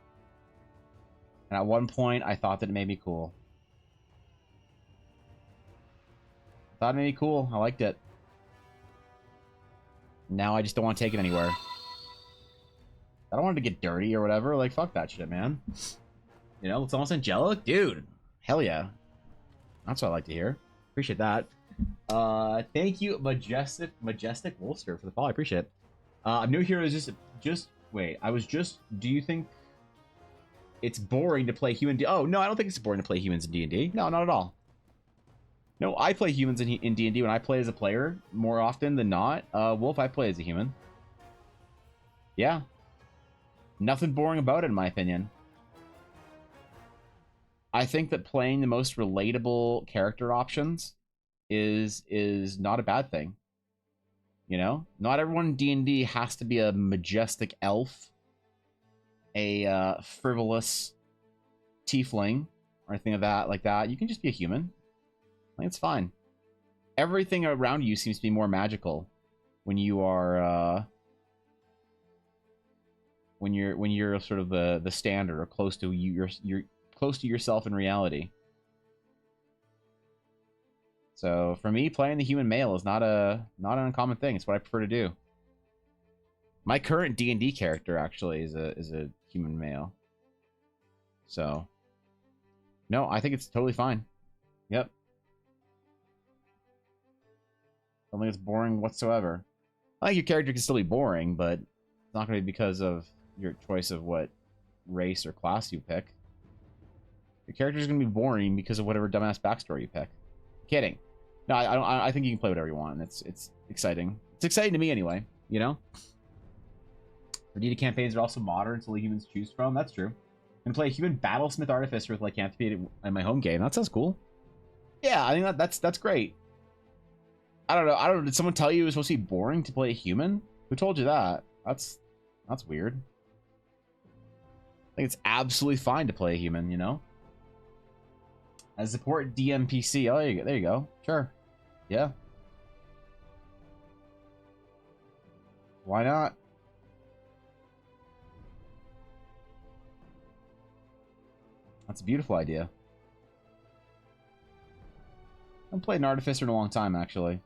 And at one point, I thought that it made me cool. I thought it made me cool. I liked it. Now I just don't want to take it anywhere. I don't want it to get dirty or whatever. Like, fuck that shit, man. You know, it's almost angelic? Dude, hell yeah. That's what I like to hear. Appreciate that. Thank you, Majestic Wolster, for the follow. I appreciate it. New Hero is just wait. Do you think it's boring to play human? Oh no, I don't think it's boring to play humans in D&D. No, not at all. No, I play humans in D&D when I play as a player more often than not. Wolf, I play as a human. Yeah. Nothing boring about it, in my opinion. I think that playing the most relatable character options is not a bad thing. You know, not everyone in D&D has to be a majestic elf, a frivolous tiefling, or anything of that like that. You can just be a human. I think it's fine. Everything around you seems to be more magical when you are when you're sort of the standard or close to you. You're close to yourself in reality. So for me, playing the human male is not an uncommon thing. It's what I prefer to do. My current D&D character actually is a human male. So no, I think it's totally fine. Yep. I don't think it's boring whatsoever. I think your character can still be boring, but it's not going to be because of your choice of what race or class you pick. Your character is going to be boring because of whatever dumbass backstory you pick. Kidding. No, I think you can play whatever you want. It's exciting. It's exciting to me anyway. You know. The D&D campaigns are also modern, so humans choose from. That's true. And play a human battlesmith artificer with lycanthropy in my home game. That sounds cool. Yeah, I think that's great. I don't know. Did someone tell you it was supposed to be boring to play a human? Who told you that? That's weird. I think it's absolutely fine to play a human, you know? As support DMPC. Oh, there you go. Sure. Yeah. Why not? That's a beautiful idea. I haven't played an artificer in a long time, actually.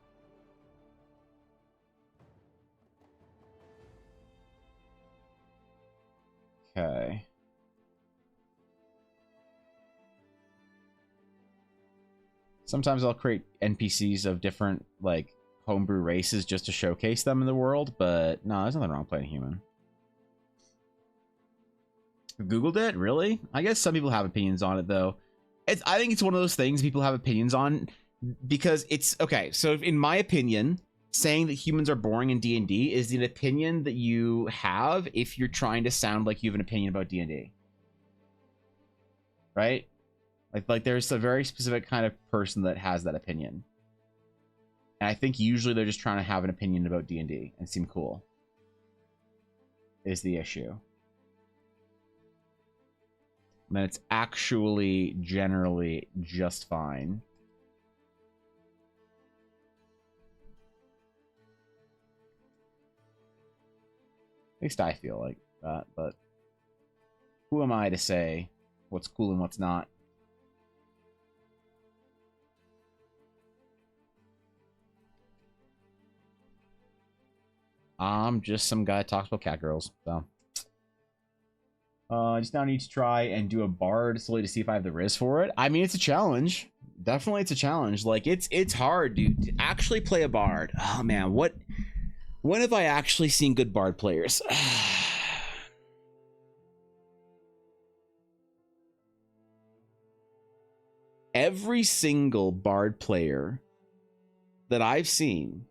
Okay. Sometimes I'll create NPCs of different, like, homebrew races just to showcase them in the world, but no, there's nothing wrong with playing a human. Googled it? Really? I guess some people have opinions on it, though. I think it's one of those things people have opinions on because it's... Okay, so in my opinion, saying that humans are boring in D&D is an opinion that you have if you're trying to sound like you have an opinion about D&D. Right? Like there's a very specific kind of person that has that opinion. And I think usually they're just trying to have an opinion about D&D and seem cool. Is the issue. And then it's actually generally just fine. At least I feel like that, but who am I to say what's cool and what's not? I'm just some guy that talks about cat girls, so. I just now need to try and do a bard slowly to see if I have the riz for it. I mean, it's a challenge. Definitely, it's a challenge. Like it's hard, dude, to actually play a bard. Oh man, when have I actually seen good bard players? Every single bard player that I've seen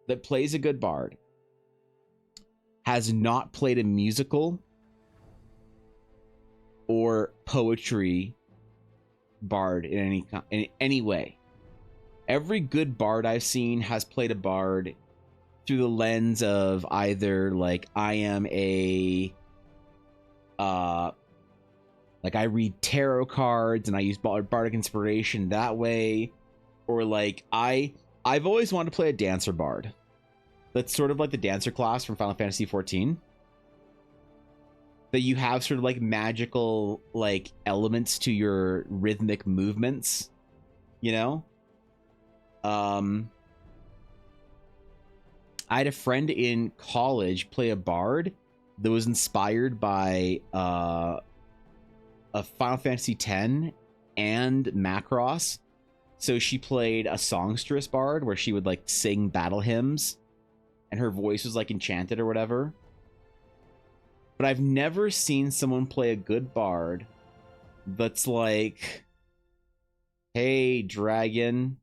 that plays a good bard has not played a musical or poetry bard in any way. Every good bard I've seen has played a bard through the lens of either like I am a like I read tarot cards and I use bardic inspiration that way, or like I've always wanted to play a dancer bard. That's sort of like the dancer class from Final Fantasy XIV. That you have sort of like magical like elements to your rhythmic movements, you know? I had a friend in college play a bard that was inspired by a Final Fantasy X and Macross. So she played a songstress bard where she would like sing battle hymns and her voice was like enchanted or whatever. But I've never seen someone play a good bard that's like, hey, dragon,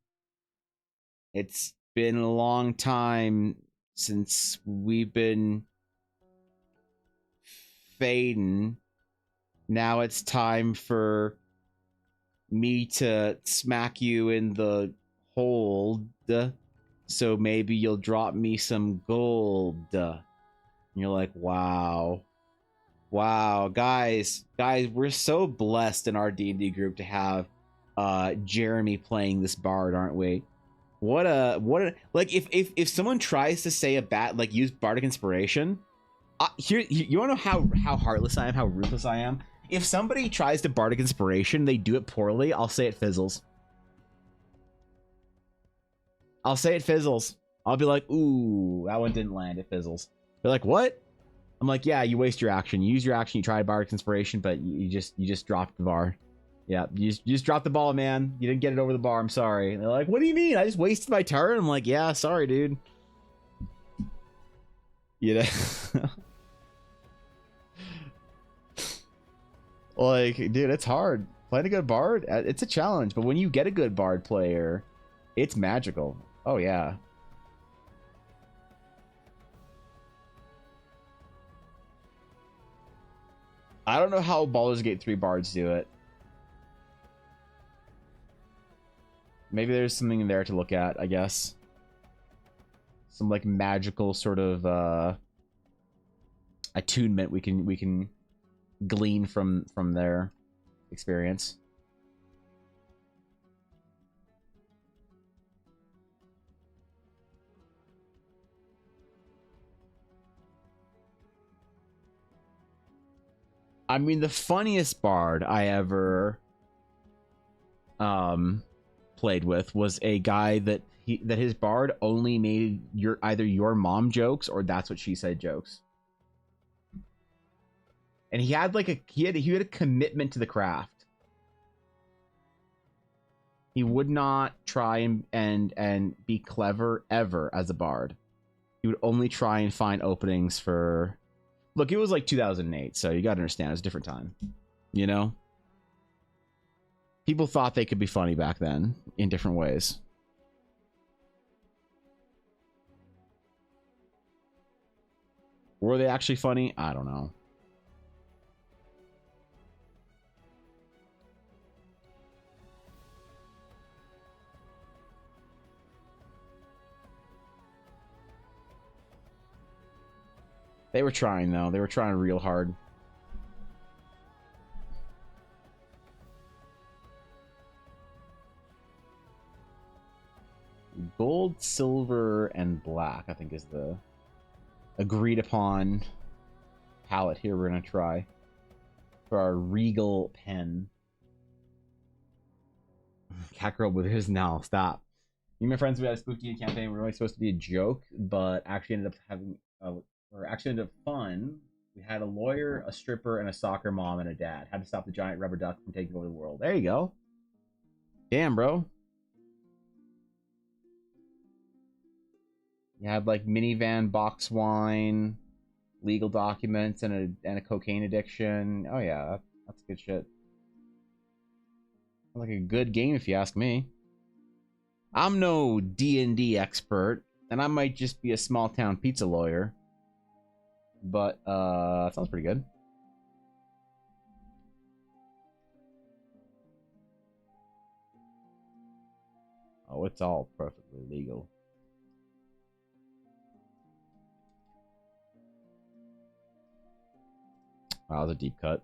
it's been a long time since we've been fading. Now it's time for me to smack you in the hold. So maybe you'll drop me some gold. And you're like, wow. Wow, guys, we're so blessed in our D&D group to have Jeremy playing this bard, aren't we? What a like if someone tries to say a bat like use bardic inspiration, here you want to know how heartless I am, how ruthless I am. If somebody tries to bardic inspiration, they do it poorly, I'll say it fizzles. I'll say it fizzles. I'll be like, ooh, that one didn't land, it fizzles. They're like, what? I'm like, yeah, you waste your action. You use your action, you try bardic inspiration, but you just dropped the bar. Yeah, you just dropped the ball, man. You didn't get it over the bar. I'm sorry. And they're like, what do you mean? I just wasted my turn. I'm like, yeah, sorry, dude. You know? Like, dude, it's hard. Playing a good bard, it's a challenge. But when you get a good bard player, it's magical. Oh, yeah. I don't know how Baldur's Gate 3 bards do it. Maybe there's something in there to look at, I guess. Some like magical sort of attunement we can glean from their experience. I mean, the funniest bard I ever played with was a guy that his bard only made either your mom jokes or that's what she said jokes. And he had like he had a commitment to the craft. He would not try and be clever ever as a bard. He would only try and find openings for... Look, it was like 2008, so you gotta understand, it was a different time. You know? People thought they could be funny back then in different ways. Were they actually funny? I don't know. They were trying, though. They were trying real hard. Gold, silver, and black, I think, is the agreed upon palette here we're going to try for our regal pen. Catgirl with his now. Stop. Me and my friends, we had a spooky campaign. We were only supposed to be a joke, but actually ended up having... or actually ended up fun. We had a lawyer, a stripper, and a soccer mom and a dad. Had to stop the giant rubber duck from taking over the world. There you go. Damn, bro. You had like minivan, box wine, legal documents, and a cocaine addiction. Oh yeah, that's good shit. Like a good game if you ask me. I'm no D&D expert, and I might just be a small town pizza lawyer. But sounds pretty good. Oh, it's all perfectly legal. Wow, that was a deep cut.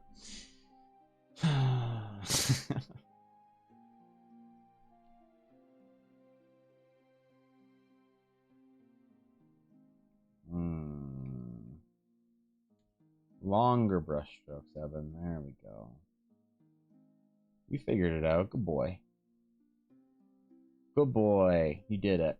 Longer brush strokes, Evan. There we go. You figured it out. Good boy. Good boy. You did it.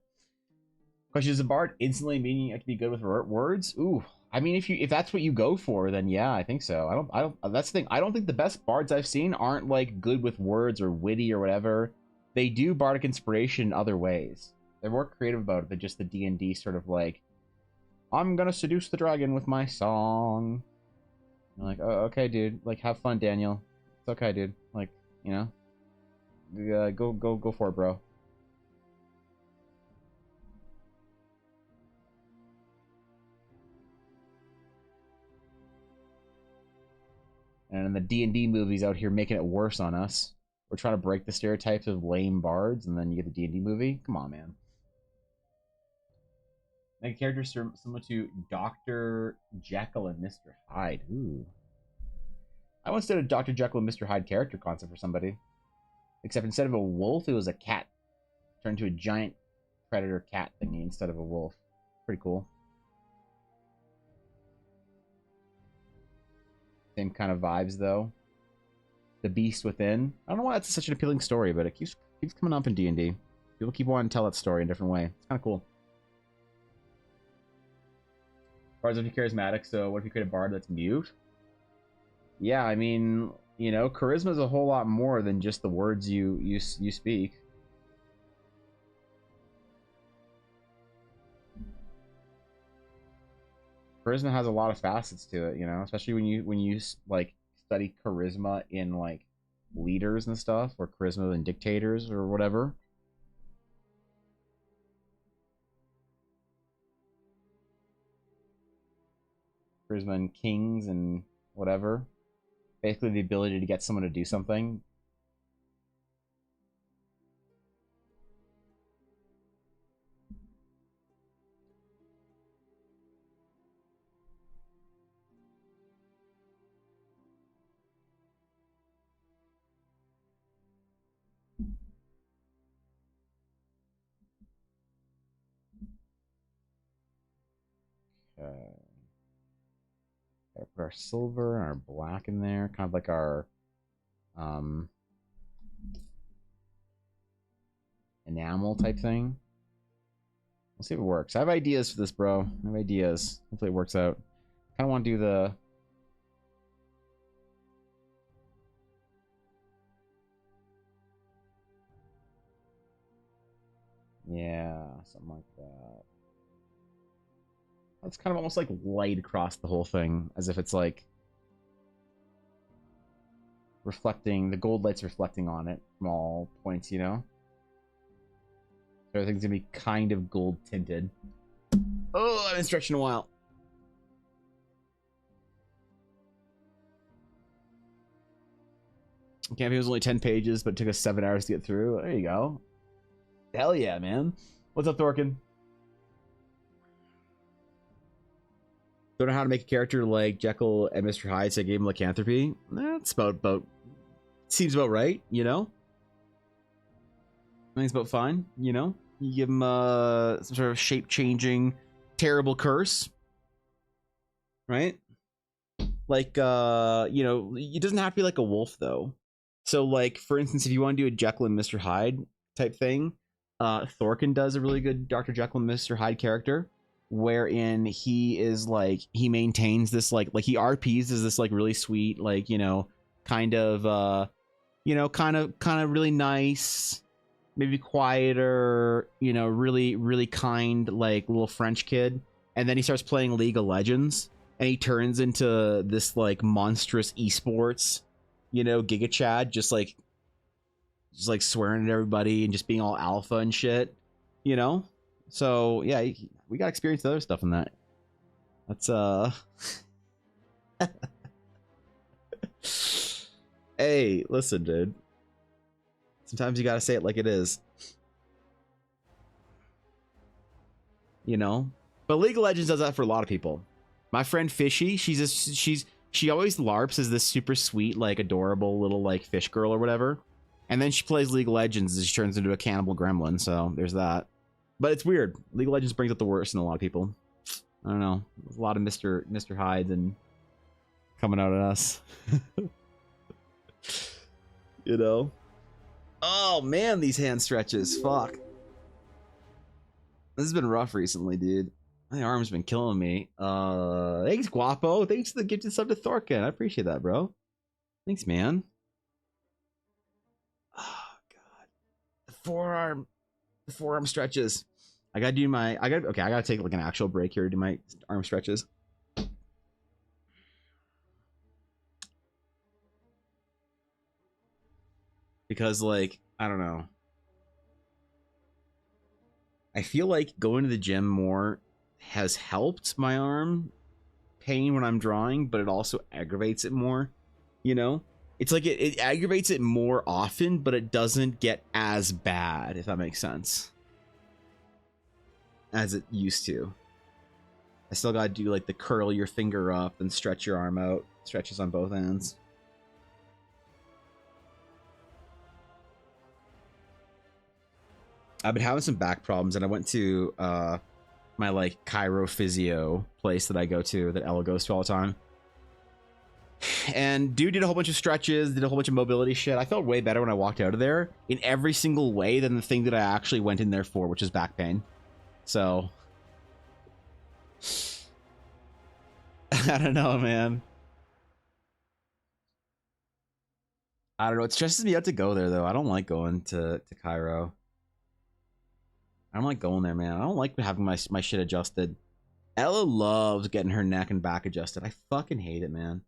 Question: is a bard instantly meaning I can be good with words? Ooh, I mean, if that's what you go for, then yeah, I think so. I don't. That's the thing. I don't think the best bards I've seen aren't like good with words or witty or whatever. They do bardic inspiration in other ways. They're more creative about it than just the D&D sort of like, I'm gonna seduce the dragon with my song. You're like, oh, okay, dude. Like, have fun, Daniel. It's okay, dude. Like, you know, go for it, bro. And the D&D movies out here making it worse on us. We're trying to break the stereotypes of lame bards, and then you get the D&D movie. Come on, man. Make characters similar to Dr. Jekyll and Mr. Hyde. Ooh. I once did a Dr. Jekyll and Mr. Hyde character concept for somebody. Except instead of a wolf, it was a cat. Turned into a giant predator cat thingy instead of a wolf. Pretty cool. Same kind of vibes, though. The Beast Within. I don't know why that's such an appealing story, but it keeps coming up in D&D. People keep wanting to tell that story in a different way. It's kind of cool. Bards are charismatic, so what if you create a bard that's mute? Yeah, I mean, you know, charisma is a whole lot more than just the words you speak. Charisma has a lot of facets to it, you know, especially when you like study charisma in like leaders and stuff, or charisma in dictators or whatever. Charisma in kings and whatever. Basically the ability to get someone to do something. Okay. Gotta put our silver and our black in there, kind of like our enamel type thing. We'll see if it works. I have ideas for this, bro. I have ideas. Hopefully it works out. Kind of want to do the... Yeah, something like that. It's kind of almost like light across the whole thing, as if it's like reflecting, the gold light's reflecting on it from all points, you know? So everything's gonna be kind of gold tinted. Oh, I've been stretching a while. Campaign was only 10 pages, but it took us 7 hours to get through. There you go. Hell yeah, man. What's up, Thorkin? Don't know how to make a character like Jekyll and Mr. Hyde, so I gave him lycanthropy. That's about seems about right, you know? I think it's about fine, you know? You give him some sort of shape-changing, terrible curse. Right? Like, you know, it doesn't have to be like a wolf, though. So, like, for instance, if you want to do a Jekyll and Mr. Hyde type thing, Thorkin does a really good Dr. Jekyll and Mr. Hyde character. wherein he is like, he maintains this like he RPs as this like really sweet, like, you know, kind of kind of really nice, maybe quieter, you know, really kind, like little French kid. And then he starts playing League of Legends and he turns into this like monstrous esports, you know, Giga Chad, just like swearing at everybody and just being all alpha and shit, you know? So yeah, we got experience with other stuff in that. That's hey, listen, dude. Sometimes you gotta say it like it is. You know? But League of Legends does that for a lot of people. My friend Fishy, she always LARPs as this super sweet, like adorable little like fish girl or whatever. And then she plays League of Legends and she turns into a cannibal gremlin, so there's that. But it's weird. League of Legends brings out the worst in a lot of people. I don't know. There's a lot of Mr. Hyde and coming out at us. You know? Oh man, these hand stretches. Fuck. This has been rough recently, dude. My arm's been killing me. Thanks, Guapo. Thanks for the gifted sub to Thorkin. I appreciate that, bro. Thanks, man. Oh god. The forearm stretches. I gotta take like an actual break here to do my arm stretches. Because like, I don't know. I feel like going to the gym more has helped my arm pain when I'm drawing, but it also aggravates it more, you know? It's like it aggravates it more often, but it doesn't get as bad, if that makes sense, as it used to. I still gotta do like the curl your finger up and stretch your arm out. Stretches on both ends. I've been having some back problems, and I went to my like chiro physio place that I go to, that Ella goes to all the time. And dude did a whole bunch of stretches, did a whole bunch of mobility shit. I felt way better when I walked out of there in every single way than the thing that I actually went in there for, which is back pain. So I don't know, man. I don't know. It stresses me out to go there, though. I don't like going to chiro. I don't like going there, man. I don't like having my shit adjusted. Ella loves getting her neck and back adjusted. I fucking hate it, man.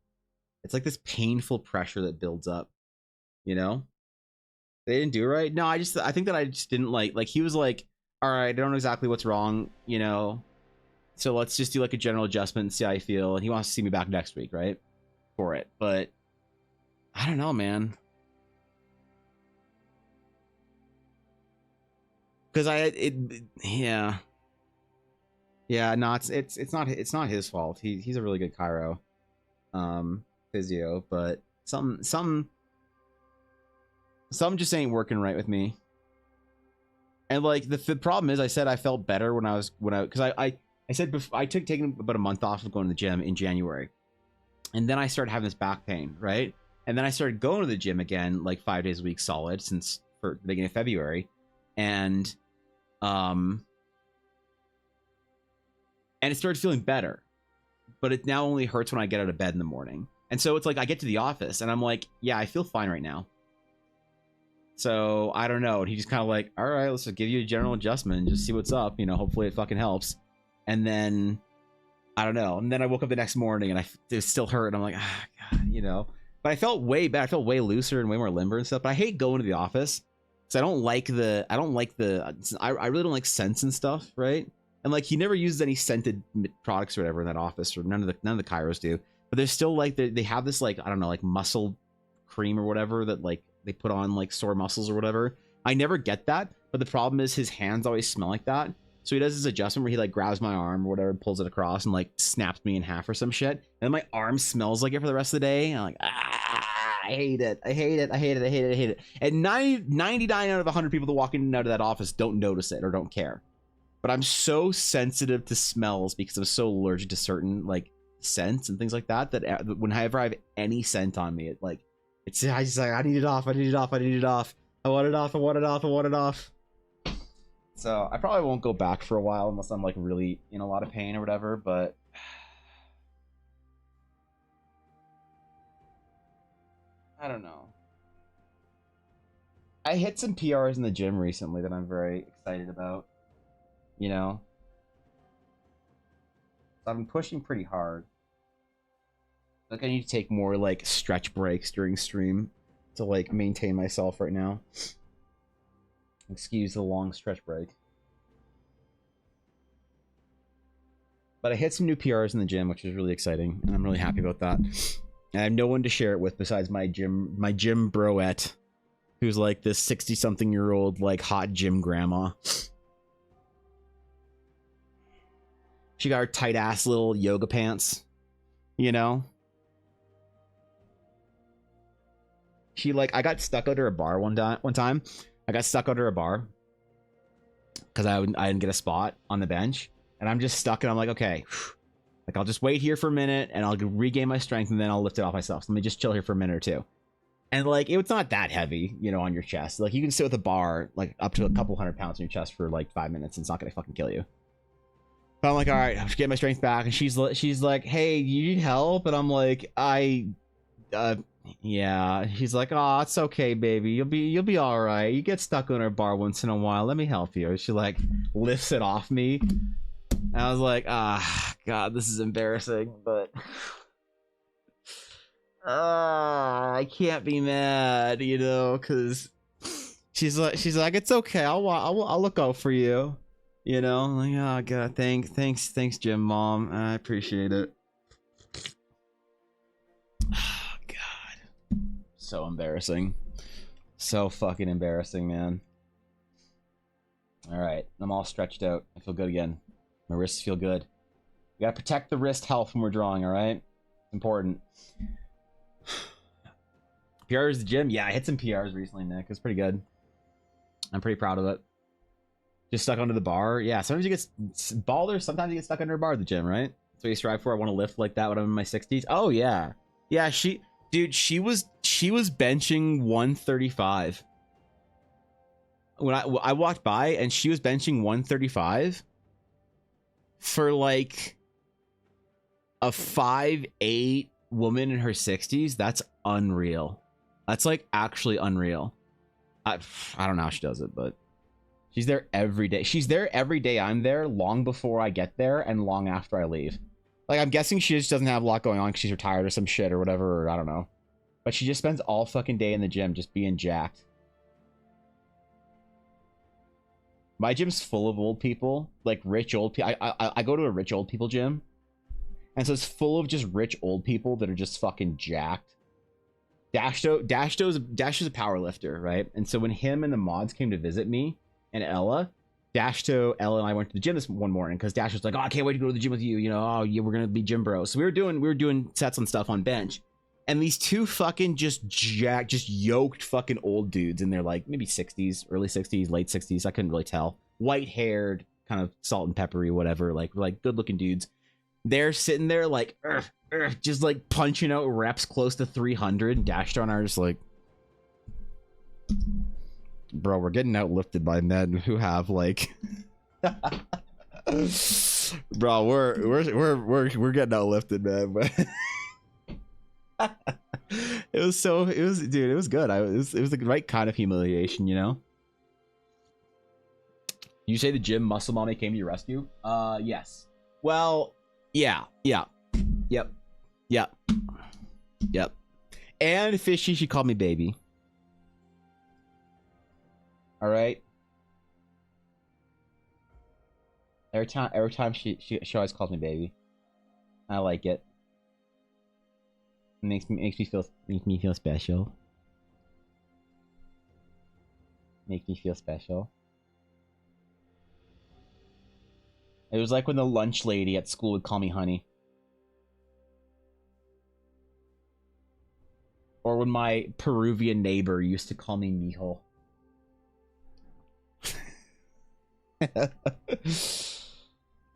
It's like this painful pressure that builds up, you know? They didn't do it right? No, I think that I just didn't like he was like, all right, I don't know exactly what's wrong, you know? So let's just do like a general adjustment and see how I feel. And he wants to see me back next week, right? For it. But I don't know, man. Because yeah, no, it's not his fault. He's a really good chiro, physio, but some just ain't working right with me. And like the problem is, I said I felt better because I said before, I taken about a month off of going to the gym in January, and then I started having this back pain, right? And then I started going to the gym again, like 5 days a week solid since for the beginning of February, and it started feeling better, but it now only hurts when I get out of bed in the morning. And so it's like I get to the office and I'm like, yeah, I feel fine right now. So I don't know. And he just kind of like, all right, let's just give you a general adjustment and just see what's up. You know, hopefully it fucking helps. And then I don't know. And then I woke up the next morning and it still hurt. And I'm like, ah, God, you know. But I felt way better. I felt way looser and way more limber and stuff. But I hate going to the office. So I really don't like scents and stuff, right? And like he never uses any scented products or whatever in that office, or none of the chiros do. But there's still like they have this like, I don't know, like muscle cream or whatever that like they put on like sore muscles or whatever. I never get that, but the problem is his hands always smell like that. So he does this adjustment where he like grabs my arm or whatever and pulls it across and like snaps me in half or some shit. And then my arm smells like it for the rest of the day. And I'm like, I hate it. I hate it. I hate it. I hate it. I hate it. And 99 out of 100 people that walk in and out of that office don't notice it or don't care. But I'm so sensitive to smells because I'm so allergic to certain like scents and things like that, that whenever I have any scent on me, I just like, I need it off. I need it off. I need it off. I want it off. I want it off. I want it off. So I probably won't go back for a while unless I'm like really in a lot of pain or whatever, but I don't know. I hit some PRs in the gym recently that I'm very excited about. You know? So I've been pushing pretty hard. Like I need to take more like stretch breaks during stream to like maintain myself right now. Excuse the long stretch break. But I hit some new PRs in the gym, which is really exciting, and I'm really happy about that. And I have no one to share it with besides my gym broette, who's like this 60-something-year-old like hot gym grandma. She got her tight ass little yoga pants, you know. She like I got stuck under a bar one time. I got stuck under a bar because I didn't get a spot on the bench. And I'm just stuck, and I'm like, okay, like I'll just wait here for a minute, and I'll regain my strength, and then I'll lift it off myself. So let me just chill here for a minute or two. And like, it's not that heavy, you know, on your chest. Like you can sit with a bar, like up to a couple 100 pounds on your chest for like 5 minutes, and it's not gonna fucking kill you. But I'm like, all right, I'm just getting my strength back, and she's like, hey, you need help? And I'm like, yeah. She's like, oh, it's okay, baby. You'll be all right. You get stuck on our bar once in a while. Let me help you. She like lifts it off me. And I was like, God, this is embarrassing, but I can't be mad, you know, because she's like, it's okay. I'll look out for you, you know. I'm like, oh God, thanks, Gym Mom. I appreciate it. Oh God, so embarrassing, so fucking embarrassing, man. All right, I'm all stretched out. I feel good again. My wrists feel good. We gotta protect the wrist health when we're drawing, alright? It's important. PRs the gym? Yeah, I hit some PRs recently, Nick. It's pretty good. I'm pretty proud of it. Just stuck under the bar. Yeah, sometimes you get ballers, sometimes you get stuck under a bar at the gym, right? That's what you strive for. I want to lift like that when I'm in my 60s. Oh yeah. Yeah, she was benching 135. When I walked by and she was benching 135. For like a 5'8" woman in her 60s, that's unreal. That's like actually unreal. I don't know how she does it, but she's there every day. She's there every day I'm there, long before I get there and long after I leave. Like I'm guessing she just doesn't have a lot going on because she's retired or some shit or whatever, or I don't know. But she just spends all fucking day in the gym just being jacked. My gym's full of old people, like rich old people. I go to a rich old people gym, and so it's full of just rich old people that are just fucking jacked. Dashto's a power lifter, right? And so when him and the mods came to visit me and Ella, Ella and I went to the gym this one morning because Dash was like, oh, I can't wait to go to the gym with you. You know, oh yeah, we're gonna be gym bros. So we were doing sets and stuff on bench. And these two fucking just yoked fucking old dudes in their like maybe 60s, early 60s, late 60s. I couldn't really tell. White haired, kind of salt and peppery, whatever. Like good looking dudes. They're sitting there like, just like punching out reps close to 300. And Dashstar and I are just like, bro, we're getting outlifted by men who have like, bro, we're getting outlifted, man. But it was good. It was the right kind of humiliation, you know. You say the gym muscle mommy came to your rescue? Yes. Well, yeah. Yep. And Fishy, she called me baby. All right. Every time she always calls me baby. I like it. Makes me feel special. Makes me feel special. It was like when the lunch lady at school would call me honey. Or when my Peruvian neighbor used to call me mijo.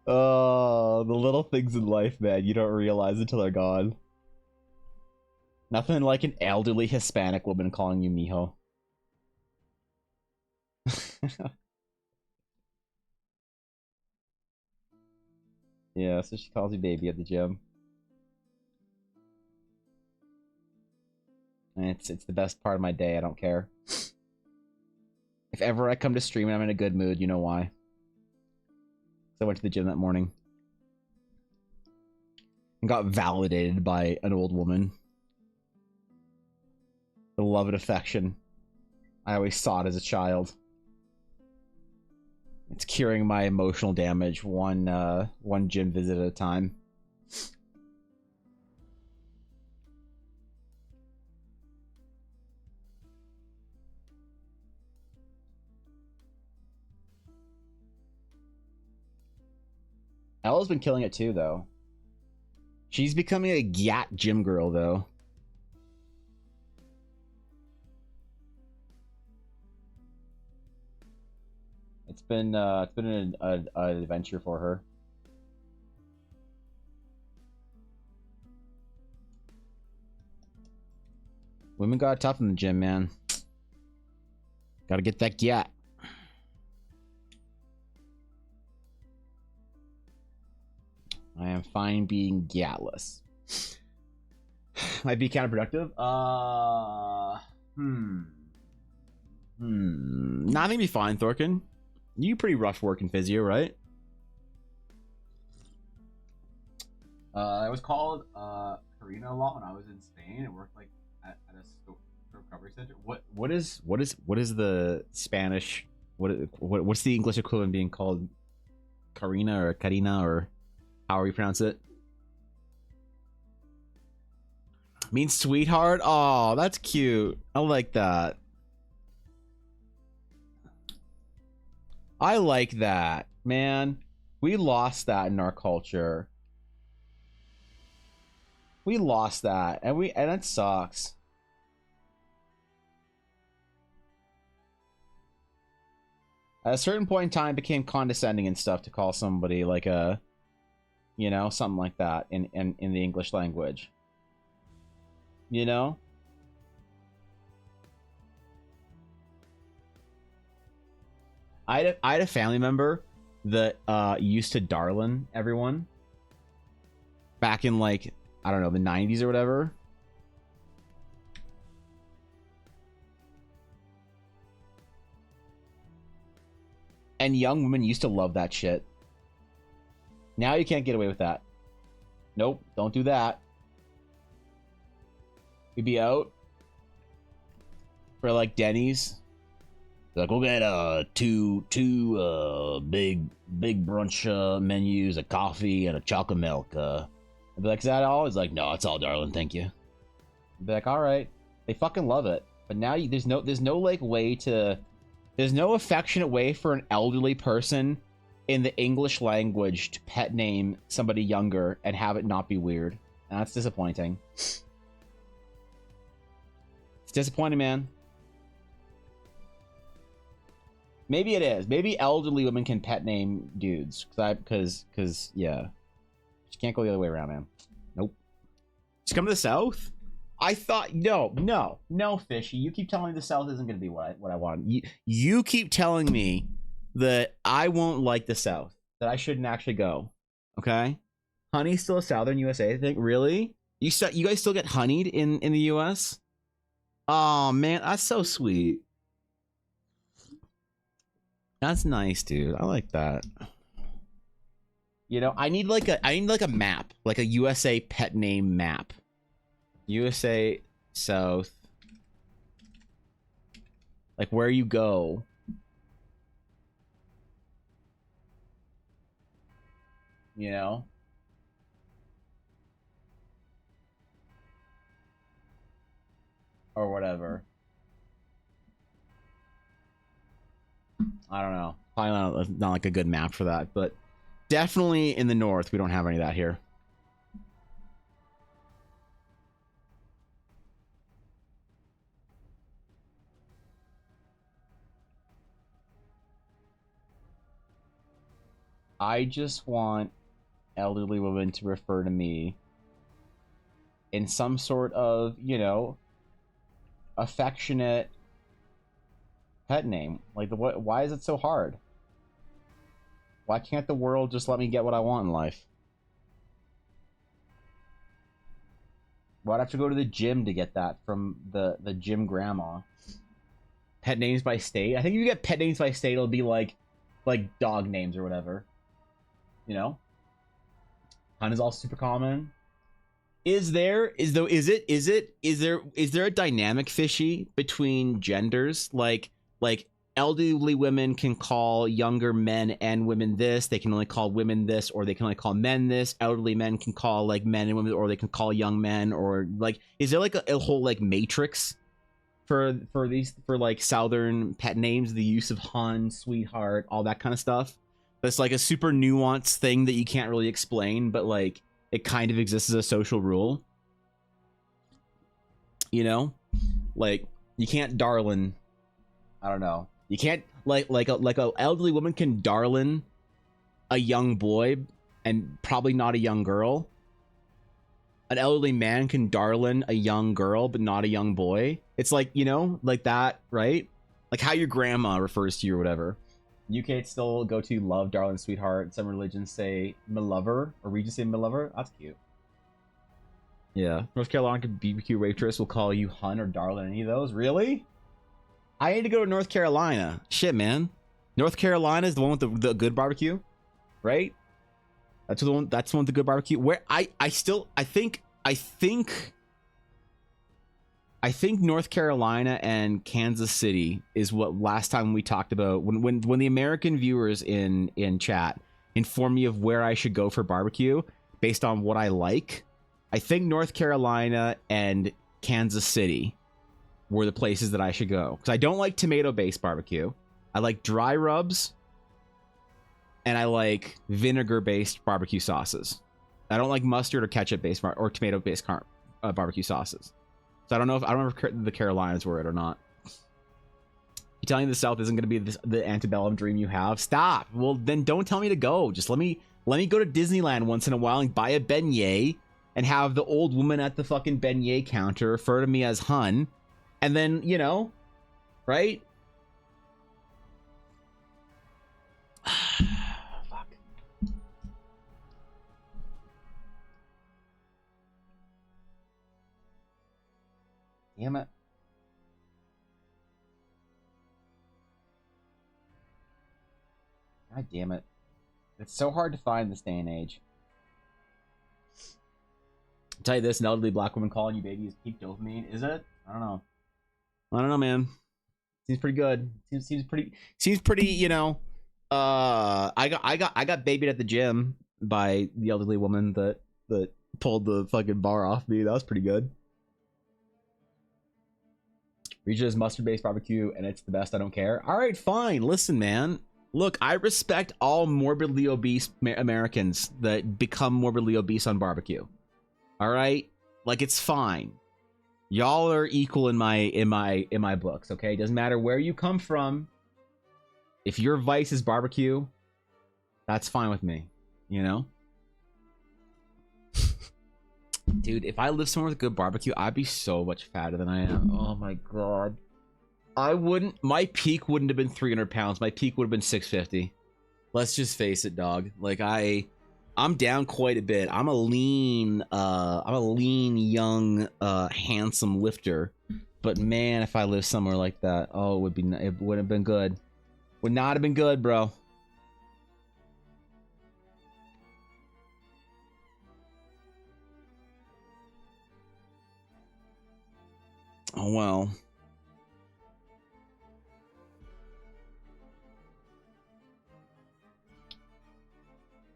Oh, the little things in life, man, you don't realize until they're gone. Nothing like an elderly Hispanic woman calling you mijo. Yeah, so she calls me baby at the gym. And it's the best part of my day. I don't care. If ever I come to stream and I'm in a good mood, you know why. So I went to the gym that morning. And got validated by an old woman. The love and affection I always sought as a child. It's curing my emotional damage one gym visit at a time. Ella's been killing it too, though. She's becoming a Gat gym girl, though. It's been an adventure for her. Women got tough in the gym, man. Gotta get that Gat. I am fine being gatless. Might be counterproductive. Nothing be fine, Thorkin. You pretty rough working physio, right? I was called Karina a lot when I was in Spain. It worked like at a stroke recovery center. What is the Spanish? What's the English equivalent being called? Karina or Karina or however you pronounce it? Means sweetheart. Oh, that's cute. I like that. I like that, man. We lost that in our culture. We lost that, and that sucks. At a certain point in time, it became condescending and stuff to call somebody like a, you know, something like that in the English language. You know? I had a family member that used to darlin everyone back in, like, I don't know, the 90s or whatever. And young women used to love that shit. Now you can't get away with that. Nope, don't do that. You'd be out for like Denny's. Like, we'll get two big brunch menus, a coffee and a chocolate milk. I'd be like, is that all? He's like, no, it's all, darling, thank you. I'd be like, all right. They fucking love it. But now there's no like way to, there's no affectionate way for an elderly person in the English language to pet name somebody younger and have it not be weird. And that's disappointing. It's disappointing, man. Maybe it is. Maybe elderly women can pet name dudes. Because yeah. Just can't go the other way around, man. Nope. Just come to the South? I thought, no, Fishy. You keep telling me the South isn't going to be what I want. You keep telling me that I won't like the South. That I shouldn't actually go. Okay? Honey's still a Southern USA thing? Really? You guys still get honeyed in the US? Oh, man. That's so sweet. That's nice, dude. I like that. You know, I need like a map, like a USA pet name map. USA South. Like where you go. You know? Or whatever. I don't know. Probably not like a good map for that, but definitely in the north, we don't have any of that here. I just want elderly women to refer to me in some sort of, you know, affectionate pet name. Like, why is it so hard? Why can't the world just let me get what I want in life? Well, I'd have to go to the gym to get that from the gym grandma. Pet names by state. I think if you get pet names by state, it'll be like dog names or whatever. You know? Hun is also super common. Is there a dynamic, Fishy, between genders? Like elderly women can call younger men and women this. They can only call women this, or they can only call men this. Elderly men can call like men and women, or they can call young men, or like, is there like a whole like matrix for like Southern pet names? The use of hun, sweetheart, all that kind of stuff. That's like a super nuanced thing that you can't really explain, but like it kind of exists as a social rule. You know, like you can't darlin'. I don't know. You can't like a elderly woman can darlin' a young boy and probably not a young girl. An elderly man can darlin' a young girl but not a young boy. It's like, you know, like that, right? Like how your grandma refers to you or whatever. UK it's still go to love, darling, sweetheart. Some religions say my lover, or we just say my lover. That's cute. Yeah, North Carolina BBQ waitress will call you hun or darling. Any of those? Really? I need to go to North Carolina. Shit, man. North Carolina is the one with the good barbecue, right? That's the one. That's the one with the good barbecue. Where I think North Carolina and Kansas City is what last time we talked about when the American viewers in chat inform me of where I should go for barbecue based on what I like. I think North Carolina and Kansas City were the places that I should go, because I don't like tomato-based barbecue. I like dry rubs, and I like vinegar-based barbecue sauces. I don't like mustard or ketchup-based or tomato-based barbecue sauces. So I don't know if the Carolinas were it or not. You telling me the South isn't going to be the antebellum dream you have? Stop. Well, then don't tell me to go. Just let me go to Disneyland once in a while and buy a beignet and have the old woman at the fucking beignet counter refer to me as hun. And then, you know, right? Fuck. Damn it. God damn it. It's so hard to find this day and age. I'll tell you this, an elderly black woman calling you baby is peak dopamine. Is it? I don't know. I don't know, man. Seems pretty good. Seems pretty, you know. I got babied at the gym by the elderly woman that pulled the fucking bar off me. That was pretty good. Regis mustard-based barbecue, and it's the best. I don't care. All right, fine. Listen, man. Look, I respect all morbidly obese Americans that become morbidly obese on barbecue. All right, like it's fine. Y'all are equal in my books. Okay, doesn't matter where you come from. If your vice is barbecue, that's fine with me. You know. Dude, if I lived somewhere with good barbecue, I'd be so much fatter than I am. Oh my god. My peak wouldn't have been 300 pounds. My peak would have been 650. Let's just face it, dog. Like I'm down quite a bit. I'm a lean, young, handsome lifter. But man, if I lived somewhere like that, oh, it would have been good. Would not have been good, bro. Oh well.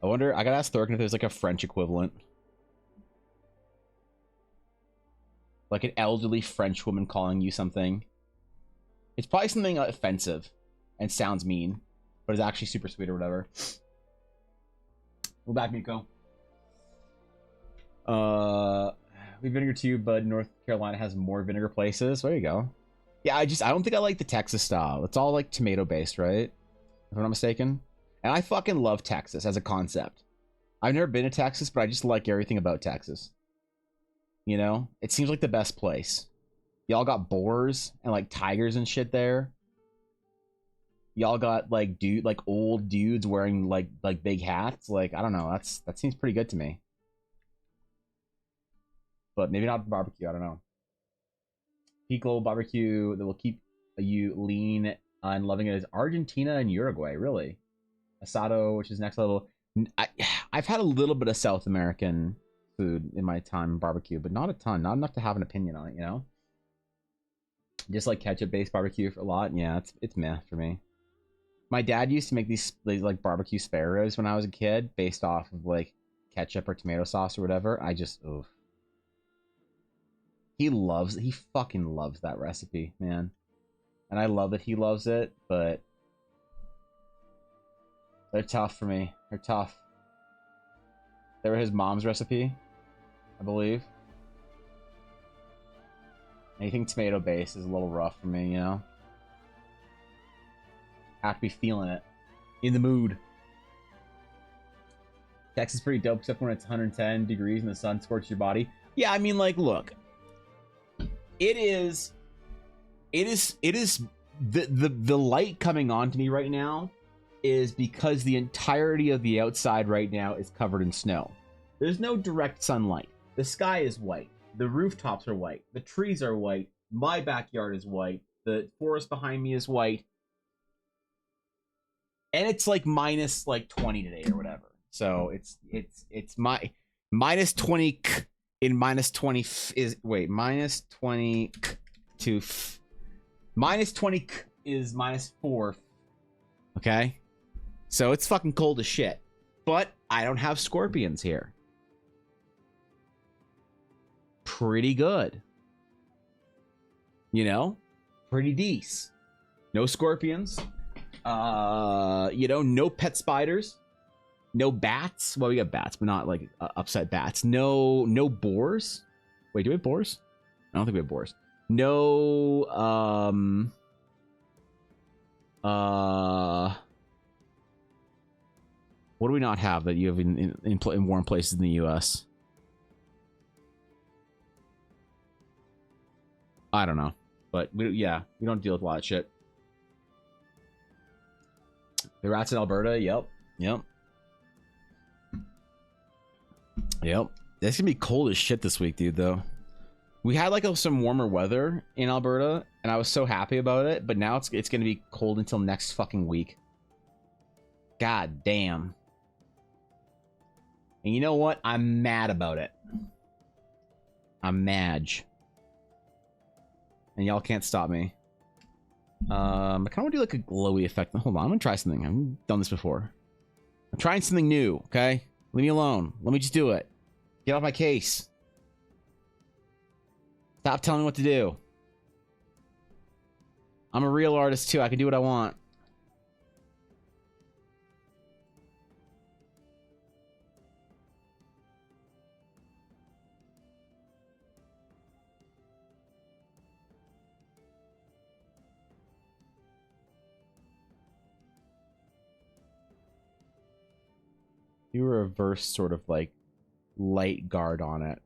I wonder, I gotta ask Thorkin if there's like a French equivalent. Like an elderly French woman calling you something. It's probably something offensive and sounds mean, but it's actually super sweet or whatever. We're back, Miko. We have vinegar too, but North Carolina has more vinegar places. There you go. Yeah, I don't think I like the Texas style. It's all like tomato based, right? If I'm not mistaken. And I fucking love Texas as a concept. I've never been to Texas, but I just like everything about Texas. You know? It seems like the best place. Y'all got boars and like tigers and shit there. Y'all got like old dudes wearing like big hats. Like, I don't know. That seems pretty good to me. but maybe not barbecue. I don't know. Pico barbecue that will keep you lean and loving it is Argentina and Uruguay. Really, asado, which is next level. I've had a little bit of South American food in my time barbecue, but not a ton, not enough to have an opinion on it, you know. Just like ketchup based barbecue for a lot. Yeah, it's meh for me. My dad used to make these like barbecue spare ribs when I was a kid based off of like ketchup or tomato sauce or whatever. I just he fucking loves that recipe, man. And I love that he loves it, but they're tough for me. They're tough. They were his mom's recipe, I believe. Anything tomato based is a little rough for me, you know? Have to be feeling it. In the mood. Texas is pretty dope, except when it's 110 degrees and the sun scorches your body. Yeah, I mean, like, look. It is the light coming on to me right now is because the entirety of the outside right now is covered in snow. There's no direct sunlight. The sky is white. The rooftops are white. The trees are white. My backyard is white. The forest behind me is white. And it's like minus like 20 today or whatever. So it's my minus 20 in minus 20 is minus 20 to minus 20 is minus 4. Okay? So it's fucking cold as shit. But I don't have scorpions here. Pretty good. You know? Pretty decent. No scorpions. You know, no pet spiders. No bats. Well, we got bats, but not like upset bats. No boars. Wait, do we have boars? I don't think we have boars. No, what do we not have that you have in warm places in the U.S.? I don't know, but we don't deal with a lot of shit. The rats in Alberta, yep. It's gonna be cold as shit this week, dude. Though we had like some warmer weather in Alberta, and I was so happy about it. But now it's gonna be cold until next fucking week. God damn. And you know what? I'm mad about it. I'm madge. And y'all can't stop me. I kind of want to do like a glowy effect. Hold on, I'm gonna try something. I've done this before. I'm trying something new, okay? Leave me alone. Let me just do it. Get off my case. Stop telling me what to do. I'm a real artist too. I can do what I want. Do a reverse sort of like light guard on it.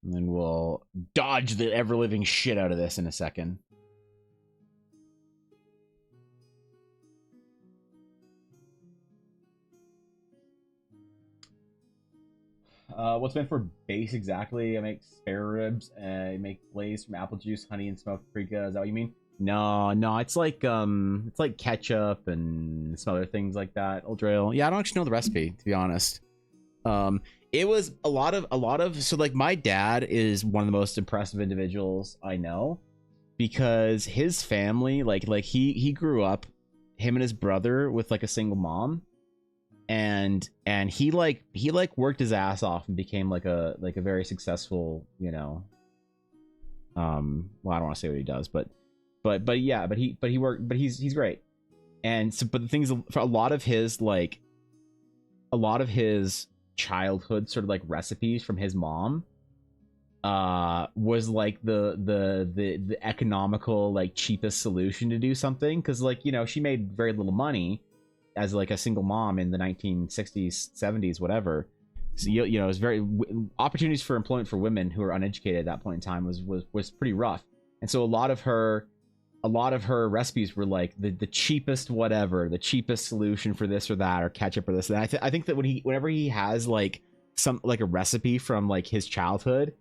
And then we'll dodge the ever-living shit out of this in a second. What's meant for base exactly? I make spare ribs. I make glaze from apple juice, honey, and smoked paprika. Is that what you mean? No, it's like ketchup and some other things like that. Uldrail. Yeah, I don't actually know the recipe, to be honest. It was a lot of so like my dad is one of the most impressive individuals I know, because his family like he grew up, him and his brother, with like a single mom, and he worked his ass off and became like a very successful, you know, well, I don't want to say what he does, but he's great. And so, but the things for a lot of his childhood sort of like recipes from his mom was like the economical, like, cheapest solution to do something, because, like, you know, she made very little money as like a single mom in the 1960s, 70s, whatever. So you know, it was very opportunities for employment for women who were uneducated at that point in time was pretty rough. And so a lot of her a lot of her recipes were like the cheapest whatever, the cheapest solution for this or that, or ketchup or this. And I think that whenever he has like some like a recipe from like his childhood,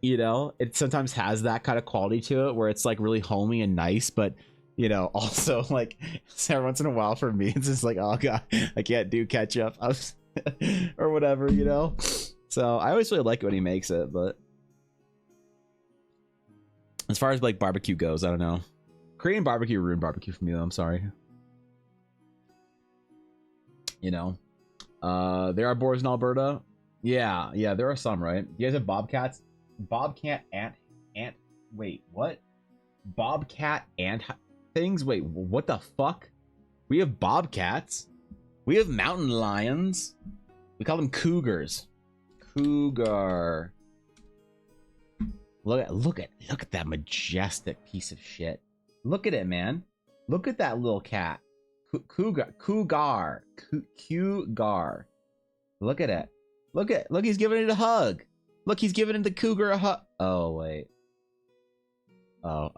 you know, it sometimes has that kind of quality to it where it's like really homey and nice, but you know, also like every once in a while for me, it's just like, oh god, I can't do ketchup or whatever, you know. So I always really like it when he makes it, but as far as like barbecue goes, I don't know. Korean barbecue ruined barbecue for me though. I'm sorry. You know, there are boars in Alberta. Yeah, there are some, right? You guys have bobcats. Bobcat ant. Wait, what? Bobcat ant things. Wait, what the fuck? We have bobcats. We have mountain lions. We call them cougars. Cougar. Look at that majestic piece of shit. Look at it, man. Look at that little cat. Cougar. Look at it. Look, he's giving it a hug. Look, he's giving the cougar a hug. Oh, wait. Oh,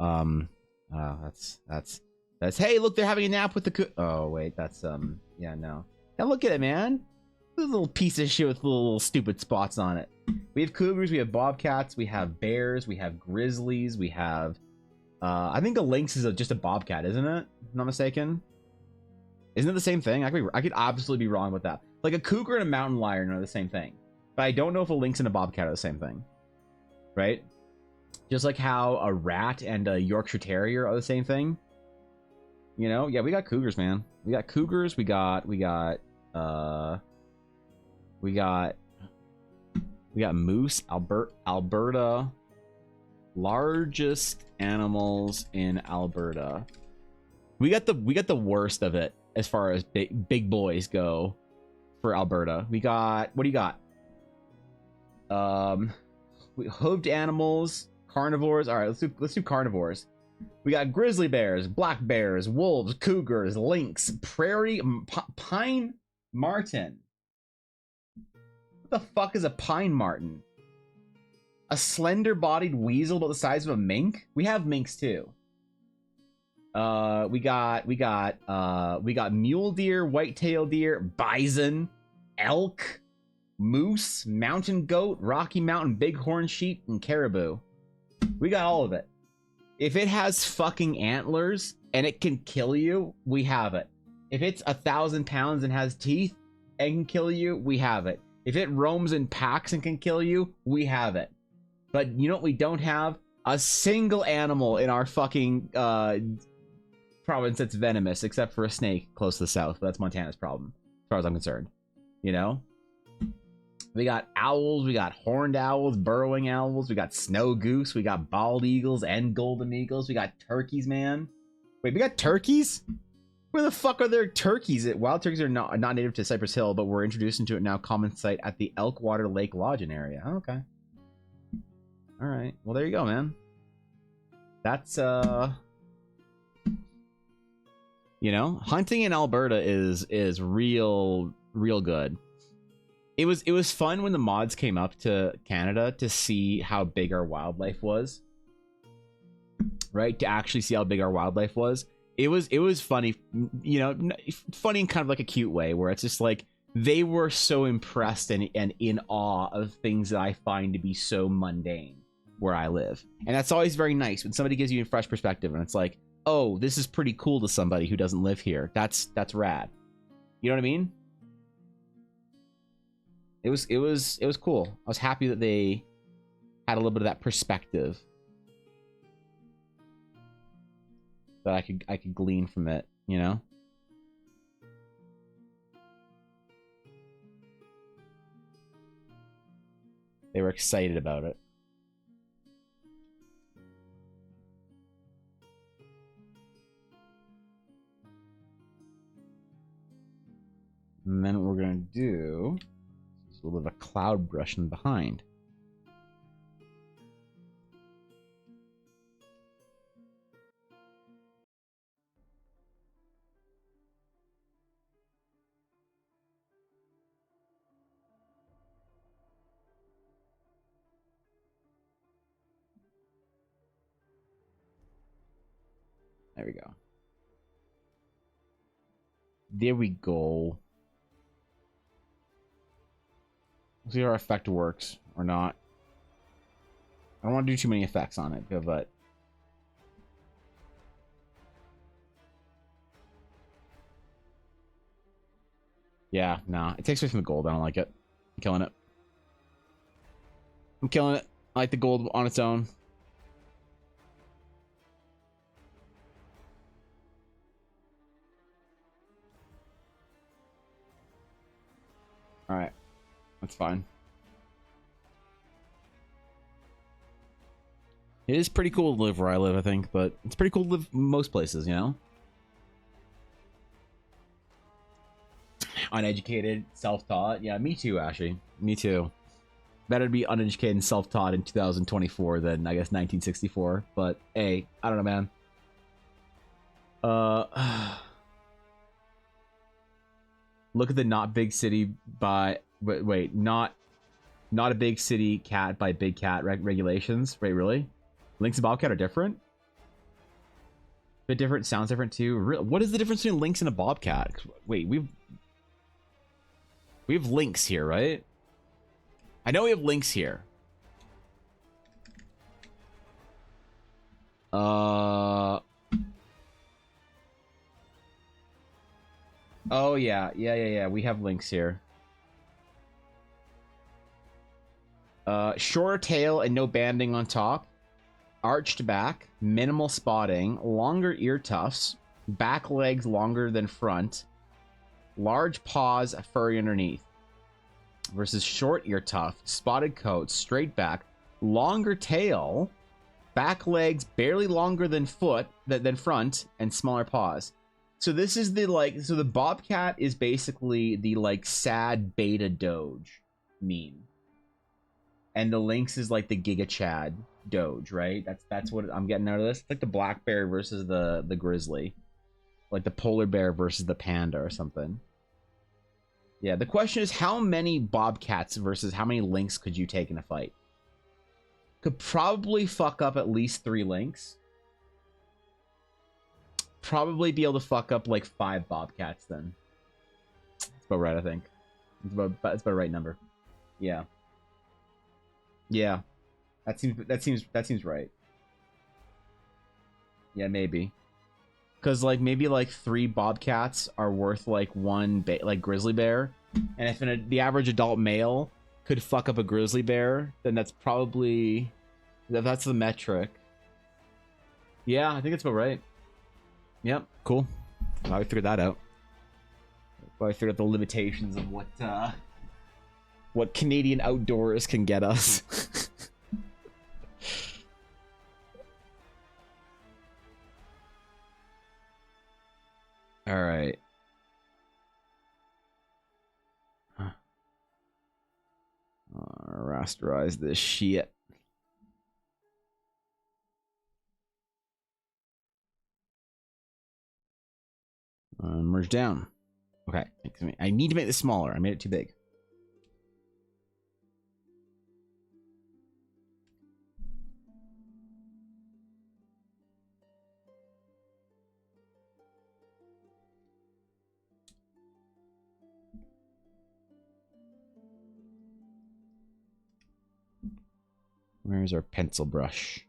that's hey, look, they're having a nap with the oh, wait, that's yeah, no. Now look at it, man. This little piece of shit with little stupid spots on it. We have cougars, we have bobcats, we have bears, we have grizzlies, we have I think a lynx is just a bobcat, isn't it? If I'm not mistaken. Isn't it the same thing? I could absolutely be wrong with that. Like a cougar and a mountain lion are the same thing. But I don't know if a lynx and a bobcat are the same thing. Right? Just like how a rat and a Yorkshire Terrier are the same thing. You know? Yeah, we got cougars, man. We got cougars, we got moose. Alberta. Largest animals in Alberta. We got the worst of it as far as big boys go for Alberta. We got, what do you got? Hooved animals, carnivores. All right, let's do carnivores. We got grizzly bears, black bears, wolves, cougars, lynx, prairie pine marten. What the fuck is a pine marten? A slender-bodied weasel about the size of a mink? We have minks too. We got mule deer, white-tailed deer, bison, elk, moose, mountain goat, Rocky Mountain bighorn sheep, and caribou. We got all of it. If it has fucking antlers and it can kill you, we have it. If it's 1,000 pounds and has teeth and can kill you, we have it. If it roams in packs and can kill you, we have it. But you know what we don't have? A single animal in our fucking province that's venomous, except for a snake close to the south. But that's Montana's problem, as far as I'm concerned. You know? We got owls, we got horned owls, burrowing owls, we got snow goose, we got bald eagles and golden eagles, we got turkeys, man. Wait, we got turkeys? Where the fuck are there turkeys? Wild turkeys are not native to Cypress Hill, but were introduced into it now common sight at the Elkwater Lake Lodging area. Oh, okay. All right. Well, there you go, man. That's you know, hunting in Alberta is real good. It was fun when the mods came up to Canada to see how big our wildlife was. Right? To actually see how big our wildlife was. It was funny, you know, funny in kind of like a cute way where it's just like they were so impressed and in awe of things that I find to be so mundane where I live. And that's always very nice when somebody gives you a fresh perspective and it's like, oh, this is pretty cool to somebody who doesn't live here. That's rad. You know what I mean? It was cool. I was happy that they had a little bit of that perspective that I could glean from it, you know? They were excited about it. And then what we're gonna do is a little bit of a cloud brushing behind. There we go. There we go. Let's see how our effect works or not. I don't want to do too many effects on it, but yeah, nah. It takes away from the gold. I don't like it. I'm killing it. I'm killing it. I like the gold on its own. Alright. That's fine. It is pretty cool to live where I live, I think, but it's pretty cool to live most places, you know? Uneducated, self-taught. Yeah, me too, Ashy. Me too. Better to be uneducated and self-taught in 2024 than, I guess, 1964. But, hey, I don't know, man. Look at the not big city by... Wait, not a big city cat by big cat regulations? Wait, really? Lynx and Bobcat are different? Bit different, sounds different too. What is the difference between Lynx and a Bobcat? Wait, we have Lynx here, right? I know we have Lynx here. Oh yeah. We have Lynx here. Shorter tail and no banding on top. Arched back, minimal spotting, longer ear tufts, back legs longer than front, large paws, furry underneath. Versus short ear tuft, spotted coat, straight back, longer tail, back legs barely longer than front, and smaller paws. So this is the so the Bobcat is basically the sad beta Doge meme. And the Lynx is like the Giga Chad Doge, right? That's what I'm getting out of this. It's like the black bear versus the grizzly. Like the polar bear versus the panda or something. Yeah, the question is how many Bobcats versus how many Lynx could you take in a fight? Could probably fuck up at least 3 Lynx. Probably be able to fuck up like 5 Bobcats then. That's about right, I think. It's about the right number. Yeah. Yeah. That seems right. Yeah, maybe. Cause maybe 3 Bobcats are worth 1 grizzly bear, and if the average adult male could fuck up a grizzly bear, then that's probably that's the metric. Yeah, I think it's about right. Yep, cool. Glad we figured that out. Glad we figured out the limitations of what Canadian outdoors can get us. All right. Rasterize this shit. Merge down. Okay. I need to make this smaller. I made it too big. Where's our pencil brush?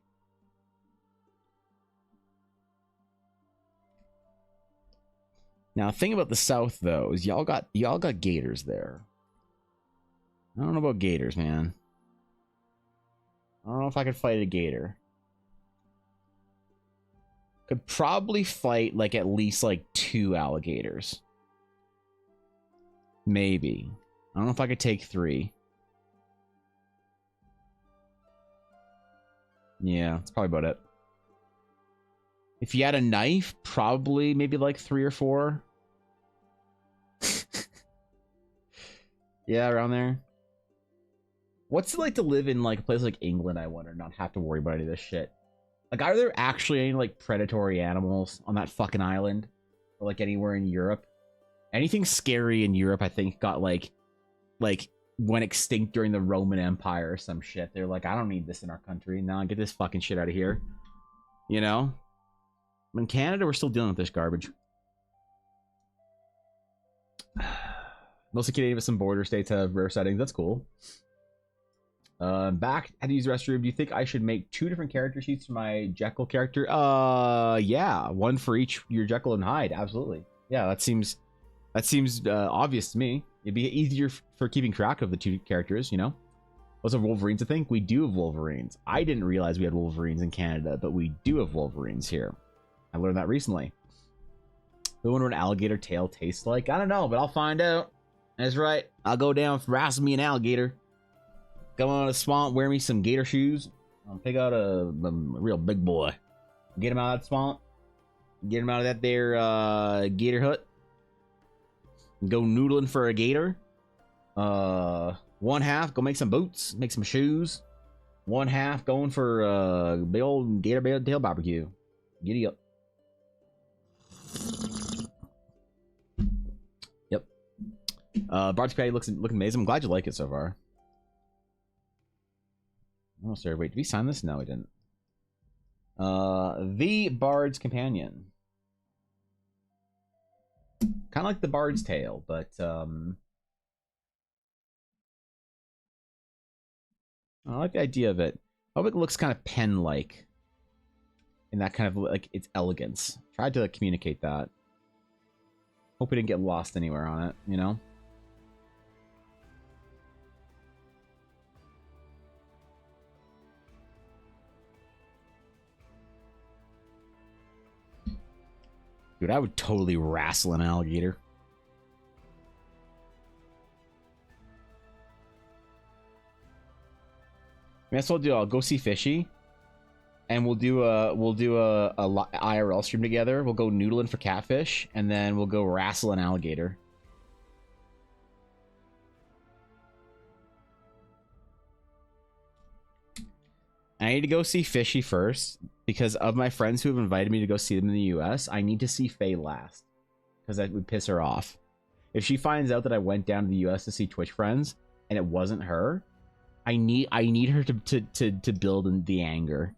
Now, the thing about the South, though, is y'all got gators there. I don't know about gators, man. I don't know if I could fight a gator. Could probably fight at least 2 alligators. Maybe. I don't know if I could take 3. Yeah, that's probably about it. If you had a knife, probably maybe 3 or 4. Yeah, around there. What's it like to live in a place like England, I wonder, not have to worry about any of this shit? Are there actually any predatory animals on that fucking island? Or anywhere in Europe? Anything scary in Europe, I think, got went extinct during the Roman Empire or some shit. They're I don't need this in our country. No, get this fucking shit out of here. You know? In Canada, we're still dealing with this garbage. Mostly Canadian, but some border states have rare settings. That's cool. Back how to use the restroom. Do you think I should make 2 different character sheets for my Jekyll character? Yeah, one for each your Jekyll and Hyde. Absolutely. Yeah, that seems obvious to me. It'd be easier for keeping track of the 2 characters, you know. Also, Wolverines. I think we do have Wolverines. I didn't realize we had Wolverines in Canada, but we do have Wolverines here. I learned that recently. I wonder what an alligator tail tastes like. I don't know, but I'll find out. That's right. I'll go down, wrestle me an alligator. Go on a swamp, wear me some gator shoes. I'll pick out a real big boy. Get him out of that swamp. Get him out of that there gator hut. Go noodling for a gator. One half, go make some boots, make some shoes. One half going for big old gator tail barbecue. Giddy up. Yep. Bard's Patty looks amazing. I'm glad you like it so far. Oh, sorry. Wait, did we sign this? No, we didn't. The Bard's Companion. Kind of like the Bard's Tale, but I like the idea of it. I hope it looks kind of pen-like. In that kind of, like, its elegance. Tried to communicate that. Hope we didn't get lost anywhere on it, you know? Dude, I would totally wrestle an alligator. That's what I'll do. I'll go see Fishy, and we'll do a IRL stream together. We'll go noodling for catfish, and then we'll go wrestle an alligator. I need to go see Fishy first because of my friends who have invited me to go see them in the US. I need to see Faye last because that would piss her off. If she finds out that I went down to the US to see Twitch friends and it wasn't her, I need her to build in the anger,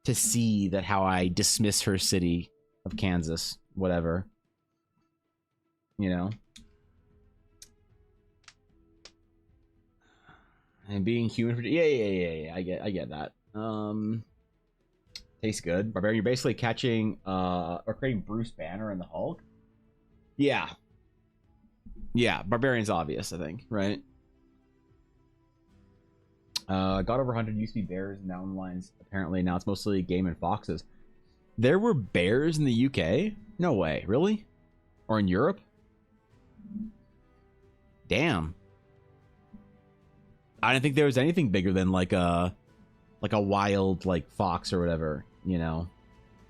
to see that how I dismiss her city of Kansas, whatever, you know. And being human for yeah. I get that. Tastes good. Barbarian, you're basically catching or creating Bruce Banner and the Hulk. Yeah. Barbarian's obvious, I think, right? God over 100 used to be bears and mountain lions. Apparently now it's mostly game and foxes. There were bears in the UK? No way, really? Or in Europe? Damn. I didn't think there was anything bigger than like a wild like fox or whatever, you know.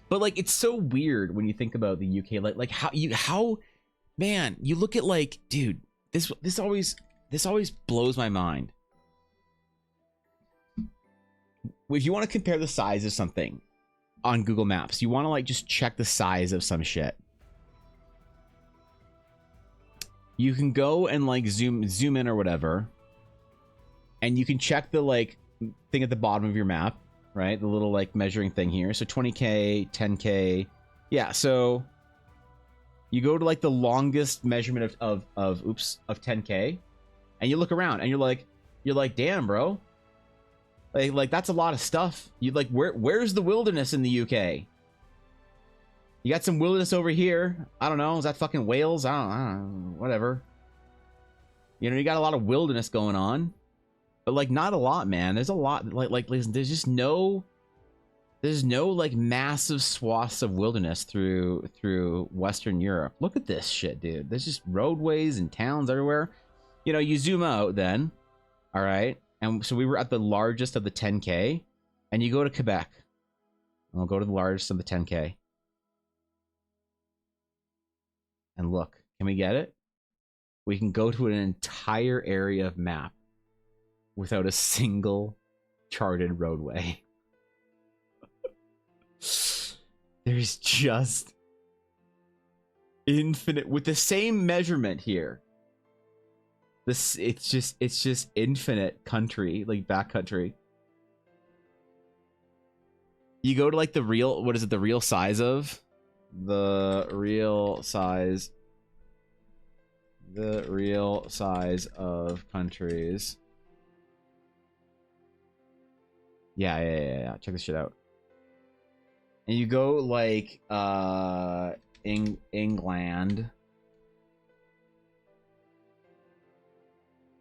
But like it's so weird when you think about the UK, like how man, you look at like, dude, this always blows my mind. If you want to compare the size of something on Google Maps, you want to like just check the size of some shit. You can go and like zoom in or whatever, and you can check the like thing at the bottom of your map, right? The little like measuring thing here. So 20K, 10K. Yeah, so you go to like the longest measurement of 10K, and you look around and you're like, damn, bro. Like that's a lot of stuff. You like where's the wilderness in the UK? You got some wilderness over here. I don't know. Is that fucking Wales? I don't know. Whatever. You know, you got a lot of wilderness going on. But like not a lot, man. There's a lot like listen, there's no like massive swaths of wilderness through Western Europe. Look at this shit, dude. There's just roadways and towns everywhere. You know, you zoom out then. All right? And so we were at the largest of the 10K, and you go to Quebec. And we'll go to the largest of the 10K. And look, can we get it? We can go to an entire area of map without a single charted roadway. There's just infinite with the same measurement here. It's just infinite country, like backcountry. You go to like the real, what is it, the real size of the real size of countries. Yeah. Check this shit out. And you go like England.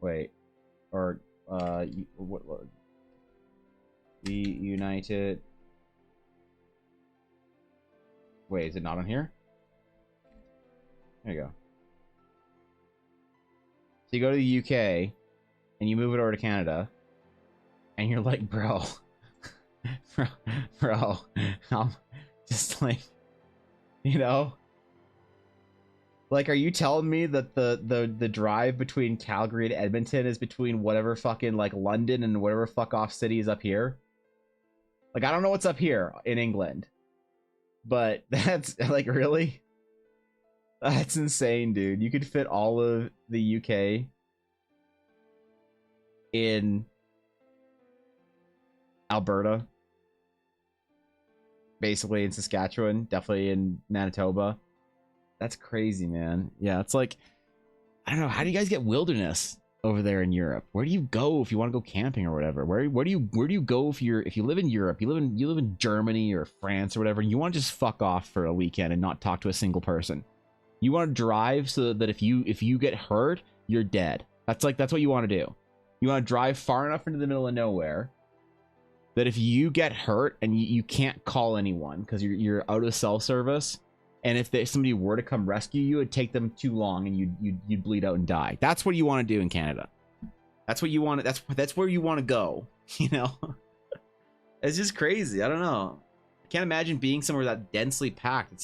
Wait. Or what the United. Wait, is it not on here? There you go. So you go to the UK and you move it over to Canada and you're like, bro, I'm just like, you know, like, are you telling me that the drive between Calgary and Edmonton is between whatever fucking like London and whatever fuck off city is up here? Like, I don't know what's up here in England, but that's like, really? That's insane, dude. You could fit all of the UK in Alberta, basically in Saskatchewan, definitely in Manitoba. That's crazy, man. Yeah, it's like, I don't know, how do you guys get wilderness over there in Europe? Where do you go if you want to go camping or whatever? Where do you go if you live in Europe? You live in Germany or France or whatever, and you want to just fuck off for a weekend and not talk to a single person. You want to drive so that if you get hurt, you're dead. That's what you want to do. You want to drive far enough into the middle of nowhere that if you get hurt and you can't call anyone because you're out of cell service, and if somebody were to come rescue you, it'd take them too long and you'd bleed out and die. That's what you want to do in Canada. That's what you want. That's where you want to go. You know, it's just crazy. I don't know. I can't imagine being somewhere that densely packed. It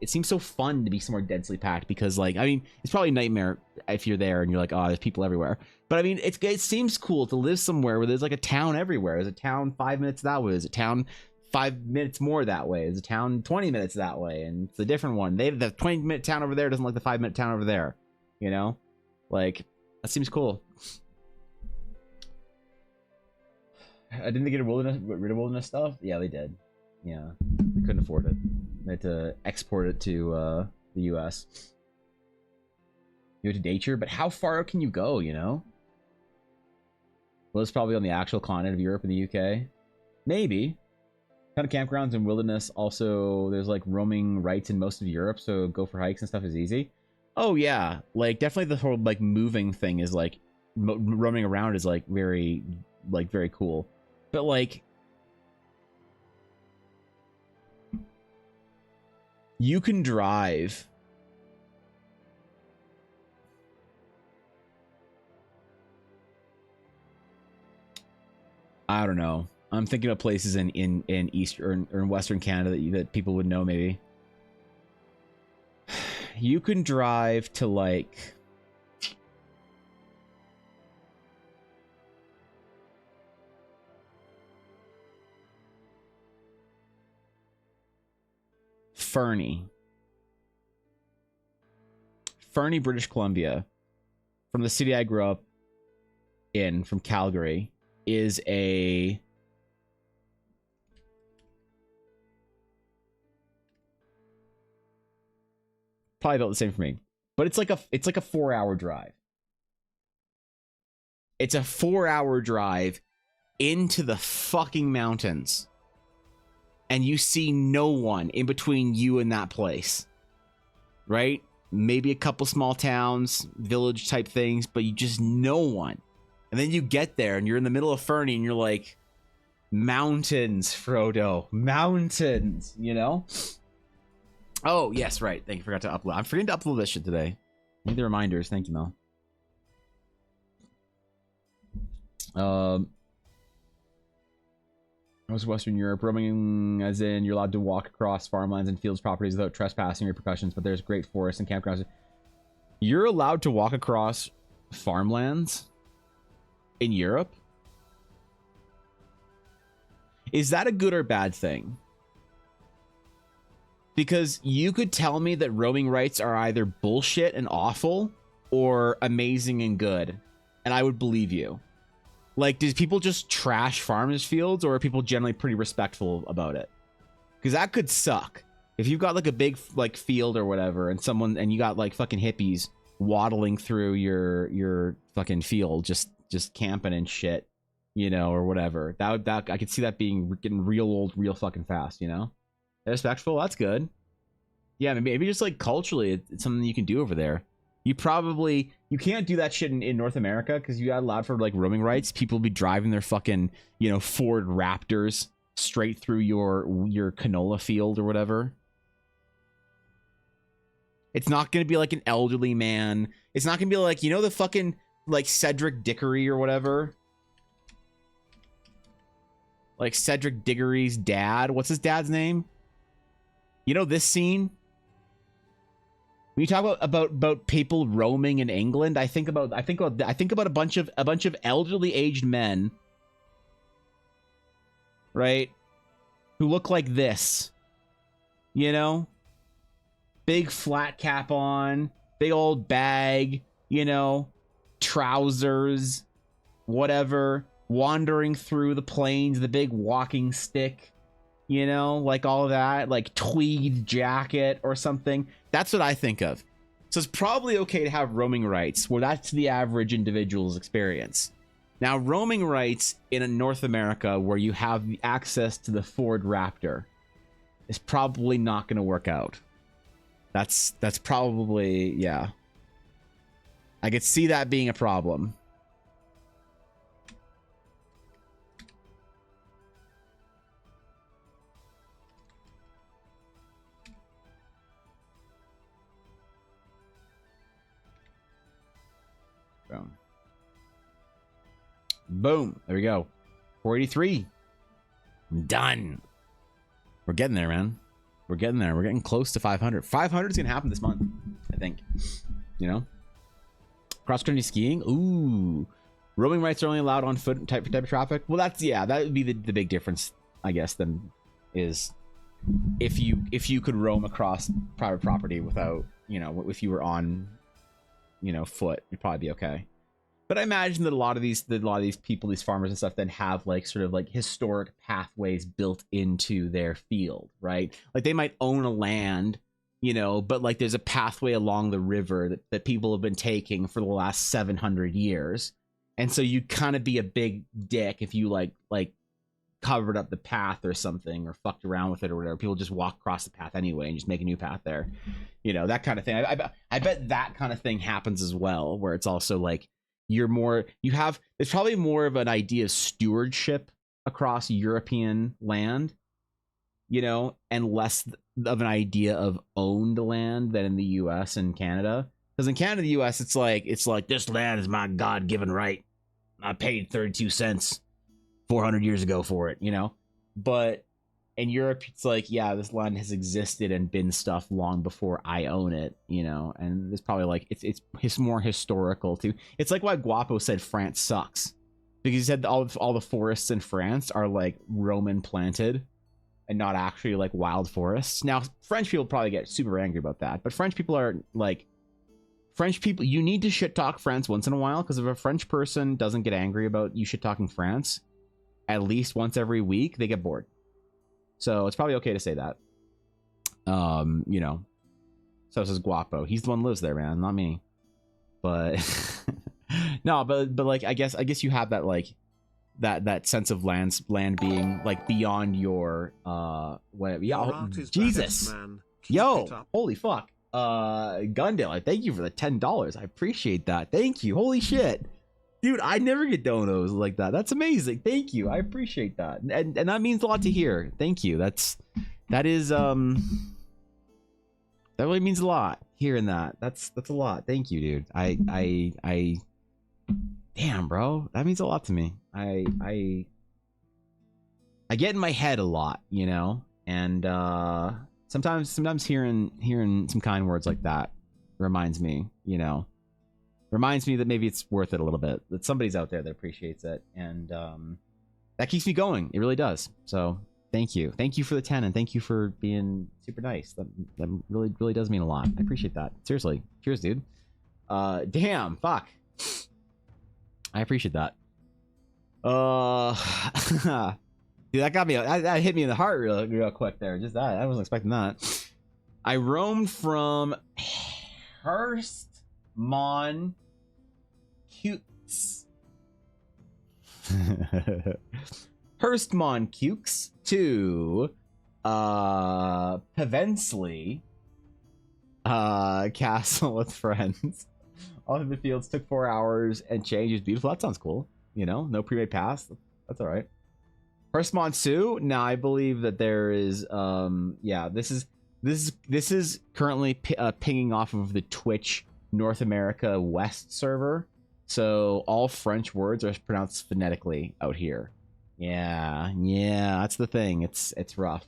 seems so fun to be somewhere densely packed because, like, I mean, it's probably a nightmare if you're there and you're like, oh, there's people everywhere. But I mean, it seems cool to live somewhere where there's like a town everywhere. There's a town 5 minutes that way. There's a town 5 minutes more that way. There's a town 20 minutes that way, and it's a different one. The 20-minute town over there doesn't like the 5-minute town over there. You know, like, that seems cool. Didn't they get rid of wilderness stuff? Yeah, they did. Yeah, they couldn't afford it. They had to export it to the US. You go to nature, but how far out can you go, you know? Well, it's probably on the actual continent of Europe and the UK. Maybe. Ton of campgrounds and wilderness. Also, there's like roaming rights in most of Europe, so go for hikes and stuff is easy. Oh yeah, like definitely the whole like moving thing is like roaming around is like very cool. But like, you can drive I don't know. I'm thinking of places in Eastern or in Western Canada that people would know maybe. You can drive to like Fernie, British Columbia, from the city I grew up in, from Calgary, is a probably about the same for me, but it's like a 4-hour drive. It's a 4-hour drive into the fucking mountains, and you see no one in between you and that place, right? Maybe a couple small towns, village type things, but you just no one. And then you get there and you're in the middle of Fernie and you're like, mountains, Frodo, mountains, you know? Oh, yes, right. Thank you. Forgot to upload. I'm forgetting to upload this shit today. I need the reminders. Thank you, Mel. Most Western Europe, roaming as in you're allowed to walk across farmlands and fields properties without trespassing repercussions, but there's great forests and campgrounds. You're allowed to walk across farmlands in Europe? Is that a good or bad thing? Because you could tell me that roaming rights are either bullshit and awful or amazing and good, and I would believe you. Like, do people just trash farmers' fields, or are people generally pretty respectful about it? Because that could suck. If you've got like a big like field or whatever, and you got like fucking hippies waddling through your fucking field, just camping and shit, you know, or whatever. That I could see that getting real old, real fucking fast, you know. Respectful, that's good. Yeah, maybe just like culturally, it's something you can do over there. You can't do that shit in North America because you got allowed for like roaming rights. People will be driving their fucking, you know, Ford Raptors straight through your canola field or whatever. It's not going to be like an elderly man. It's not going to be like, you know, the fucking like Cedric Dickory or whatever. Like Cedric Diggory's dad. What's his dad's name? You know this scene? When you talk about people roaming in England, I think about a bunch of elderly aged men, right? Who look like this. You know? Big flat cap on, big old bag, you know, trousers, whatever, wandering through the plains, the big walking stick, you know, like all of that, like tweed jacket or something. That's what I think of. So it's probably okay to have roaming rights where that's the average individual's experience. Now, roaming rights in North America where you have the access to the Ford Raptor is probably not going to work out. That's probably, yeah. I could see that being a problem. Boom. Boom. There we go. 483. Done. We're getting there, man. We're getting there. We're getting close to 500. 500 is going to happen this month, I think. You know? Cross-country skiing? Ooh. Roaming rights are only allowed on foot type of traffic? Well, that would be the big difference, I guess, then is if you could roam across private property without, you know, if you were on, you know, foot, you'd probably be okay. But I imagine that a lot of these people, these farmers and stuff, then have like sort of like historic pathways built into their field, right? Like they might own a land, you know, but like there's a pathway along the river that people have been taking for the last 700 years. And so you'd kind of be a big dick if you like covered up the path or something or fucked around with it or whatever. People just walk across the path anyway and just make a new path there. You know, that kind of thing. I bet that kind of thing happens as well, where it's also like, there's probably more of an idea of stewardship across European land, you know, and less of an idea of owned land than in the US and Canada. Because in Canada, the US, it's like this land is my God-given right. I paid 32 cents 400 years ago for it, you know. But in Europe, it's like, yeah, this land has existed and been stuff long before I own it, you know. And it's probably like it's more historical too. It's like why Guapo said France sucks, because he said all the forests in France are like Roman planted and not actually like wild forests. Now French people probably get super angry about that, but French people are like, French people, you need to shit talk France once in a while, because if a French person doesn't get angry about you shit talking France at least once every week, they get bored. So it's probably okay to say that. You know. So says Guapo. He's the one who lives there, man, not me. But no, but like I guess you have that like that sense of land being like beyond your whatever. Yeah, Jesus. Yo, holy fuck. Gundale, thank you for the $10. I appreciate that. Thank you. Holy shit. Dude, I never get donos like that. That's amazing. Thank you. I appreciate that. And that means a lot to hear. Thank you. That really means a lot hearing that. That's a lot. Thank you, dude. I damn, bro. That means a lot to me. I get in my head a lot, you know? And sometimes hearing some kind words like that reminds me, you know, reminds me that maybe it's worth it a little bit, that somebody's out there that appreciates it, and that keeps me going. It really does. So thank you for the 10, and thank you for being super nice. That really does mean a lot. I appreciate that. Seriously. Cheers, dude. Damn, fuck, I appreciate that. Dude, that got me, that hit me in the heart real quick there. Just that, I wasn't expecting that. I roamed from Hurstmon Cukes. Hurstmon Cukes to Pevensley Castle with friends. All of the fields took 4 hours and change. Is beautiful. That sounds cool. You know, no pre-made pass. That's all right. Hurstmon Sioux. Now I believe that there is yeah, this is currently pinging off of the Twitch North America West server. So all French words are pronounced phonetically out here. Yeah, that's the thing. It's rough.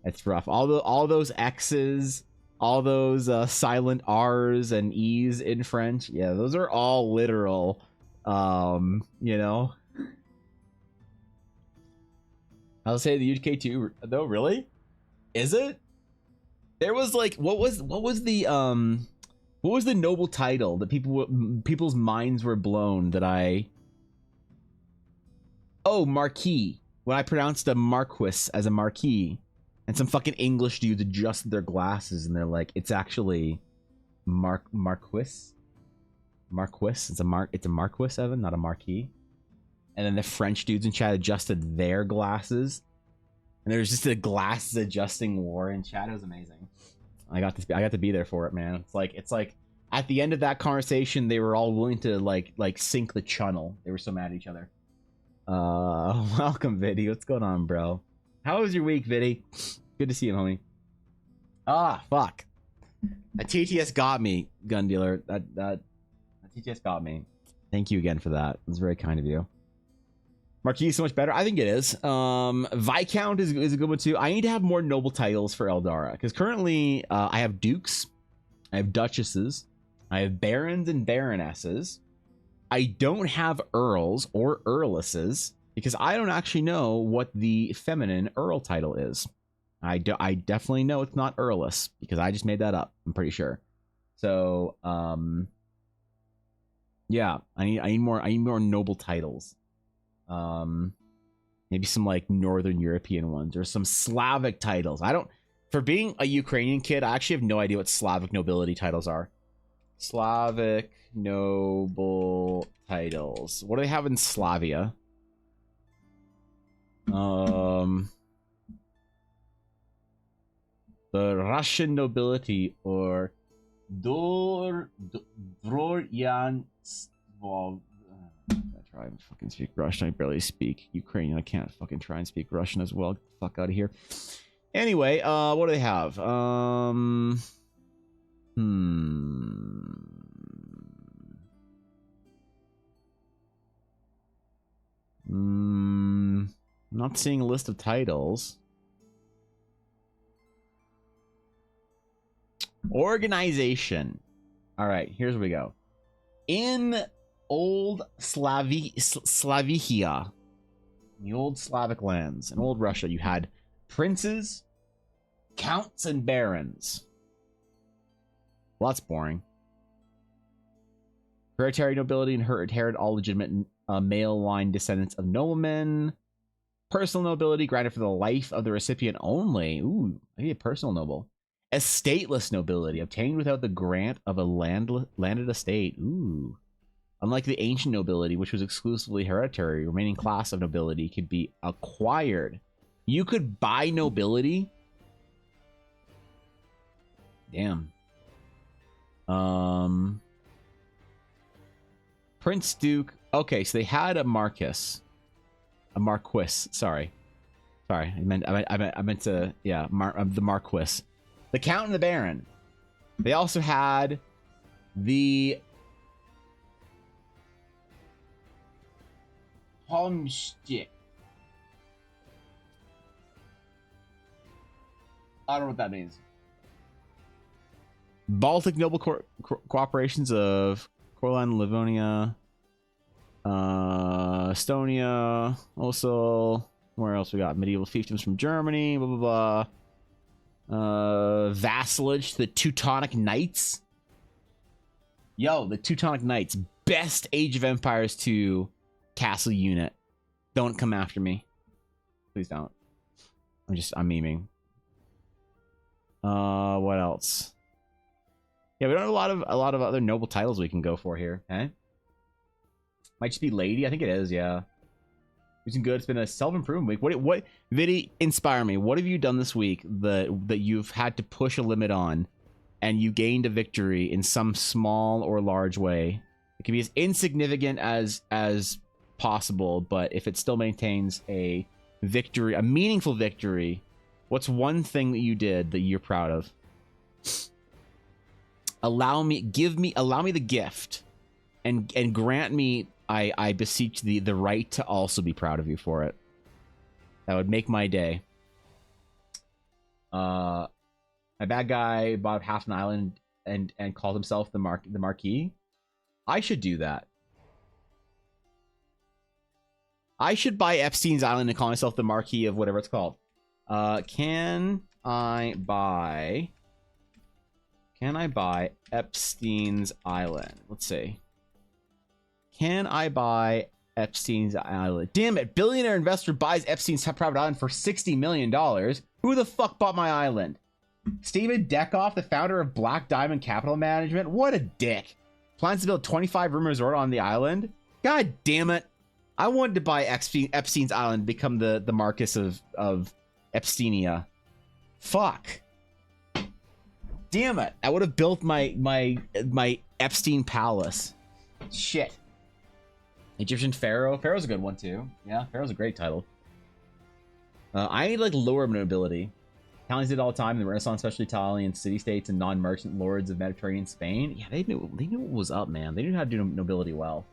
It's rough. All those X's, all those silent R's and E's in French. Yeah, those are all literal. You know. I'll say the UK too. Though, really, is it? There was like, what was the noble title that people's minds were blown that Marquis. When I pronounced a Marquis as a Marquis, and some fucking English dudes adjusted their glasses and they're like, it's actually Marquis. It's a Marquis, Evan, not a Marquis. And then the French dudes in chat adjusted their glasses, and there was just a glasses adjusting war in chat. It was amazing. I got to be there for it, man. It's like at the end of that conversation, they were all willing to like sink the channel. They were so mad at each other. Welcome, Viddy. What's going on, bro? How was your week, Viddy? Good to see you, homie. Ah, fuck. A TTS got me, gun dealer. That TTS got me. Thank you again for that. It was very kind of you. Marquis is so much better. I think it is. Viscount is a good one too. I need to have more noble titles for Eldara, because currently I have dukes, I have duchesses, I have barons and baronesses. I don't have earls or earlesses because I don't actually know what the feminine earl title is. I definitely know it's not earless because I just made that up. I'm pretty sure. So yeah, I need more noble titles. Maybe some like Northern European ones or some Slavic titles. For being a Ukrainian kid, I actually have no idea what Slavic nobility titles are. Slavic noble titles. What do they have in Slavia? The Russian nobility or Dvoryanstvo. Try and fucking speak Russian. I barely speak Ukrainian. I can't fucking try and speak Russian as well. Get the fuck out of here. Anyway, what do they have? Not seeing a list of titles. Organization. All right, here's where we go. In old Slavikia, the old Slavic lands, in old Russia, you had princes, counts, and barons. Well, that's boring. Hereditary nobility inherited all legitimate male line descendants of noblemen. Personal nobility granted for the life of the recipient only. Ooh, maybe a personal noble. Estateless nobility obtained without the grant of a landed estate. Ooh. Unlike the ancient nobility, which was exclusively hereditary, remaining class of nobility could be acquired. You could buy nobility? Damn. Prince Duke. Okay, so they had a Marquis. A Marquis. Sorry. I meant to. Yeah, the Marquis. The Count and the Baron. They also had the Homestick. I don't know what that means. Baltic noble cooperations of Courland, Livonia, Estonia. Also, where else we got? Medieval fiefdoms from Germany. Blah blah blah. Vassalage to the Teutonic Knights. Yo, the Teutonic Knights, best Age of Empires 2 castle unit. Don't come after me, please don't. I'm memeing. What else? Yeah, we don't have a lot of other noble titles we can go for here. Eh? Might just be Lady. I think it is. Yeah. Using good. It's been a self-improvement week. What? Vidi, inspire me. What have you done this week that you've had to push a limit on, and you gained a victory in some small or large way? It can be as insignificant as possible, but if it still maintains a victory, a meaningful victory, what's one thing that you did that you're proud of? Allow me the gift, and grant me, I beseech thee, the right to also be proud of you for it. That would make my day. A bad guy bought half an island and called himself the Marquis. I should do that. I should buy Epstein's Island and call myself the Marquis of whatever it's called. Can I buy Epstein's Island? Let's see. Can I buy Epstein's Island? Damn it. Billionaire investor buys Epstein's private island for $60 million. Who the fuck bought my island? Steven Deckoff, the founder of Black Diamond Capital Management? What a dick. Plans to build 25-room resort on the island? God damn it. I wanted to buy Epstein's Island, become the Marcus of Epsteinia. Fuck. Damn it. I would have built my Epstein Palace. Shit. Egyptian Pharaoh. Pharaoh's a good one too. Yeah, Pharaoh's a great title. I need like lower nobility. Italians did all the time in the Renaissance, especially Italian city-states and non-merchant lords of Mediterranean Spain. Yeah, they knew what was up, man. They knew how to do nobility well.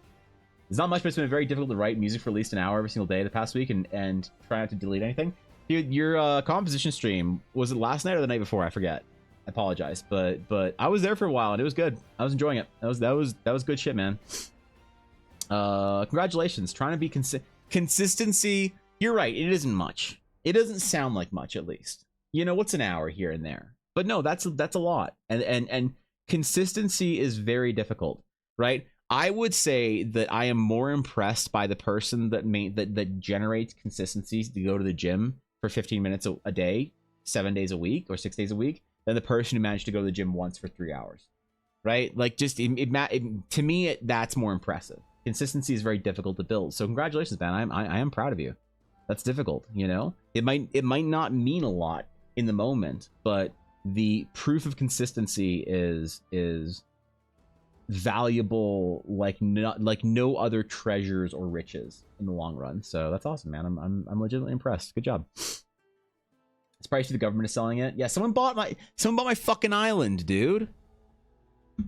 It's not much, but it's been very difficult to write music for at least an hour every single day the past week and try not to delete anything. Dude, your composition stream, was it last night or the night before? I forget. I apologize, but I was there for a while and it was good. I was enjoying it. That was good shit, man. Congratulations. Trying to be consistency. You're right. It isn't much. It doesn't sound like much, at least. You know, what's an hour here and there? But no, that's a lot. And consistency is very difficult, right? I would say that I am more impressed by the person that generates consistency to go to the gym for 15 minutes a day, 7 days a week, or 6 days a week, than the person who managed to go to the gym once for 3 hours, right? Like, just to me, that's more impressive. Consistency is very difficult to build. So congratulations, man. I am proud of you. That's difficult, you know? It might not mean a lot in the moment, but the proof of consistency is valuable like no other treasures or riches in the long run. So that's awesome, man. I'm legitimately impressed. Good job. It's probably the government is selling it. Yeah, someone bought my fucking island, dude.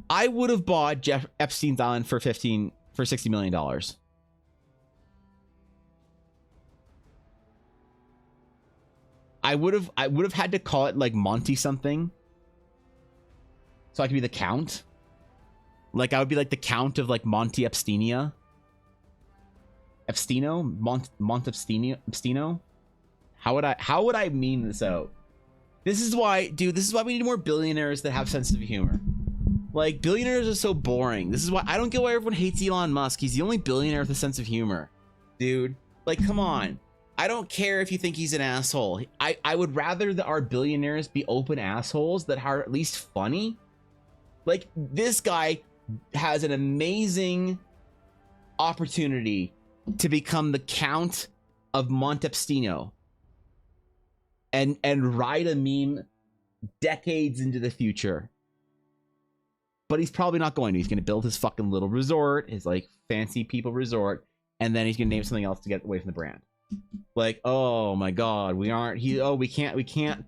I would have bought Jeff Epstein's Island for $60 million. I would have had to call it like Monty something, so I could be the Count. Like, I would be like the Count of like Monte Epsteinia. Epstino? How would I mean this out? This is why we need more billionaires that have sense of humor. Like, billionaires are so boring. This is why I don't get why everyone hates Elon Musk. He's the only billionaire with a sense of humor. Dude, like, come on. I don't care if you think he's an asshole. I would rather that our billionaires be open assholes that are at least funny. Like, this guy has an amazing opportunity to become the Count of Montepstino and ride a meme decades into the future. But he's probably not going to. He's going to build his fucking little resort, his like fancy people resort, and then he's going to name something else to get away from the brand. Like, oh my god, we can't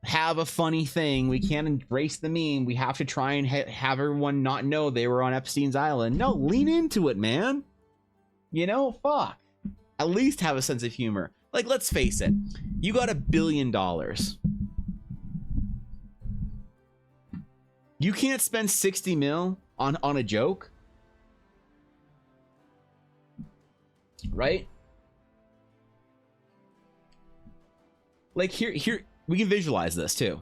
have a funny thing. We can't embrace the meme. We have to try and have everyone not know they were on Epstein's Island. No, lean into it, man. You know, fuck. At least have a sense of humor. Like, let's face it. You got $1 billion. You can't spend 60 mil on a joke. Right? Like, here we can visualize this too.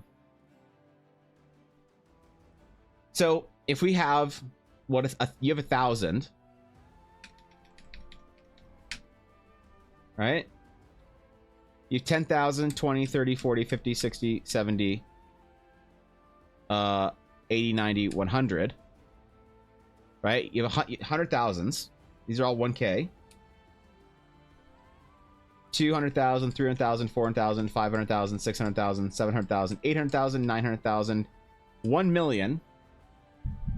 So if we have you have 1,000, you You have 10,000, 20, 30, 40, 50, 60, 70, 80, 90, 100. Right? You have 100,000s. These are all 1K. 200,000, 300,000, 400,000, 500,000, 600,000, 700,000, 800,000, 900,000, 1 million.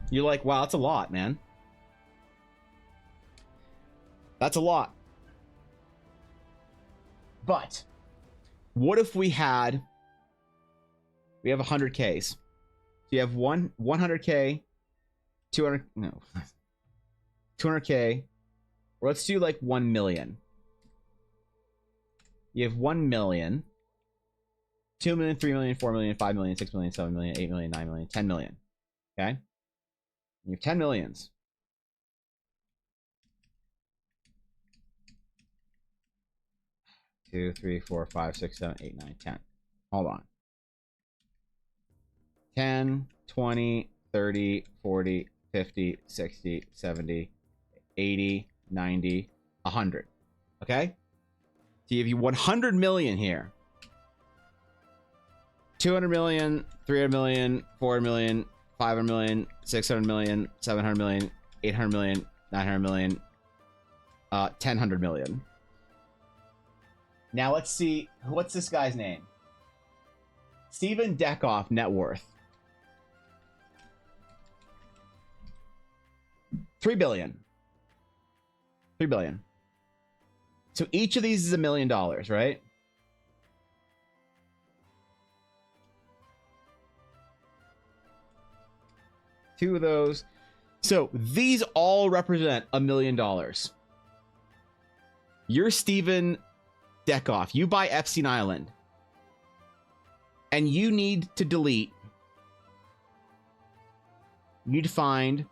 You're like, wow, that's a lot, man. That's a lot. But what if we have 100Ks? So you have 100K, 200K. Or let's do like 1 million. You have 1 million, 2 million, 3 million, 4 million, 5 million, 6 million, 7 million, 8 million, 9 million, 10 million. Okay? You have 10 millions. Two, 3, 4, 5, 6, 7, 8, 9, 10. Hold on. 10, 20, 30, 40, 50, 60, 70, 80, 90, 100. Okay? So you have 100 million here. 200 million, 300 million, 400 million, 500 million, 600 million, 700 million, 800 million, 900 million, 1,000 million. Now let's see, what's this guy's name? Steven Deckoff net worth. 3 billion. 3 billion. So each of these is $1 million, right? Two of those. So these all represent $1 million. You're Steven Deckoff. You buy Epstein Island. And you need to delete. You need to find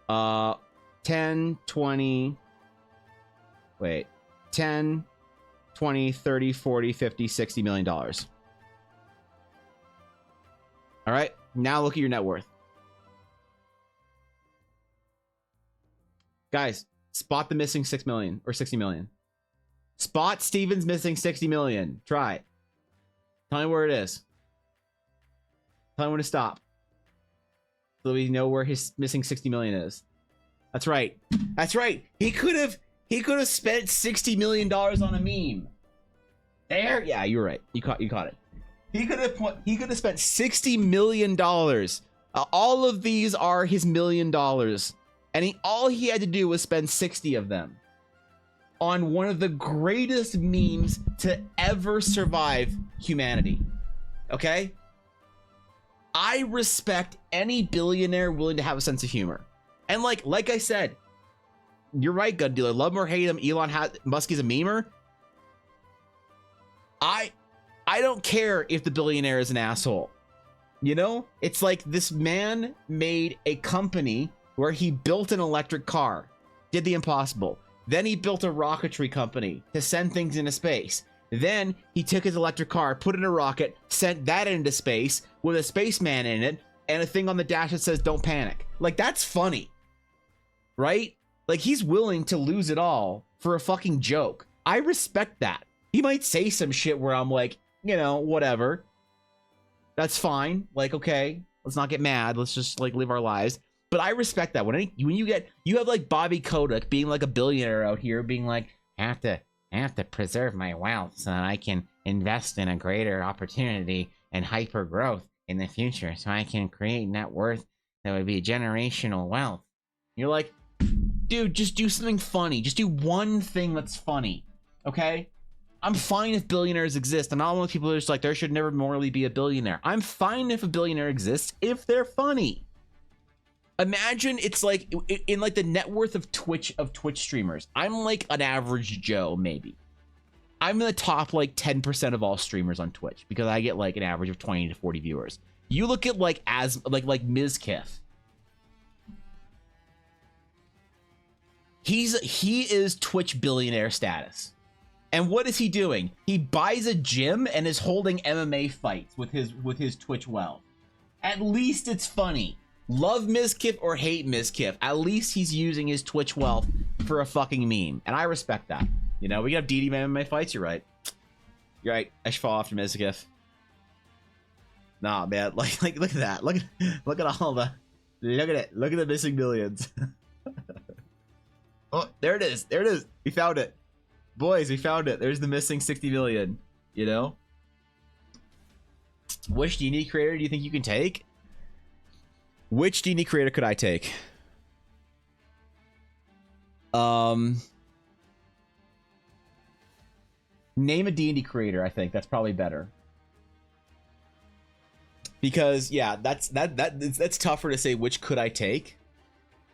10, 20. Wait. 10, 20, 30, 40, 50, 60 million dollars. All right. Now look at your net worth. Guys, spot the missing 6 million or 60 million. Spot Steven's missing 60 million. Try it. Tell me where it is. Tell me when to stop. So we know where his missing 60 million is. That's right. That's right. He could have spent $60 million on a meme. There? Yeah, you were right. You caught it. He could have spent $60 million. All of these are his $1 million. And all he had to do was spend 60 of them on one of the greatest memes to ever survive humanity. Okay? I respect any billionaire willing to have a sense of humor. And like I said, you're right, gun dealer. Love him or hate him, Elon Musk is a memer. I don't care if the billionaire is an asshole. You know, it's like this man made a company where he built an electric car, did the impossible. Then he built a rocketry company to send things into space. Then he took his electric car, put it in a rocket, sent that into space with a spaceman in it and a thing on the dash that says "Don't panic." Like, that's funny, right? Like, he's willing to lose it all for a fucking joke. I respect that. He might say some shit where I'm like, you know, whatever. That's fine. Like, okay, let's not get mad. Let's just like live our lives. But I respect that. When you have like Bobby Kotick being like a billionaire out here being like, I have to preserve my wealth so that I can invest in a greater opportunity and hyper growth in the future so I can create net worth that would be generational wealth. You're like, dude, just do something funny. Just do one thing that's funny. Okay? I'm fine if billionaires exist. I'm not one of those people who's like, there should never morally be a billionaire. I'm fine if a billionaire exists if they're funny. Imagine it's like in like the net worth of Twitch streamers. I'm like an average Joe, maybe. I'm in the top like 10% of all streamers on Twitch because I get like an average of 20 to 40 viewers. You look at like Ms. Kiff. He is Twitch billionaire status. And what is he doing? He buys a gym and is holding MMA fights with his Twitch wealth. At least it's funny. Love Mizkif or hate Mizkif, at least he's using his Twitch wealth for a fucking meme. And I respect that. You know, we got DD MMA fights, you're right. You're right. I should fall optimistic if. Nah, man. Like look at that. Look at all the. Look at it. Look at the missing millions. Oh, there it is. There it is. We found it. Boys, we found it. There's the missing 60 million. You know? Which D&D creator do you think you can take? Which D&D creator could I take? Name a D&D creator, I think. That's probably better. Because, yeah, that's tougher to say which could I take.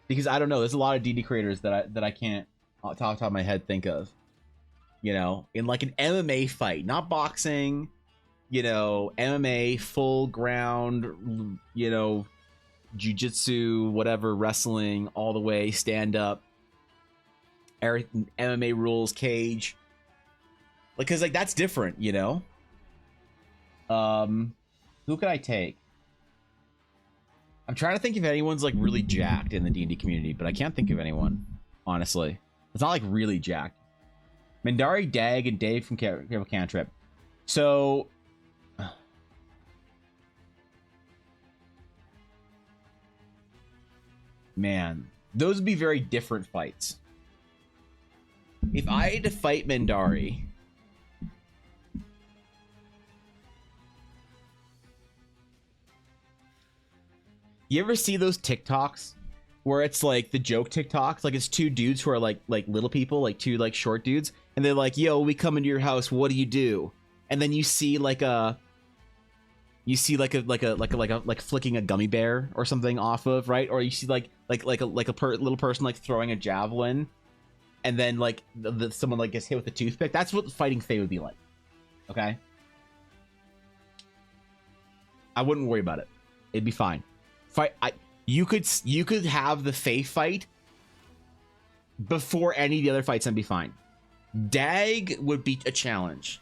Because I don't know. There's a lot of D&D creators that I can't, off the top of my head, think of. You know, in like an MMA fight, not boxing, you know, MMA, full ground, you know, jiu-jitsu, whatever, wrestling, all the way, stand up, MMA rules, cage. Like, cause like that's different, you know? Who could I take? I'm trying to think if anyone's like really jacked in the D&D community, but I can't think of anyone, honestly. It's not like really jacked. Mandari, Dag, and Dave from Cable Cantrip. So, man, those would be very different fights. If I had to fight Mandari, you ever see those TikToks where it's like the joke TikToks? Like it's two dudes who are like little people, like two like short dudes, and they're like, "Yo, we come into your house. What do you do?" And then you see like flicking a gummy bear or something off of, right? Or you see like a little person like throwing a javelin, and then like someone like gets hit with a toothpick. That's what fighting Fae would be like. Okay, I wouldn't worry about it. It'd be fine. You could have the Fae fight before any of the other fights and be fine. Dag would be a challenge.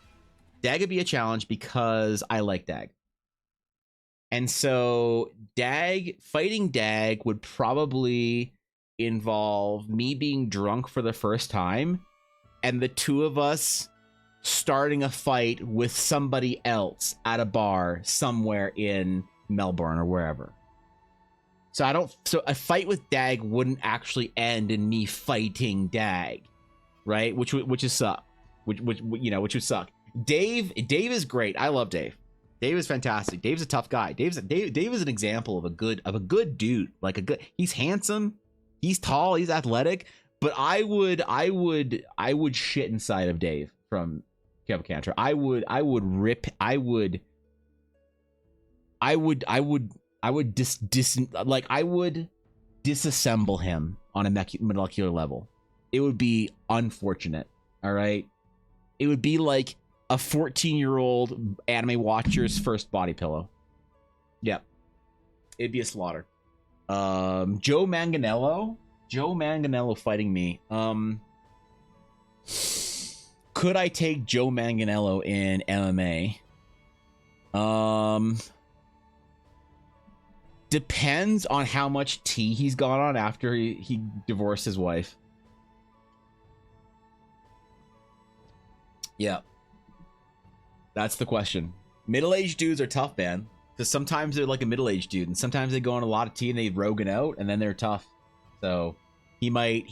Dag would be a challenge because I like Dag. And so fighting Dag would probably involve me being drunk for the first time and the two of us starting a fight with somebody else at a bar somewhere in Melbourne or wherever. So a fight with Dag wouldn't actually end in me fighting Dag, right? Which would suck. Which would suck. Dave is great. I love Dave. Dave is fantastic. Dave's a tough guy. Dave is an example of a good dude. He's handsome, he's tall, he's athletic. But I would shit inside of Dave from Cable Cantrip. I would disassemble him on a molecular level. It would be unfortunate. All right, it would be like a 14-year-old anime watcher's first body pillow. Yep, it'd be a slaughter. Joe Manganiello fighting me. Could I take Joe Manganiello in MMA? Depends on how much tea he's gone on after he divorced his wife. Yeah. That's the question. Middle-aged dudes are tough, man. Because sometimes they're like a middle-aged dude, and sometimes they go on a lot of tea and they rogan out, and then they're tough. So he might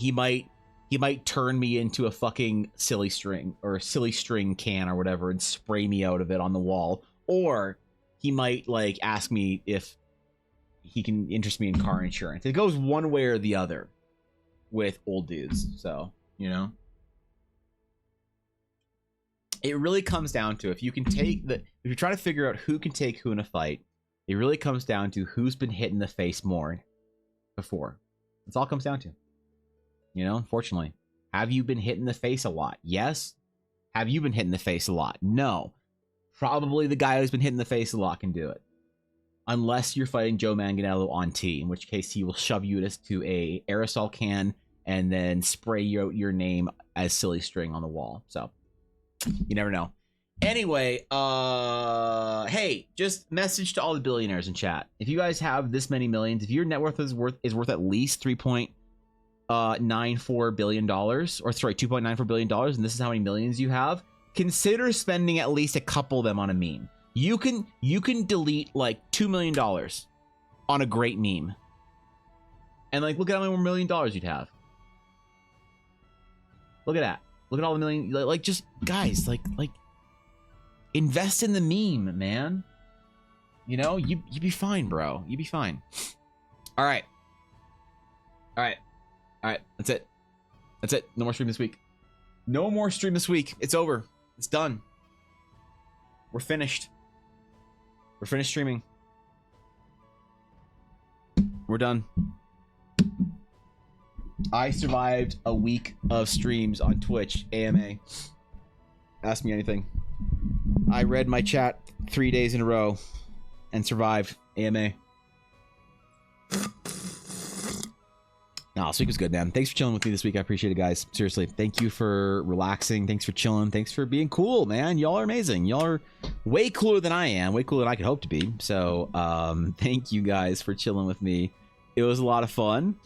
turn me into a fucking silly string or a silly string can or whatever and spray me out of it on the wall. Or he might like ask me if he can interest me in car insurance. It goes one way or the other with old dudes. So, you know, it really comes down to if you're trying to figure out who can take who in a fight, it really comes down to who's been hit in the face more before. That's all it comes down to. You know, unfortunately. Have you been hit in the face a lot? Yes. Have you been hit in the face a lot? No. Probably the guy who's been hit in the face a lot can do it. Unless you're fighting Joe Manganiello on T, in which case he will shove you to a aerosol can and then spray your name as silly string on the wall. So you never know. Anyway, hey, just message to all the billionaires in chat. If you guys have this many millions, if your net worth is worth at least $3.94 billion, or sorry, $2.94 billion, and this is how many millions you have, consider spending at least a couple of them on a meme. You can delete like $2 million on a great meme. And like, look at how many more $1 million you'd have. Look at that. Look at all the million, like just guys, like invest in the meme, man. You know, you'd be fine, bro. You'd be fine. All right. That's it. No more stream this week. No more stream this week. It's over. It's done. We're finished. We're finished streaming. We're done. I survived a week of streams on Twitch, AMA. Ask me anything. I read my chat 3 days in a row and survived, AMA. No, this week was good, man. Thanks for chilling with me this week. I appreciate it, guys. Seriously, thank you for relaxing. Thanks for chilling. Thanks for being cool, man. Y'all are amazing. Y'all are way cooler than I am. Way cooler than I could hope to be. So, thank you guys for chilling with me. It was a lot of fun.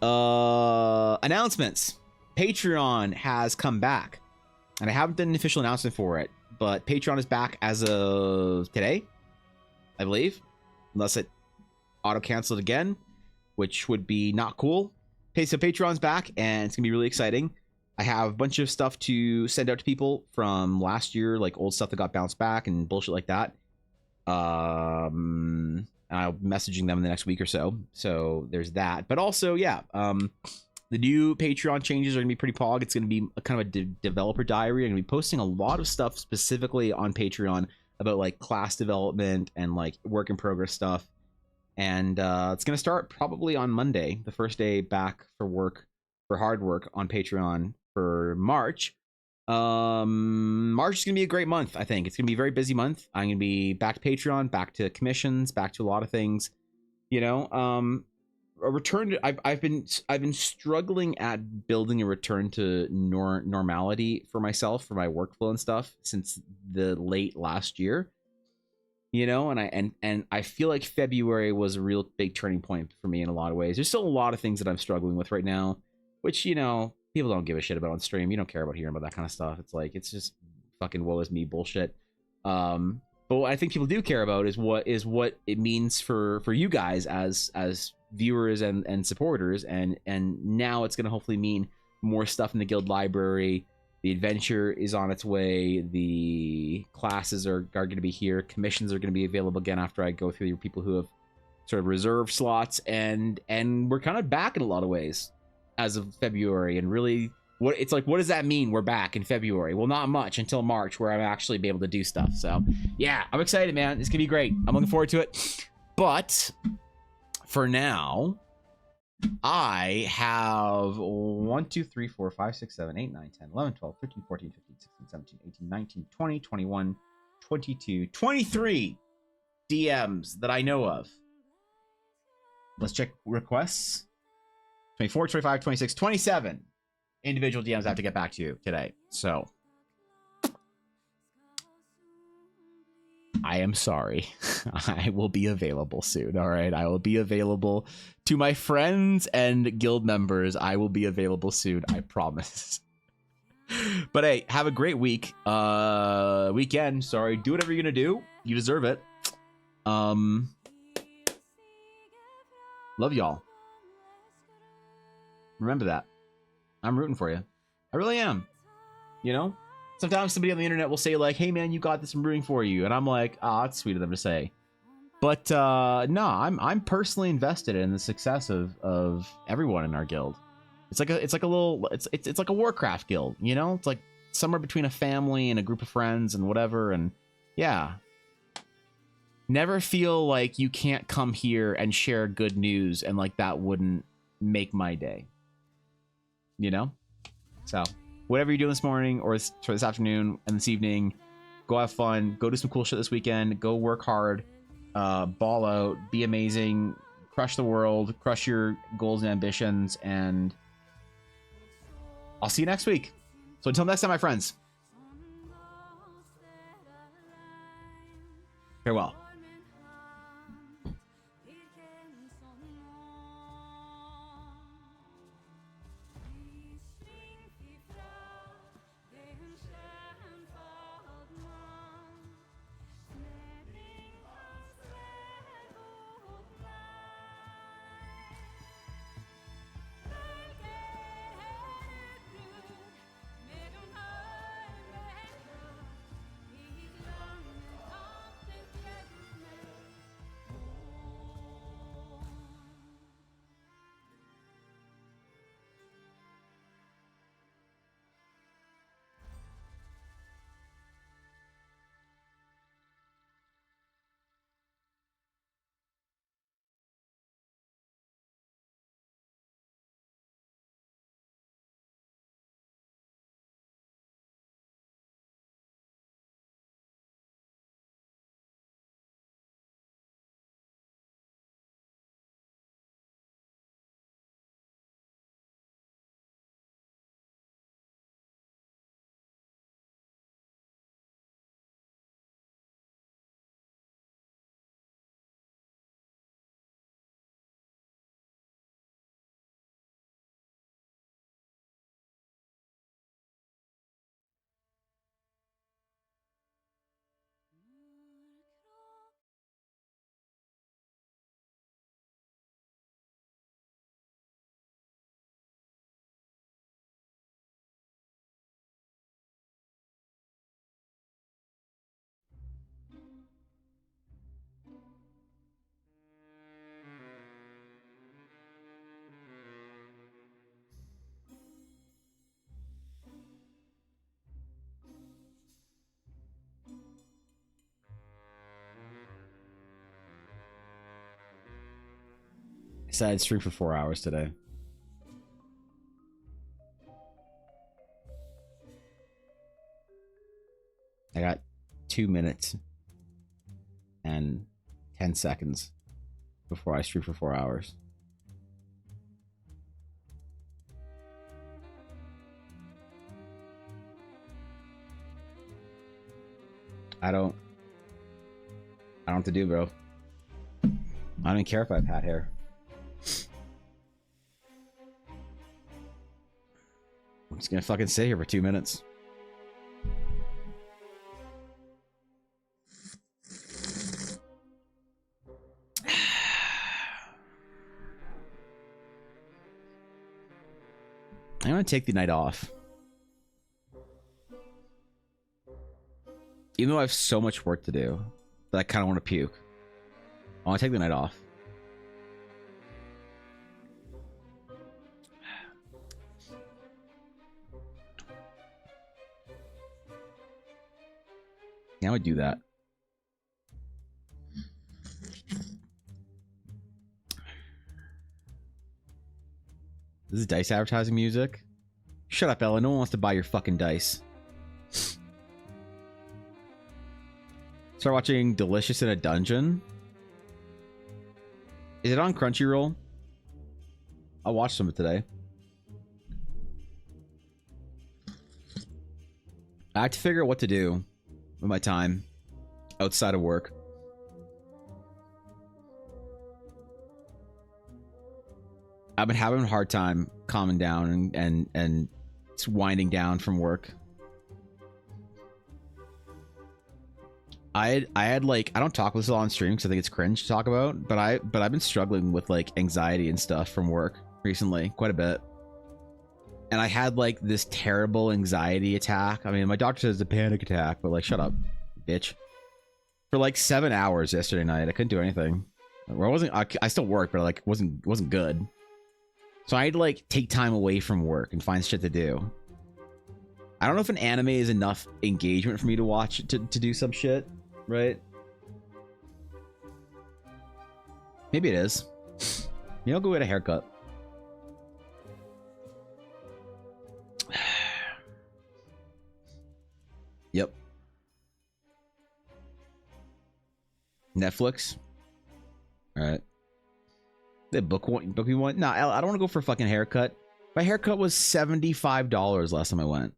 Announcements. Patreon has come back. And I haven't done an official announcement for it. But Patreon is back as of today, I believe. Unless it auto-canceled again, which would be not cool. Okay, so Patreon's back, and it's gonna be really exciting. I have a bunch of stuff to send out to people from last year, like old stuff that got bounced back and bullshit like that. I'll be messaging them in the next week or so. So there's that. But also, yeah, the new Patreon changes are gonna be pretty pog. It's gonna be a kind of a developer diary. I'm gonna be posting a lot of stuff specifically on Patreon about like class development and like work in progress stuff. And it's going to start probably on Monday, the first day back for work, for hard work on Patreon for March. March is going to be a great month, I think. It's going to be a very busy month. I'm going to be back to Patreon, back to commissions, back to a lot of things. You know, a return to, I've been struggling at building a return to normality for myself, for my workflow and stuff since the late last year. You know, and I feel like February was a real big turning point for me in a lot of ways. There's still a lot of things that I'm struggling with right now, which, you know, people don't give a shit about on stream. You don't care about hearing about that kind of stuff. It's like, it's just fucking woe is me bullshit. But what I think people do care about is what it means for you guys as viewers and supporters. And now it's going to hopefully mean more stuff in the guild library. The adventure is on its way. The classes are going to be here. Commissions are going to be available again after I go through your people who have sort of reserved slots. And we're kind of back in a lot of ways as of February. And really, what does that mean? We're back in February. Well, not much until March, where I'm actually be able to do stuff. So yeah, I'm excited, man. It's going to be great. I'm looking forward to it. But for now, I have 1, 2, 3, 4, 5, 6, 7, 8, 9, 10, 11, 12, 13, 14, 15, 16, 17, 18, 19, 20, 21, 22, 23 DMs that I know of. Let's check requests. 24, 25, 26, 27 individual DMs I have to get back to you today. So I am sorry. I will be available soon. All right. I will be available to my friends and guild members. I will be available soon. I promise. But hey, have a great week. Weekend. Sorry. Do whatever you're going to do. You deserve it. Love y'all. Remember that. I'm rooting for you. I really am. You know? Sometimes somebody on the internet will say like, hey man, you got this, I'm rooting for you. And I'm like, oh, that's sweet of them to say. But no, I'm personally invested in the success of everyone in our guild. It's like a Warcraft guild, you know? It's like somewhere between a family and a group of friends and whatever. And yeah. Never feel like you can't come here and share good news and like that wouldn't make my day. You know? So whatever you're doing this morning or this afternoon and this evening, go have fun, go do some cool shit this weekend, go work hard, ball out, be amazing, crush the world, crush your goals and ambitions, and I'll see you next week. So until next time, my friends, farewell. said I'd stream for 4 hours today. I got 2 minutes and 10 seconds before I stream for 4 hours. I don't have to do, bro. I don't even care if I have hat hair. I'm just gonna fucking sit here for 2 minutes. I'm gonna take the night off. Even though I have so much work to do that I kind of want to puke. I want to take the night off. Yeah, I would do that. This is dice advertising music. Shut up, Ella. No one wants to buy your fucking dice. Start watching Delicious in a Dungeon. Is it on Crunchyroll? I'll watch some of it today. I have to figure out what to do with my time outside of work. I've been having a hard time calming down and winding down from work. I had like, I don't talk with this on stream because I think it's cringe to talk about, but I've been struggling with like anxiety and stuff from work recently quite a bit. And I had like this terrible anxiety attack. I mean, my doctor says it's a panic attack, but like, shut up, bitch. For like 7 hours yesterday night, I couldn't do anything. I still work, but like wasn't good. So I had to like take time away from work and find shit to do. I don't know if an anime is enough engagement for me to watch to do some shit, right? Maybe it is. Maybe I'll go get a haircut. Yep. Netflix. All right. The book me one. Nah, I don't want to go for a fucking haircut. My haircut was $75 last time I went.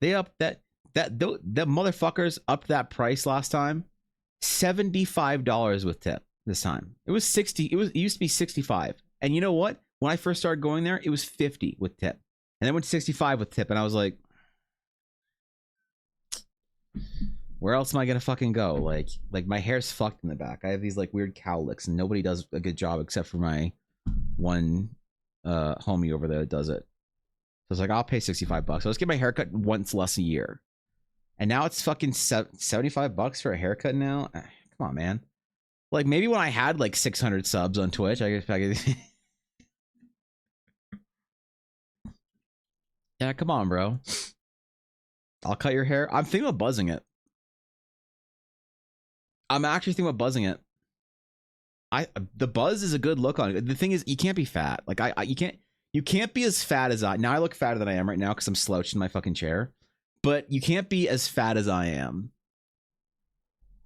They upped that motherfuckers upped that price last time. $75 with tip this time. It was 60. It used to be 65. And you know what? When I first started going there, it was 50 with tip. And then went to 65 with tip, and I was like, where else am I gonna fucking go? Like my hair's fucked in the back. I have these like weird cowlicks, and nobody does a good job except for my one homie over there that does it. So I was like, I'll pay $65. I'll just get my haircut once less a year. And now it's fucking $75 for a haircut now. Come on, man. Like maybe when I had like 600 subs on Twitch, I could yeah, come on, bro. I'll cut your hair. I'm thinking of buzzing it. I'm actually thinking about buzzing it. The buzz is a good look on it. The thing is, you can't be fat. Like you can't be as fat as I. Now I look fatter than I am right now because I'm slouched in my fucking chair. But you can't be as fat as I am.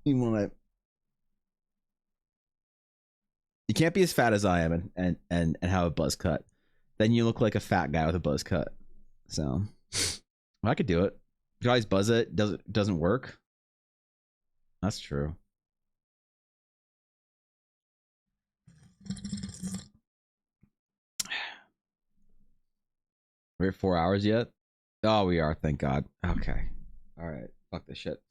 You can't be as fat as I am and have a buzz cut. Then you look like a fat guy with a buzz cut. So well, I could do it. You can always buzz it. Doesn't work. That's true. We're at 4 hours yet? Oh, we are. Thank God. Okay. All right. Fuck this shit.